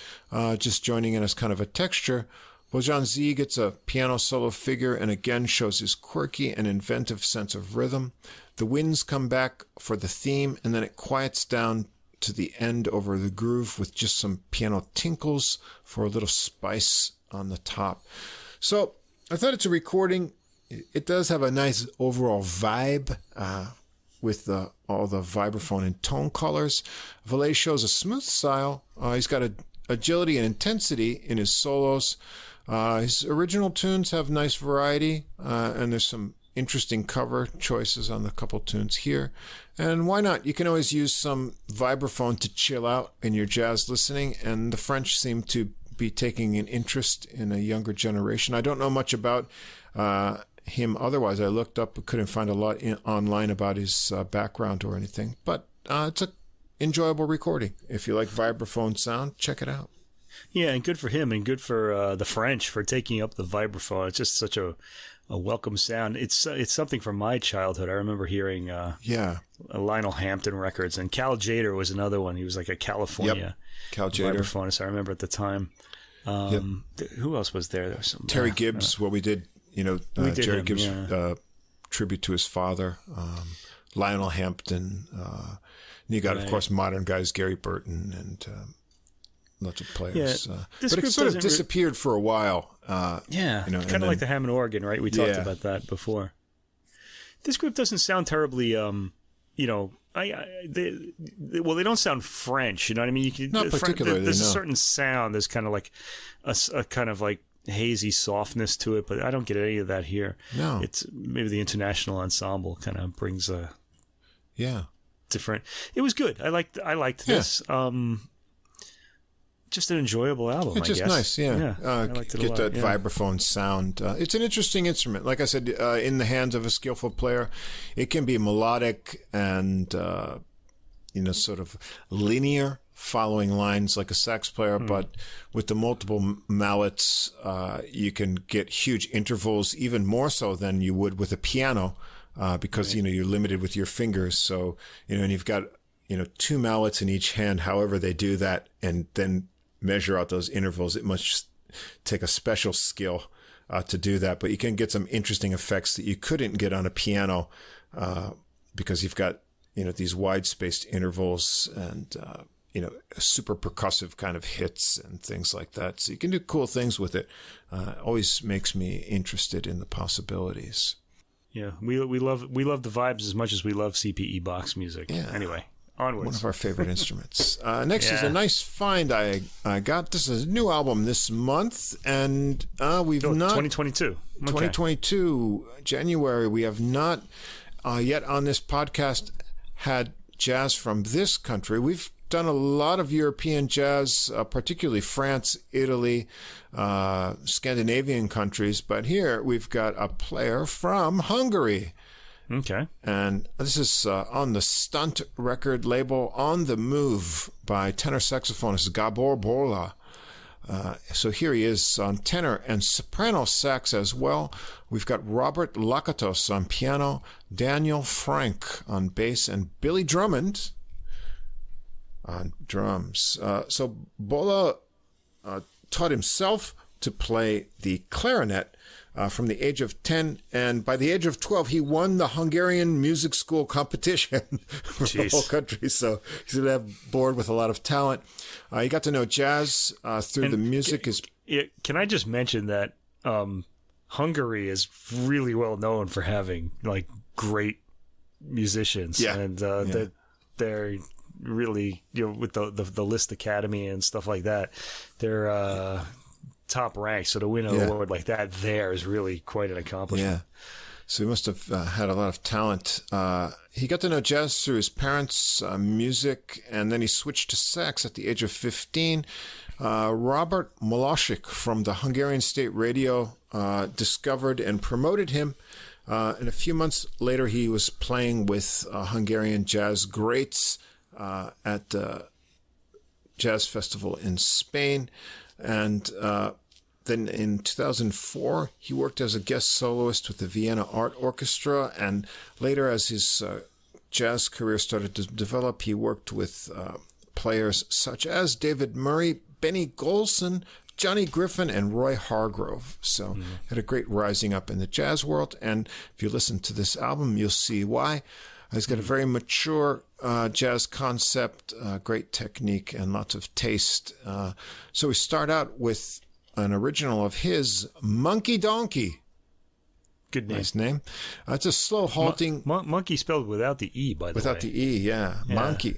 [SPEAKER 2] just joining in as kind of a texture. Bojan Z gets a piano solo figure and again shows his quirky and inventive sense of rhythm. The winds come back for the theme, and then it quiets down to the end over the groove with just some piano tinkles for a little spice on the top. So I thought it's a recording. It does have a nice overall vibe with all the vibraphone and tone colors. Valet shows a smooth style. He's got agility and intensity in his solos. His original tunes have nice variety, and there's some interesting cover choices on the couple tunes here. And why not? You can always use some vibraphone to chill out in your jazz listening, and the French seem to be taking an interest in a younger generation. I don't know much about him otherwise. I looked up but couldn't find a lot online about his background or anything, but it's an enjoyable recording. If you like vibraphone sound, check it out.
[SPEAKER 1] Yeah, and good for him, and good for the French for taking up the vibraphone. It's just such a welcome sound. It's something from my childhood. I remember hearing Lionel Hampton records, and Cal Jader was another one. He was like a California
[SPEAKER 2] Cal Jader
[SPEAKER 1] vibraphonist. I remember at the time. Who else was there? There was some
[SPEAKER 2] Terry Gibbs. We did Jerry
[SPEAKER 1] him,
[SPEAKER 2] Gibbs tribute to his father. Lionel Hampton. And you got, of course, modern guys, Gary Burton and lots of players.
[SPEAKER 1] Yeah,
[SPEAKER 2] but it sort of disappeared for a while.
[SPEAKER 1] Kind of like the Hammond organ, right? We talked about that before. This group doesn't sound terribly, they don't sound French. You know what I mean?
[SPEAKER 2] Not particularly.
[SPEAKER 1] There's a certain sound. There's kind of like a kind of like hazy softness to it, but I don't get any of that here.
[SPEAKER 2] No,
[SPEAKER 1] it's maybe the international ensemble kind of brings a different. It was good. I liked this. Just an enjoyable album.
[SPEAKER 2] It's just nice, I liked it a lot, that vibraphone sound. It's an interesting instrument. Like I said, in the hands of a skillful player, it can be melodic and sort of linear, following lines like a sax player. But with the multiple mallets, you can get huge intervals, even more so than you would with a piano, because you're limited with your fingers. So and you've got two mallets in each hand. However they do that, and then measure out those intervals. It must take a special skill to do that, but you can get some interesting effects that you couldn't get on a piano because you've got these wide spaced intervals and super percussive kind of hits and things like that. So you can do cool things with it. Always makes me interested in the possibilities.
[SPEAKER 1] Yeah, we love the vibes as much as we love Cpe Bach's music.
[SPEAKER 2] Yeah.
[SPEAKER 1] Anyway. Onwards.
[SPEAKER 2] One of our favorite instruments. Next is a nice find I got. This is a new album this month, and we've not...
[SPEAKER 1] 2022. Okay.
[SPEAKER 2] 2022, January. We have not yet on this podcast had jazz from this country. We've done a lot of European jazz, particularly France, Italy, Scandinavian countries, but here we've got a player from Hungary.
[SPEAKER 1] Okay.
[SPEAKER 2] And this is on the Stunt record label, On the Move, by tenor saxophonist Gábor Bolla. So here he is on tenor and soprano sax as well. We've got Robert Lakatos on piano, Daniel Frank on bass, and Billy Drummond on drums. So Bolla taught himself to play the clarinet from the age of 10, and by the age of 12, he won the Hungarian music school competition for the whole country. So he's bored with a lot of talent. He got to know jazz through the music.
[SPEAKER 1] Can I just mention that Hungary is really well known for having like great musicians, and that they're really, with the Liszt Academy and stuff like that, they're top ranked. So to win an award like that there is really quite an accomplishment.
[SPEAKER 2] Yeah. So he must have had a lot of talent. He got to know jazz through his parents' music, and then he switched to sax at the age of 15. Robert Molosik from the Hungarian State Radio discovered and promoted him. And a few months later, he was playing with Hungarian jazz greats at a jazz festival in Spain. And then in 2004, he worked as a guest soloist with the Vienna Art Orchestra. And later, as his jazz career started to develop, he worked with players such as David Murray, Benny Golson, Johnny Griffin, and Roy Hargrove. So had a great rising up in the jazz world. And if you listen to this album, you'll see why. He's got a very mature jazz concept, great technique, and lots of taste. So we start out with an original of his, Monkey Donkey.
[SPEAKER 1] Good name.
[SPEAKER 2] Nice name. It's a slow, halting...
[SPEAKER 1] monkey spelled without the E, by the way.
[SPEAKER 2] Without the E, yeah.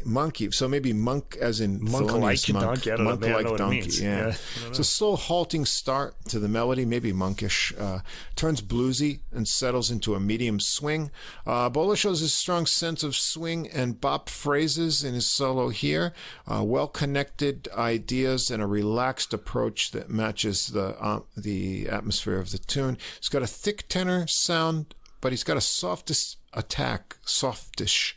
[SPEAKER 2] Monkey. So maybe monk as in
[SPEAKER 1] monk-like donkey. I don't know.
[SPEAKER 2] Monk-like donkey,
[SPEAKER 1] yeah.
[SPEAKER 2] It's a slow, halting start to the melody, maybe monkish. Turns bluesy and settles into a medium swing. Bolla shows his strong sense of swing and bop phrases in his solo here. Well-connected ideas and a relaxed approach that matches the atmosphere of the tune. He's got a thick tenor sound, but he's got a softish attack, softish.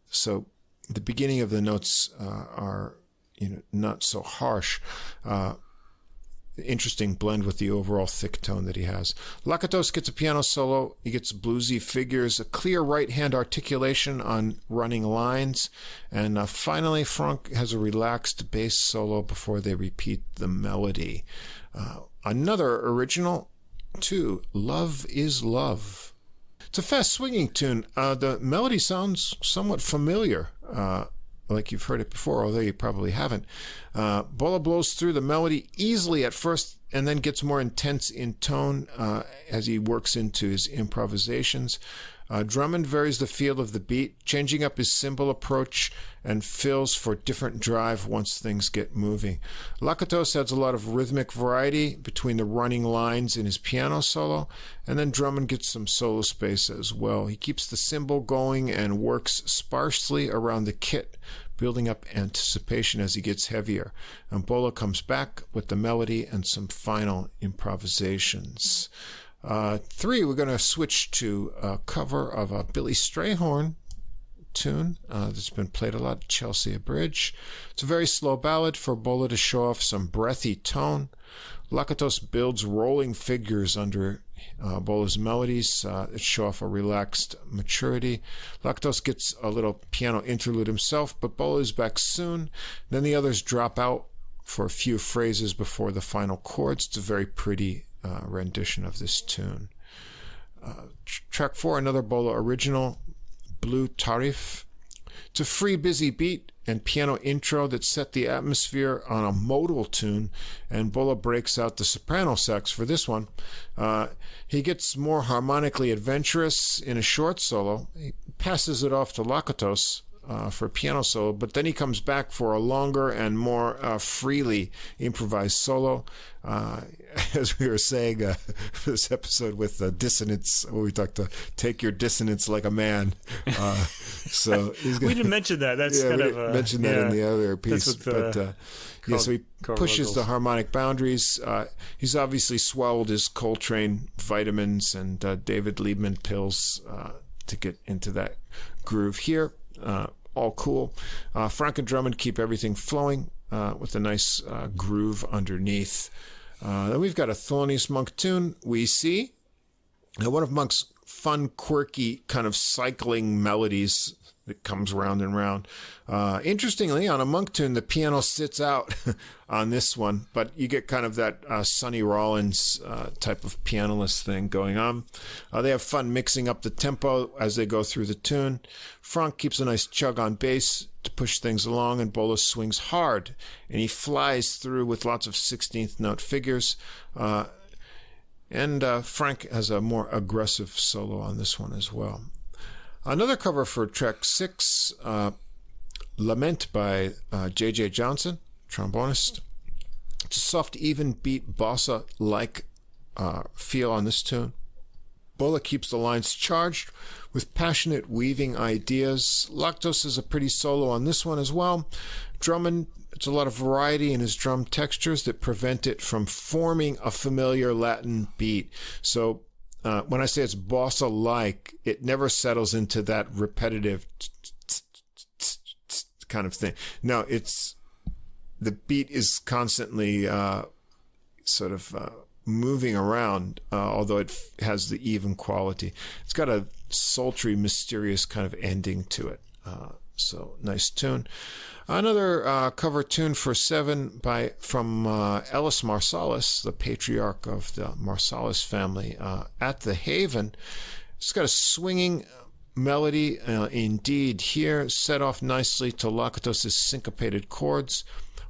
[SPEAKER 2] So the beginning of the notes are, not so harsh. Interesting blend with the overall thick tone that he has. Lakatos gets a piano solo. He gets bluesy figures, a clear right-hand articulation on running lines. And finally, Franck has a relaxed bass solo before they repeat the melody. Another original, too, Love is Love. It's a fast swinging tune. The melody sounds somewhat familiar, like you've heard it before, although you probably haven't. Bolla blows through the melody easily at first and then gets more intense in tone as he works into his improvisations. Drummond varies the feel of the beat, changing up his cymbal approach and fills for different drive once things get moving. Lakatos adds a lot of rhythmic variety between the running lines in his piano solo, and then Drummond gets some solo space as well. He keeps the cymbal going and works sparsely around the kit, building up anticipation as he gets heavier. And Bolla comes back with the melody and some final improvisations. 3, we're going to switch to a cover of a Billy Strayhorn tune that's been played a lot, Chelsea Bridge. It's a very slow ballad for Bolla to show off some breathy tone. Lakatos builds rolling figures under Bolla's melodies that show off a relaxed maturity. Lakatos gets a little piano interlude himself, but Bolla is back soon. Then the others drop out for a few phrases before the final chords. It's a very pretty rendition of this tune. Track 4, another Bolla original, Blue Tarif. It's a free, busy beat and piano intro that set the atmosphere on a modal tune, and Bolla breaks out the soprano sax for this one. He gets more harmonically adventurous in a short solo. He passes it off to Lakatos for a piano solo, but then he comes back for a longer and more freely improvised solo. As we were saying this episode with dissonance, where we talked to take your dissonance like a man. So he's gonna,
[SPEAKER 1] we didn't mention that. That's kind of
[SPEAKER 2] mentioned that in the other piece. So he pushes the harmonic boundaries. He's obviously swallowed his Coltrane vitamins and David Liebman pills to get into that groove here. All cool. Franck and Drummond keep everything flowing with a nice groove underneath. Then we've got a Thelonious Monk tune, We See. Now, one of Monk's fun, quirky, kind of cycling melodies that comes round and round. Interestingly, on a Monk tune, the piano sits out on this one, but you get kind of that Sonny Rollins type of pianist thing going on. They have fun mixing up the tempo as they go through the tune. Franck keeps a nice chug on bass to push things along, and Bolla swings hard, and he flies through with lots of 16th note figures. And Franck has a more aggressive solo on this one as well. Another cover for track 6, Lament by J.J. Johnson, trombonist. It's a soft, even beat, bossa-like feel on this tune. Bolla keeps the lines charged with passionate weaving ideas. Lactos is a pretty solo on this one as well. Drummond, it's a lot of variety in his drum textures that prevent it from forming a familiar Latin beat. So when I say it's bossa-like, it never settles into that repetitive kind of thing. No, the beat is constantly sort of moving around, although it has the even quality. It's got a sultry, mysterious kind of ending to it. So nice tune. Another cover tune for 7 from Ellis Marsalis, the patriarch of the Marsalis family, At the Haven. It's got a swinging melody, indeed, here, set off nicely to Lakatos' syncopated chords.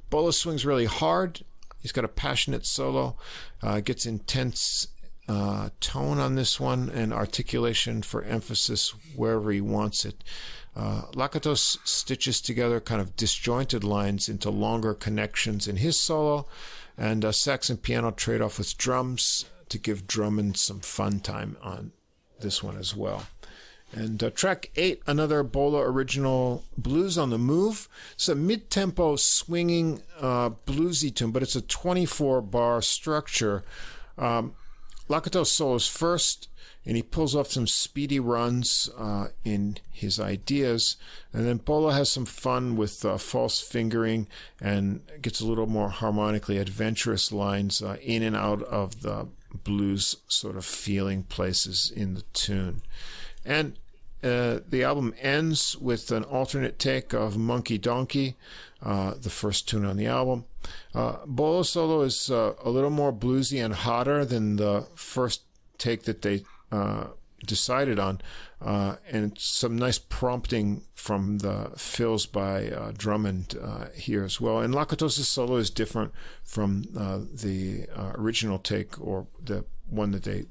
[SPEAKER 2] Bolla swings really hard. He's got a passionate solo, gets intense tone on this one, and articulation for emphasis wherever he wants it. Lakatos stitches together kind of disjointed lines into longer connections in his solo, and sax and piano trade off with drums to give Drummond some fun time on this one as well. And track 8, another Bolla original, Blues on the Move. It's a mid-tempo swinging bluesy tune, but it's a 24-bar structure. Lakatos solos first, and he pulls off some speedy runs in his ideas. And then Bolla has some fun with false fingering and gets a little more harmonically adventurous lines in and out of the blues sort of feeling places in the tune. And the album ends with an alternate take of Monkey Donkey, the first tune on the album. Bolla solo is a little more bluesy and hotter than the first take that they decided on, and some nice prompting from the fills by Drummond here as well. And Lakatos' solo is different from the original take, or the one that they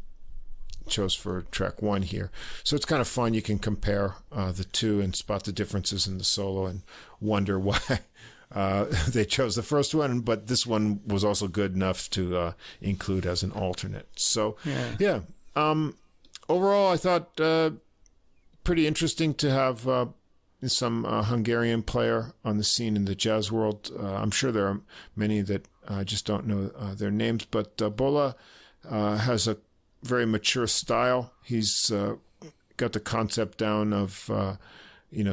[SPEAKER 2] chose for track 1 here. So it's kind of fun. You can compare the two and spot the differences in the solo and wonder why they chose the first one, but this one was also good enough to include as an alternate. So yeah. Overall, I thought pretty interesting to have some Hungarian player on the scene in the jazz world. I'm sure there are many that I just don't know their names, but Bolla has a very mature style. He's got the concept down of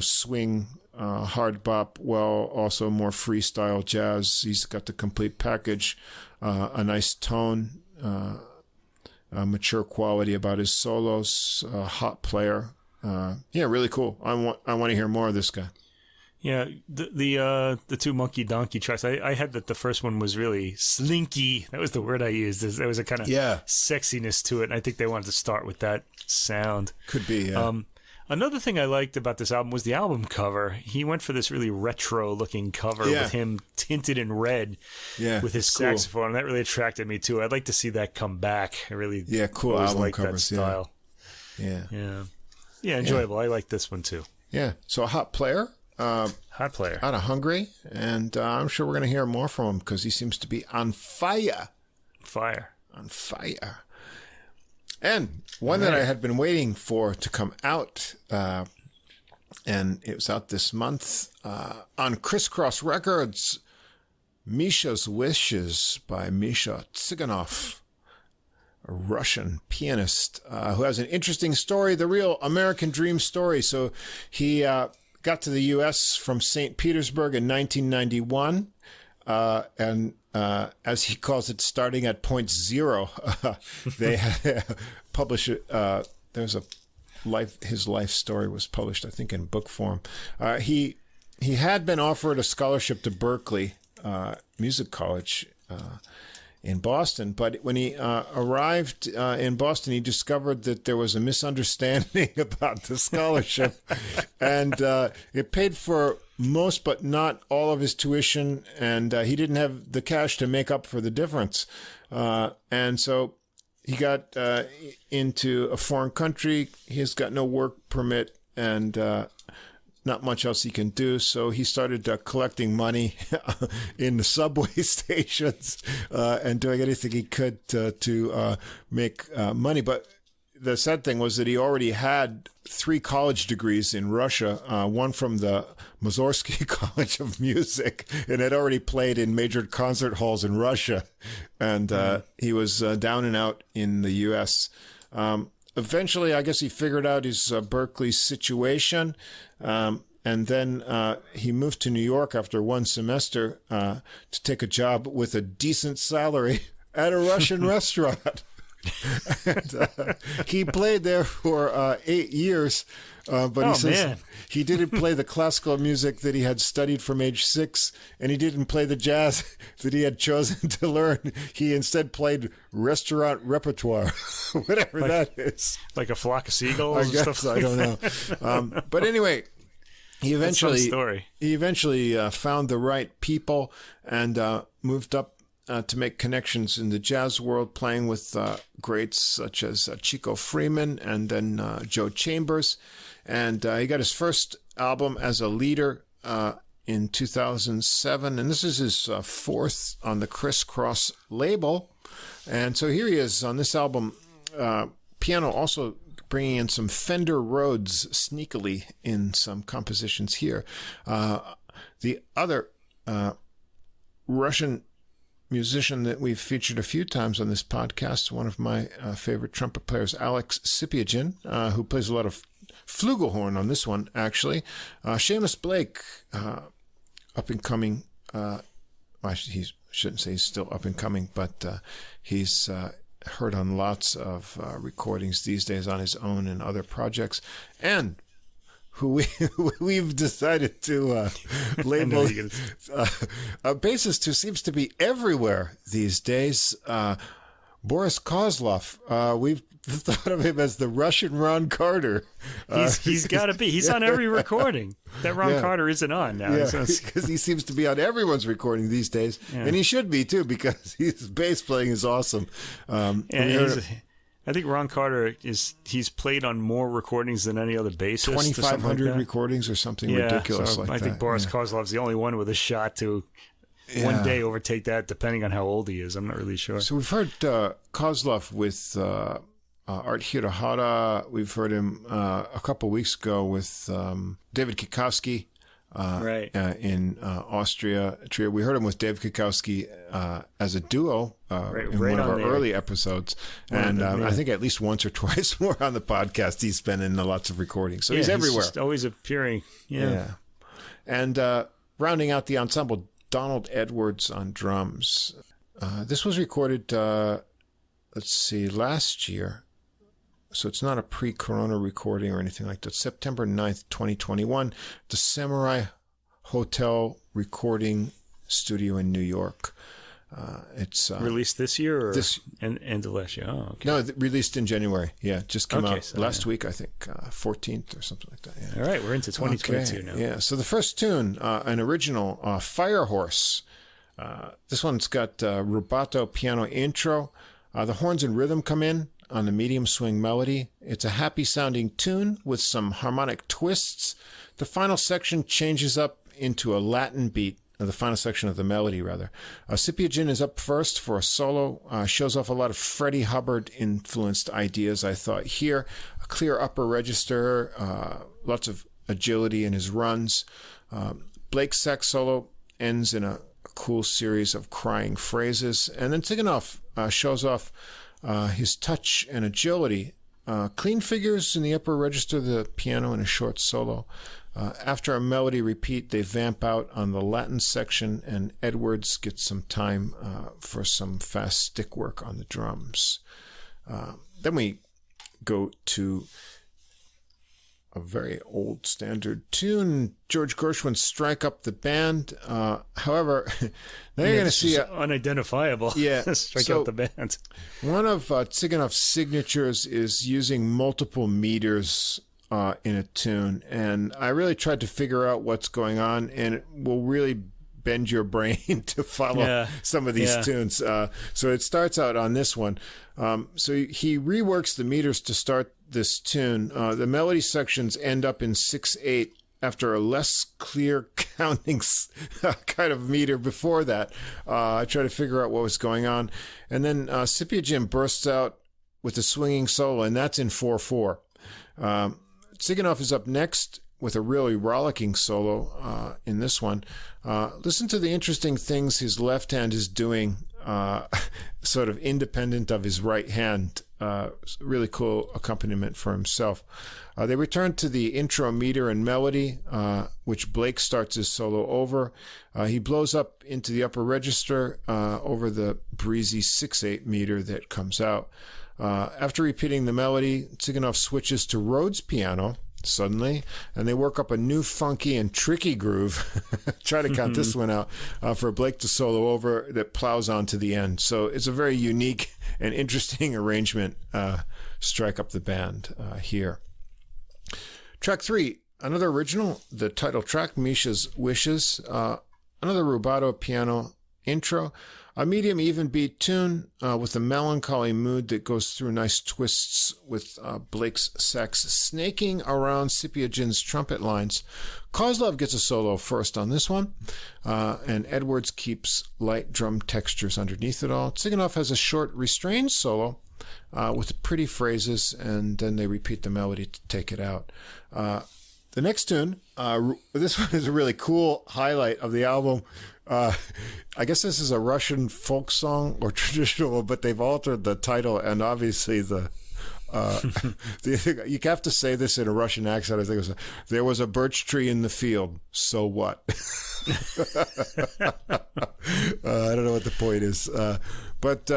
[SPEAKER 2] swing, hard bop, while also more freestyle jazz. He's got the complete package, a nice tone, a mature quality about his solos, a hot player. Really cool. I want to hear more of this guy.
[SPEAKER 1] Yeah, the two Monkey Donkey tracks, I had that the first one was really slinky. That was the word I used. There was a kind of sexiness to it, and I think they wanted to start with that sound.
[SPEAKER 2] Could be, yeah.
[SPEAKER 1] Another thing I liked about this album was the album cover. He went for this really retro-looking cover with him tinted in red with his saxophone, and that really attracted me, too. I'd like to see that come back. I really
[SPEAKER 2] cool
[SPEAKER 1] always
[SPEAKER 2] album
[SPEAKER 1] liked
[SPEAKER 2] covers,
[SPEAKER 1] that style.
[SPEAKER 2] Yeah,
[SPEAKER 1] enjoyable. I like this one, too.
[SPEAKER 2] Yeah, so a hot player.
[SPEAKER 1] Hot player.
[SPEAKER 2] Out of Hungary, and I'm sure we're going to hear more from him because he seems to be on fire. On fire. And one that I had been waiting for to come out, and it was out this month on Crisscross Records, Misha's Wishes by Misha Tsiganov, a Russian pianist who has an interesting story, the real American dream story. So he got to the U.S. from St. Petersburg in 1991, and as he calls it, starting at point zero, they published it. There's his life story was published, I think, in book form. He had been offered a scholarship to Berklee Music College in Boston, but when he arrived in Boston, he discovered that there was a misunderstanding about the scholarship, and it paid for most but not all of his tuition, and he didn't have the cash to make up for the difference, and so he got into a foreign country. He's got no work permit, and not much else he can do. So he started collecting money in the subway stations and doing anything he could to make money. But the sad thing was that he already had 3 college degrees in Russia, one from the Mussorgsky College of Music, and had already played in major concert halls in Russia. And he was down and out in the U.S. Eventually, I guess he figured out his Berkeley situation. And then he moved to New York after 1 semester to take a job with a decent salary at a Russian restaurant. And, he played there for 8 years, but he says he didn't play the classical music that he had studied from age 6, and he didn't play the jazz that he had chosen to learn. He instead played restaurant repertoire, whatever that is.
[SPEAKER 1] Like a flock of seagulls?
[SPEAKER 2] I guess, I don't know. But anyway, he eventually found the right people and moved up to make connections in the jazz world, playing with greats such as Chico Freeman and then Joe Chambers. And he got his first album as a leader in 2007. And this is his 4th on the Criss Cross label. And so here he is on this album, piano also bringing in some Fender Rhodes sneakily in some compositions here. The other Russian musician that we've featured a few times on this podcast, one of my favorite trumpet players, Alex Sipiagin, who plays a lot of flugelhorn on this one, actually. Seamus Blake, up and coming. He shouldn't say he's still up and coming, but he's heard on lots of recordings these days on his own and other projects, and who we've decided to label a bassist who seems to be everywhere these days, Boris Kozlov. We've thought of him as the Russian Ron Carter.
[SPEAKER 1] He's got to be. He's on every recording that Ron Carter isn't on now.
[SPEAKER 2] Yeah, because he seems to be on everyone's recording these days, and he should be too, because his bass playing is awesome.
[SPEAKER 1] I think Ron Carter he's played on more recordings than any other bassist.
[SPEAKER 2] 2,500 recordings or something ridiculous like that.
[SPEAKER 1] I think Boris Kozlov's the only one with a shot to one day overtake that, depending on how old he is. I'm not really sure.
[SPEAKER 2] So we've heard Kozlov with Art Hirohara. We've heard him a couple weeks ago with David Kikowski. In Austria trio. We heard him with Dave Kikowski as a duo in one of our early episodes, and I think at least once or twice more on the podcast he's been in lots of recordings. So he's everywhere.
[SPEAKER 1] He's always appearing. Yeah.
[SPEAKER 2] And rounding out the ensemble, Donald Edwards on drums. This was recorded, last year. So it's not a pre-corona recording or anything like that. September 9th, 2021, the Samurai Hotel Recording Studio in New York. It's
[SPEAKER 1] released this year or end of last year? Oh, okay.
[SPEAKER 2] No, released in January. Yeah, just came out last week, I think, 14th or something like that. Yeah.
[SPEAKER 1] All right, we're into 2022 now.
[SPEAKER 2] Yeah, so the first tune, an original, Fire Horse. This one's got rubato piano intro. The horns and rhythm come in on the medium swing melody. It's a happy sounding tune with some harmonic twists. The final section changes up into a Latin beat, the final section of the melody rather. Sipiagin is up first for a solo, shows off a lot of Freddie Hubbard influenced ideas, I thought here. A clear upper register, lots of agility in his runs. Blake's sax solo ends in a cool series of crying phrases. And then Tsiganov shows off his touch and agility. Clean figures in the upper register of the piano in a short solo. After a melody repeat, they vamp out on the Latin section, and Edwards gets some time for some fast stick work on the drums. Then we go to a very old standard tune, George Gershwin's Strike Up the Band. However, now you're going to see
[SPEAKER 1] unidentifiable.
[SPEAKER 2] Yeah,
[SPEAKER 1] Strike Up the Band.
[SPEAKER 2] One of Tsiganov's signatures is using multiple meters in a tune, and I really tried to figure out what's going on, and it will really bend your brain to follow some of these tunes. So it starts out on this one. So he reworks the meters to start this tune. The melody sections end up in 6/8 after a less clear counting kind of meter before that. I try to figure out what was going on. And then Cpe bursts out with a swinging solo, and that's in 4/4. Tsiganov is up next with a really rollicking solo in this one. Listen to the interesting things his left hand is doing, sort of independent of his right hand. Really cool accompaniment for himself. They return to the intro meter and melody, which Blake starts his solo over. He blows up into the upper register over the breezy 6/8 meter that comes out. After repeating the melody, Tsiganov switches to Rhodes piano suddenly, and they work up a new funky and tricky groove. Try to count this one out for Blake to solo over that plows on to the end. So it's a very unique and interesting arrangement. Strike up the band here. Track 3, another original, the title track, Misha's Wishes, another rubato piano intro. A medium even beat tune with a melancholy mood that goes through nice twists with Blake's sax snaking around Cpe trumpet lines. Kozlov gets a solo first on this one, and Edwards keeps light drum textures underneath it all. Tsiganov has a short restrained solo with pretty phrases, and then they repeat the melody to take it out. The next tune, this one is a really cool highlight of the album. I guess this is a Russian folk song or traditional, but they've altered the title, and obviously you have to say this in a Russian accent. I think it was, there was a birch tree in the field, so what? I don't know what the point is, but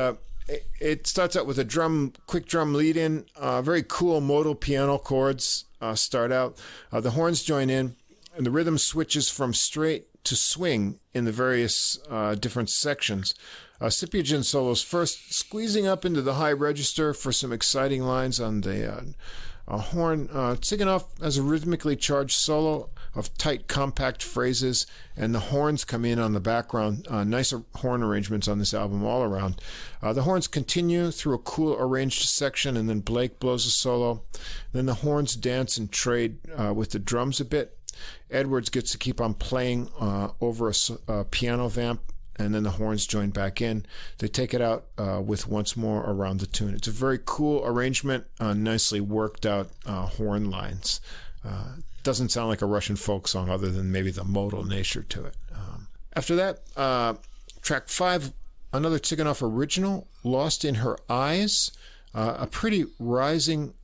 [SPEAKER 2] it starts out with a quick drum lead in, very cool modal piano chords start out. The horns join in, and the rhythm switches from straight to swing in the various different sections. Cpe solos first, squeezing up into the high register for some exciting lines on the horn. Tsiganov has a rhythmically charged solo of tight, compact phrases, and the horns come in on the background. Nice horn arrangements on this album all around. The horns continue through a cool arranged section, and then Blake blows a solo. Then the horns dance and trade with the drums a bit. Edwards gets to keep on playing over a piano vamp, and then the horns join back in. They take it out with once more around the tune. It's a very cool arrangement, nicely worked out horn lines. Doesn't sound like a Russian folk song other than maybe the modal nature to it. After that, track 5, another Tsiganov original, Lost in Her Eyes, a pretty rising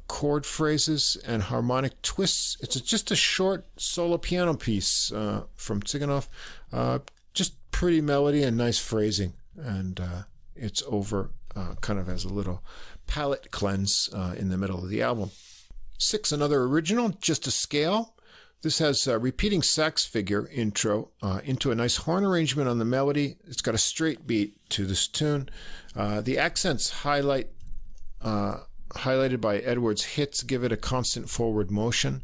[SPEAKER 2] chord phrases and harmonic twists. It's just a short solo piano piece from Tsiganov. Just pretty melody and nice phrasing, and it's over kind of as a little palate cleanse in the middle of the album. 6, another original, Just a Scale. This has a repeating sax figure intro into a nice horn arrangement on the melody. It's got a straight beat to this tune. The accents highlighted by Edwards' hits give it a constant forward motion.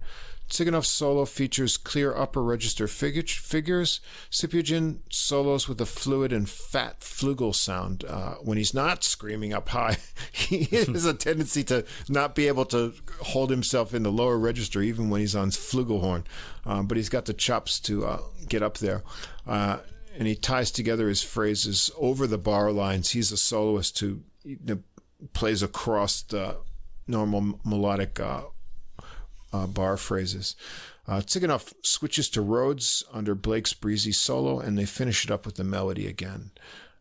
[SPEAKER 2] Tsiganov's solo features clear upper register figures. Cpe solos with a fluid and fat flugel sound. When he's not screaming up high, he has a tendency to not be able to hold himself in the lower register, even when he's on flugelhorn. But he's got the chops to get up there. And he ties together his phrases over the bar lines. He's a soloist who plays across the normal melodic bar phrases. Tsiganov switches to Rhodes under Blake's breezy solo, and they finish it up with the melody again.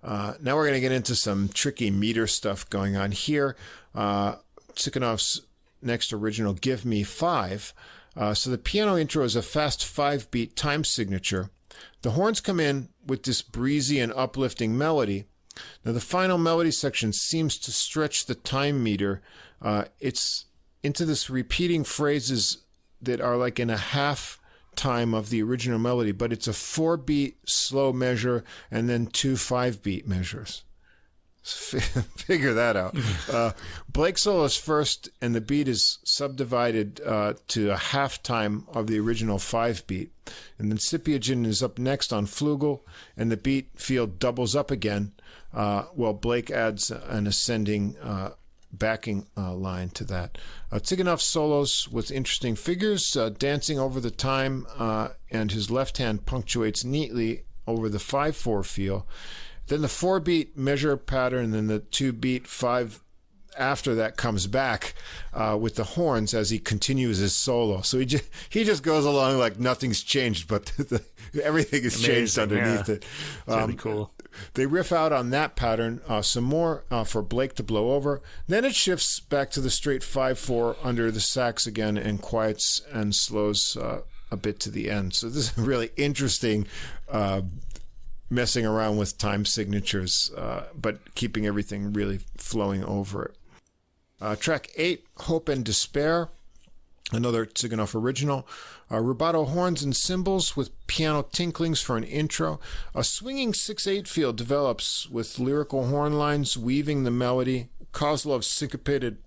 [SPEAKER 2] Now we're going to get into some tricky meter stuff going on here. Tsikhanov's next original, Give Me 5. So the piano intro is a fast 5-beat time signature. The horns come in with this breezy and uplifting melody. Now the final melody section seems to stretch the time meter. It's into this repeating phrases that are like in a half time of the original melody, but it's a 4-beat slow measure and then 2 5-beat measures. Figure that out. Blake solo is first, and the beat is subdivided to a half time of the original 5-beat. And then Cpe is up next on flugel, and the beat field doubles up again, while Blake adds an ascending backing line to that. Tsiganov solos with interesting figures, dancing over the time, and his left hand punctuates neatly over the 5/4 feel. Then the 4-beat measure pattern, and then the 2-beat 5 after that comes back with the horns as he continues his solo. So he just goes along like nothing's changed, but everything is changed underneath it.
[SPEAKER 1] Really cool.
[SPEAKER 2] They riff out on that pattern some more for Blake to blow over. Then it shifts back to the straight 5/4 under the sax again and quiets and slows a bit to the end. So this is really interesting messing around with time signatures, but keeping everything really flowing over it. Track 8, Hope and Despair, another Tsiganov original. Rubato horns and cymbals with piano tinklings for an intro. A swinging 6/8 feel develops with lyrical horn lines weaving the melody. Kozlov's syncopated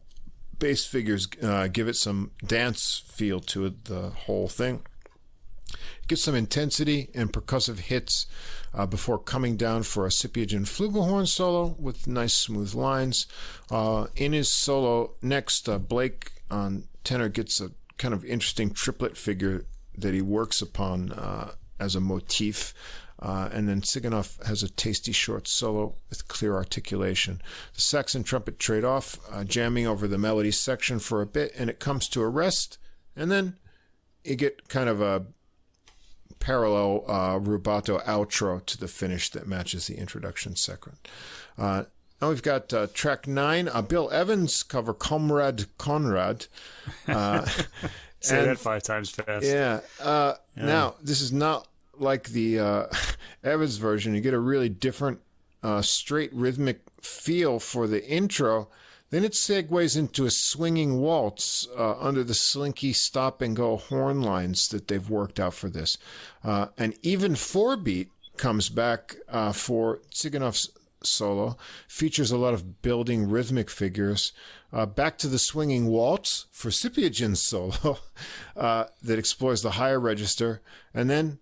[SPEAKER 2] bass figures give it some dance feel to it, the whole thing. It gets some intensity and percussive hits before coming down for a Cpe flugelhorn solo with nice smooth lines. In his solo next, Blake on tenor gets a kind of interesting triplet figure that he works upon as a motif. And then Tsiganov has a tasty short solo with clear articulation. The sax and trumpet trade off, jamming over the melody section for a bit, and it comes to a rest. And then you get kind of a parallel rubato outro to the finish that matches the introduction section. Now we've got track 9, a Bill Evans cover, Comrade Conrad.
[SPEAKER 1] Say that 5 times fast.
[SPEAKER 2] Yeah. Now, this is not like the Evans version. You get a really different straight rhythmic feel for the intro. Then it segues into a swinging waltz under the slinky stop-and-go horn lines that they've worked out for this. An even 4-beat comes back for Tsiganov's solo, features a lot of building rhythmic figures. Back to the swinging waltz for Cpe solo that explores the higher register. And then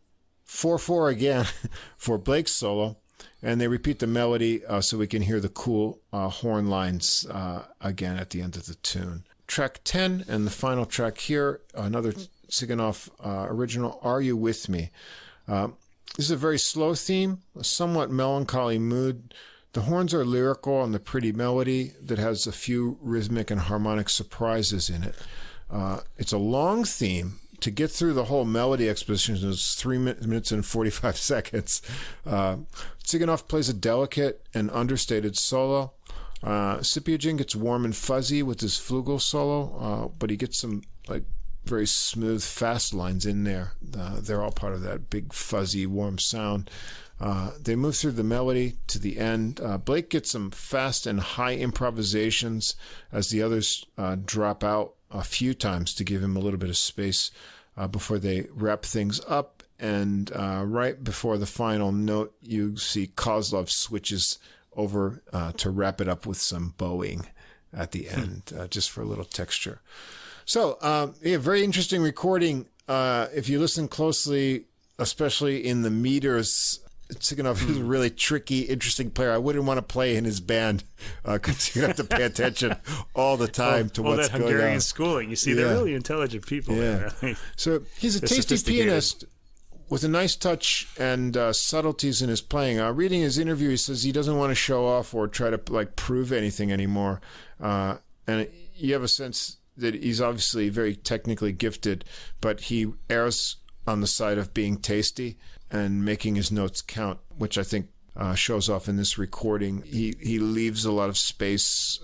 [SPEAKER 2] 4/4 again for Blake's solo. And they repeat the melody so we can hear the cool horn lines again at the end of the tune. Track 10 and the final track here, another Tsiganov original, Are You With Me? This is a very slow theme, a somewhat melancholy mood. The horns are lyrical on the pretty melody that has a few rhythmic and harmonic surprises in it. It's a long theme. To get through the whole melody exposition is 3 minutes and 45 seconds. Tsiganov plays a delicate and understated solo. Cpe gets warm and fuzzy with his flugel solo, but he gets some like very smooth, fast lines in there. They're all part of that big, fuzzy, warm sound. They move through the melody to the end. Blake gets some fast and high improvisations as the others drop out a few times to give him a little bit of space before they wrap things up. And right before the final note, you see Kozlov switches over to wrap it up with some bowing at the end, just for a little texture. So, very interesting recording. If you listen closely, especially in the meters, Tsiganov is a really tricky, interesting player. I wouldn't want to play in his band because you have to pay attention all the time to what's
[SPEAKER 1] that
[SPEAKER 2] going
[SPEAKER 1] Hungarian
[SPEAKER 2] on.
[SPEAKER 1] schooling. You see, they're really intelligent people.
[SPEAKER 2] Yeah.
[SPEAKER 1] Really.
[SPEAKER 2] So he's a tasty pianist with a nice touch and subtleties in his playing. Reading his interview, he says he doesn't want to show off or try to prove anything anymore. And you have a sense that he's obviously very technically gifted, but he errs on the side of being tasty and making his notes count, which I think shows off in this recording. He leaves a lot of space.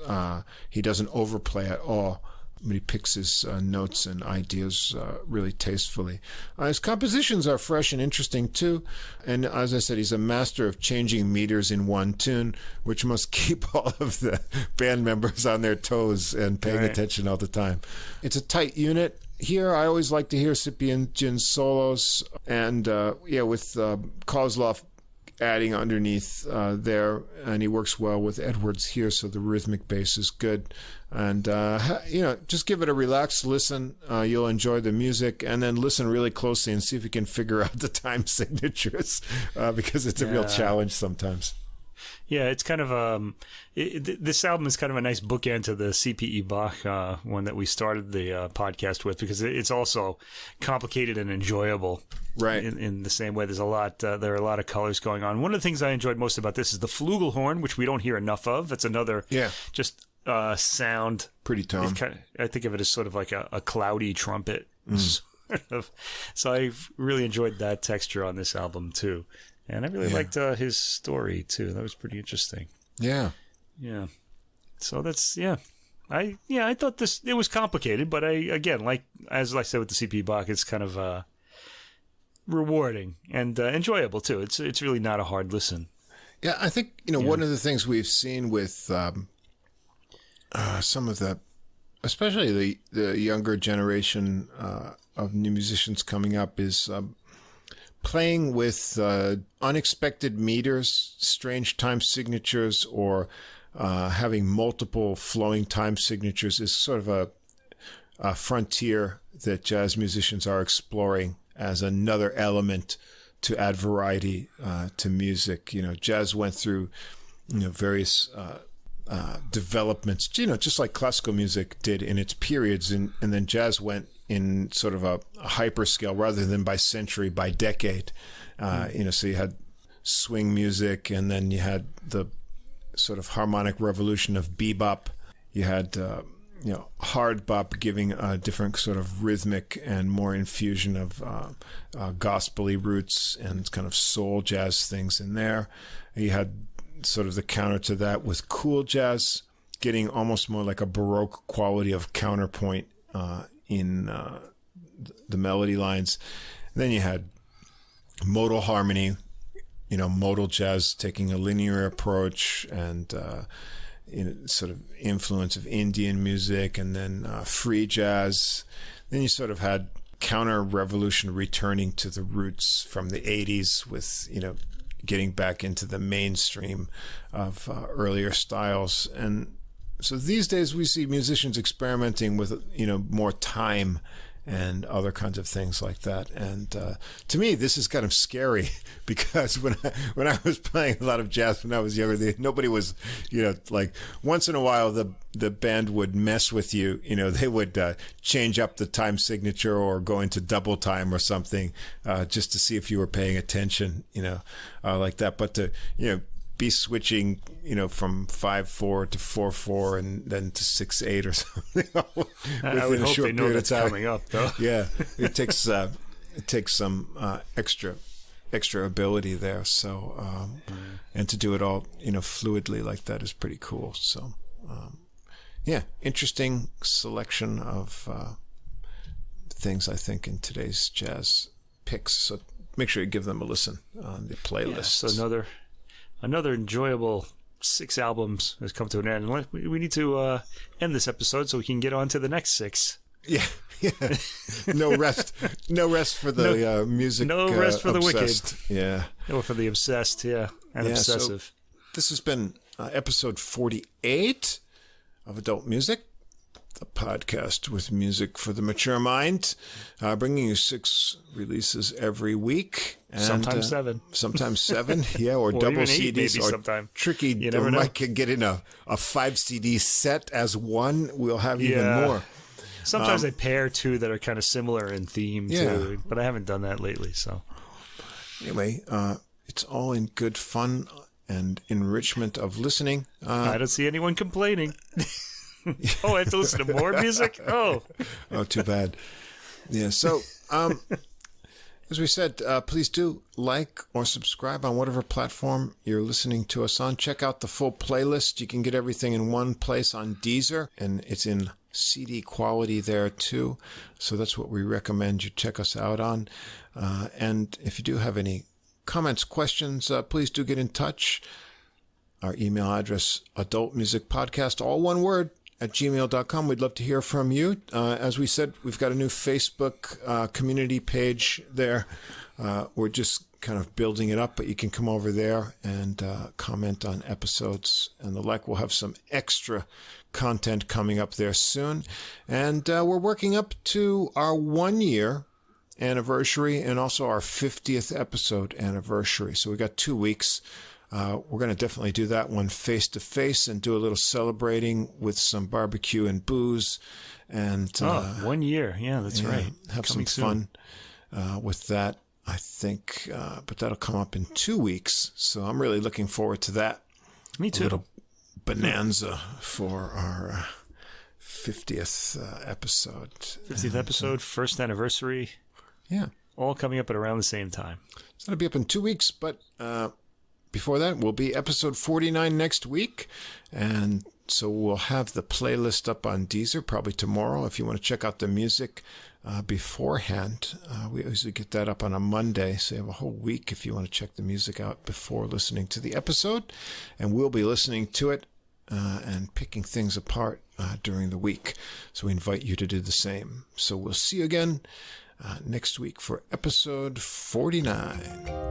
[SPEAKER 2] He doesn't overplay at all, but he picks his notes and ideas really tastefully. His compositions are fresh and interesting too, and as I said, he's a master of changing meters in one tune, which must keep all of the band members on their toes and paying attention all the time. It's a tight unit. Here, I always like to hear Cpe solos, and with Kozlov adding underneath there, and he works well with Edwards here, so the rhythmic bass is good. And just give it a relaxed listen. You'll enjoy the music, and then listen really closely and see if you can figure out the time signatures, because it's a real challenge sometimes.
[SPEAKER 1] Yeah, it's kind of this album is kind of a nice bookend to the C.P.E. Bach one that we started the podcast with, because it's also complicated and enjoyable.
[SPEAKER 2] Right.
[SPEAKER 1] In the same way, there are a lot of colors going on. One of the things I enjoyed most about this is the flugelhorn, which we don't hear enough of. It's another sound.
[SPEAKER 2] Pretty tone.
[SPEAKER 1] I think of it as sort of like a cloudy trumpet. Sort of. So I really enjoyed that texture on this album too. And I really liked his story too. That was pretty interesting. Yeah. Yeah. So that's I thought it was complicated, but as I said with the C.P.E. Bach, it's kind of rewarding and enjoyable too. It's really not a hard listen.
[SPEAKER 2] Yeah, I think one of the things we've seen with some of especially the younger generation of new musicians coming up is playing with unexpected meters, strange time signatures, or having multiple flowing time signatures is sort of a frontier that jazz musicians are exploring as another element to add variety to music. Jazz went through various developments, just like classical music did in its periods, and then jazz went in sort of a hyperscale rather than by century, by decade. So you had swing music, and then you had the sort of harmonic revolution of bebop. You had hard bop giving a different sort of rhythmic and more infusion of gospel-y roots and kind of soul jazz things in there. You had sort of the counter to that with cool jazz getting almost more like a Baroque quality of counterpoint in the melody lines. And then you had modal harmony, modal jazz taking a linear approach, and sort of influence of Indian music, and then free jazz. Then you sort of had counter-revolution returning to the roots from the 80s with, getting back into the mainstream of earlier styles. And so these days we see musicians experimenting with, more time and other kinds of things like that. And to me, this is kind of scary, because when I was playing a lot of jazz when I was younger, nobody was, like once in a while the band would mess with you. They would change up the time signature or go into double time or something just to see if you were paying attention, like that. But to, be switching, from 5/4 to 4/4 and then to 6/8 or something.
[SPEAKER 1] I would hope they know that's coming up, though.
[SPEAKER 2] Yeah, it takes some extra ability there. So, and to do it all, fluidly like that is pretty cool. So, interesting selection of things, I think, in today's jazz picks. So make sure you give them a listen on the playlist.
[SPEAKER 1] Yeah, so another enjoyable 6 albums has come to an end. We need to end this episode so we can get on to the next 6.
[SPEAKER 2] Yeah. No rest for the music.
[SPEAKER 1] No rest for
[SPEAKER 2] obsessed.
[SPEAKER 1] The wicked.
[SPEAKER 2] Yeah.
[SPEAKER 1] Or for the obsessed. Yeah, and obsessive.
[SPEAKER 2] So this has been episode 48 of Adult Music, the podcast with music for the mature mind, bringing you 6 releases every week. And,
[SPEAKER 1] sometimes 7.
[SPEAKER 2] Sometimes 7, yeah, or double CDs. Or
[SPEAKER 1] sometime.
[SPEAKER 2] Tricky, you never know. Might can get in a 5 CD set as one. We'll have even more.
[SPEAKER 1] Sometimes I pair 2 that are kind of similar in theme, too, but I haven't done that lately. So
[SPEAKER 2] anyway, it's all in good fun and enrichment of listening.
[SPEAKER 1] I don't see anyone complaining. Oh, I have to listen to more music? Oh,
[SPEAKER 2] too bad. Yeah, so as we said, please do like or subscribe on whatever platform you're listening to us on. Check out the full playlist. You can get everything in one place on Deezer, and it's in CD quality there too. So that's what we recommend you check us out on. And if you do have any comments, questions, please do get in touch. Our email address, adultmusicpodcast, all one word, @gmail.com. We'd love to hear from you. As we said, we've got a new Facebook community page there We're just kind of building it up, but you can come over there and comment on episodes and the like. We'll have some extra content coming up there soon. And we're working up to our 1 year anniversary and also our 50th episode anniversary. So we got 2 weeks. We're going to definitely do that one face to face and do a little celebrating with some barbecue and booze. And
[SPEAKER 1] 1 year. Yeah, that's right.
[SPEAKER 2] Have coming some fun with that, I think. But that'll come up in 2 weeks. So I'm really looking forward to that.
[SPEAKER 1] Me too.
[SPEAKER 2] A little bonanza for our 50th episode.
[SPEAKER 1] 50th episode, first anniversary.
[SPEAKER 2] Yeah.
[SPEAKER 1] All coming up at around the same time.
[SPEAKER 2] So that'll be up in 2 weeks, but before that will be episode 49 next week. And so we'll have the playlist up on Deezer probably tomorrow if you want to check out the music beforehand. We usually get that up on a Monday, so you have a whole week if you want to check the music out before listening to the episode. And we'll be listening to it and picking things apart during the week. So we invite you to do the same. So we'll see you again next week for episode 49.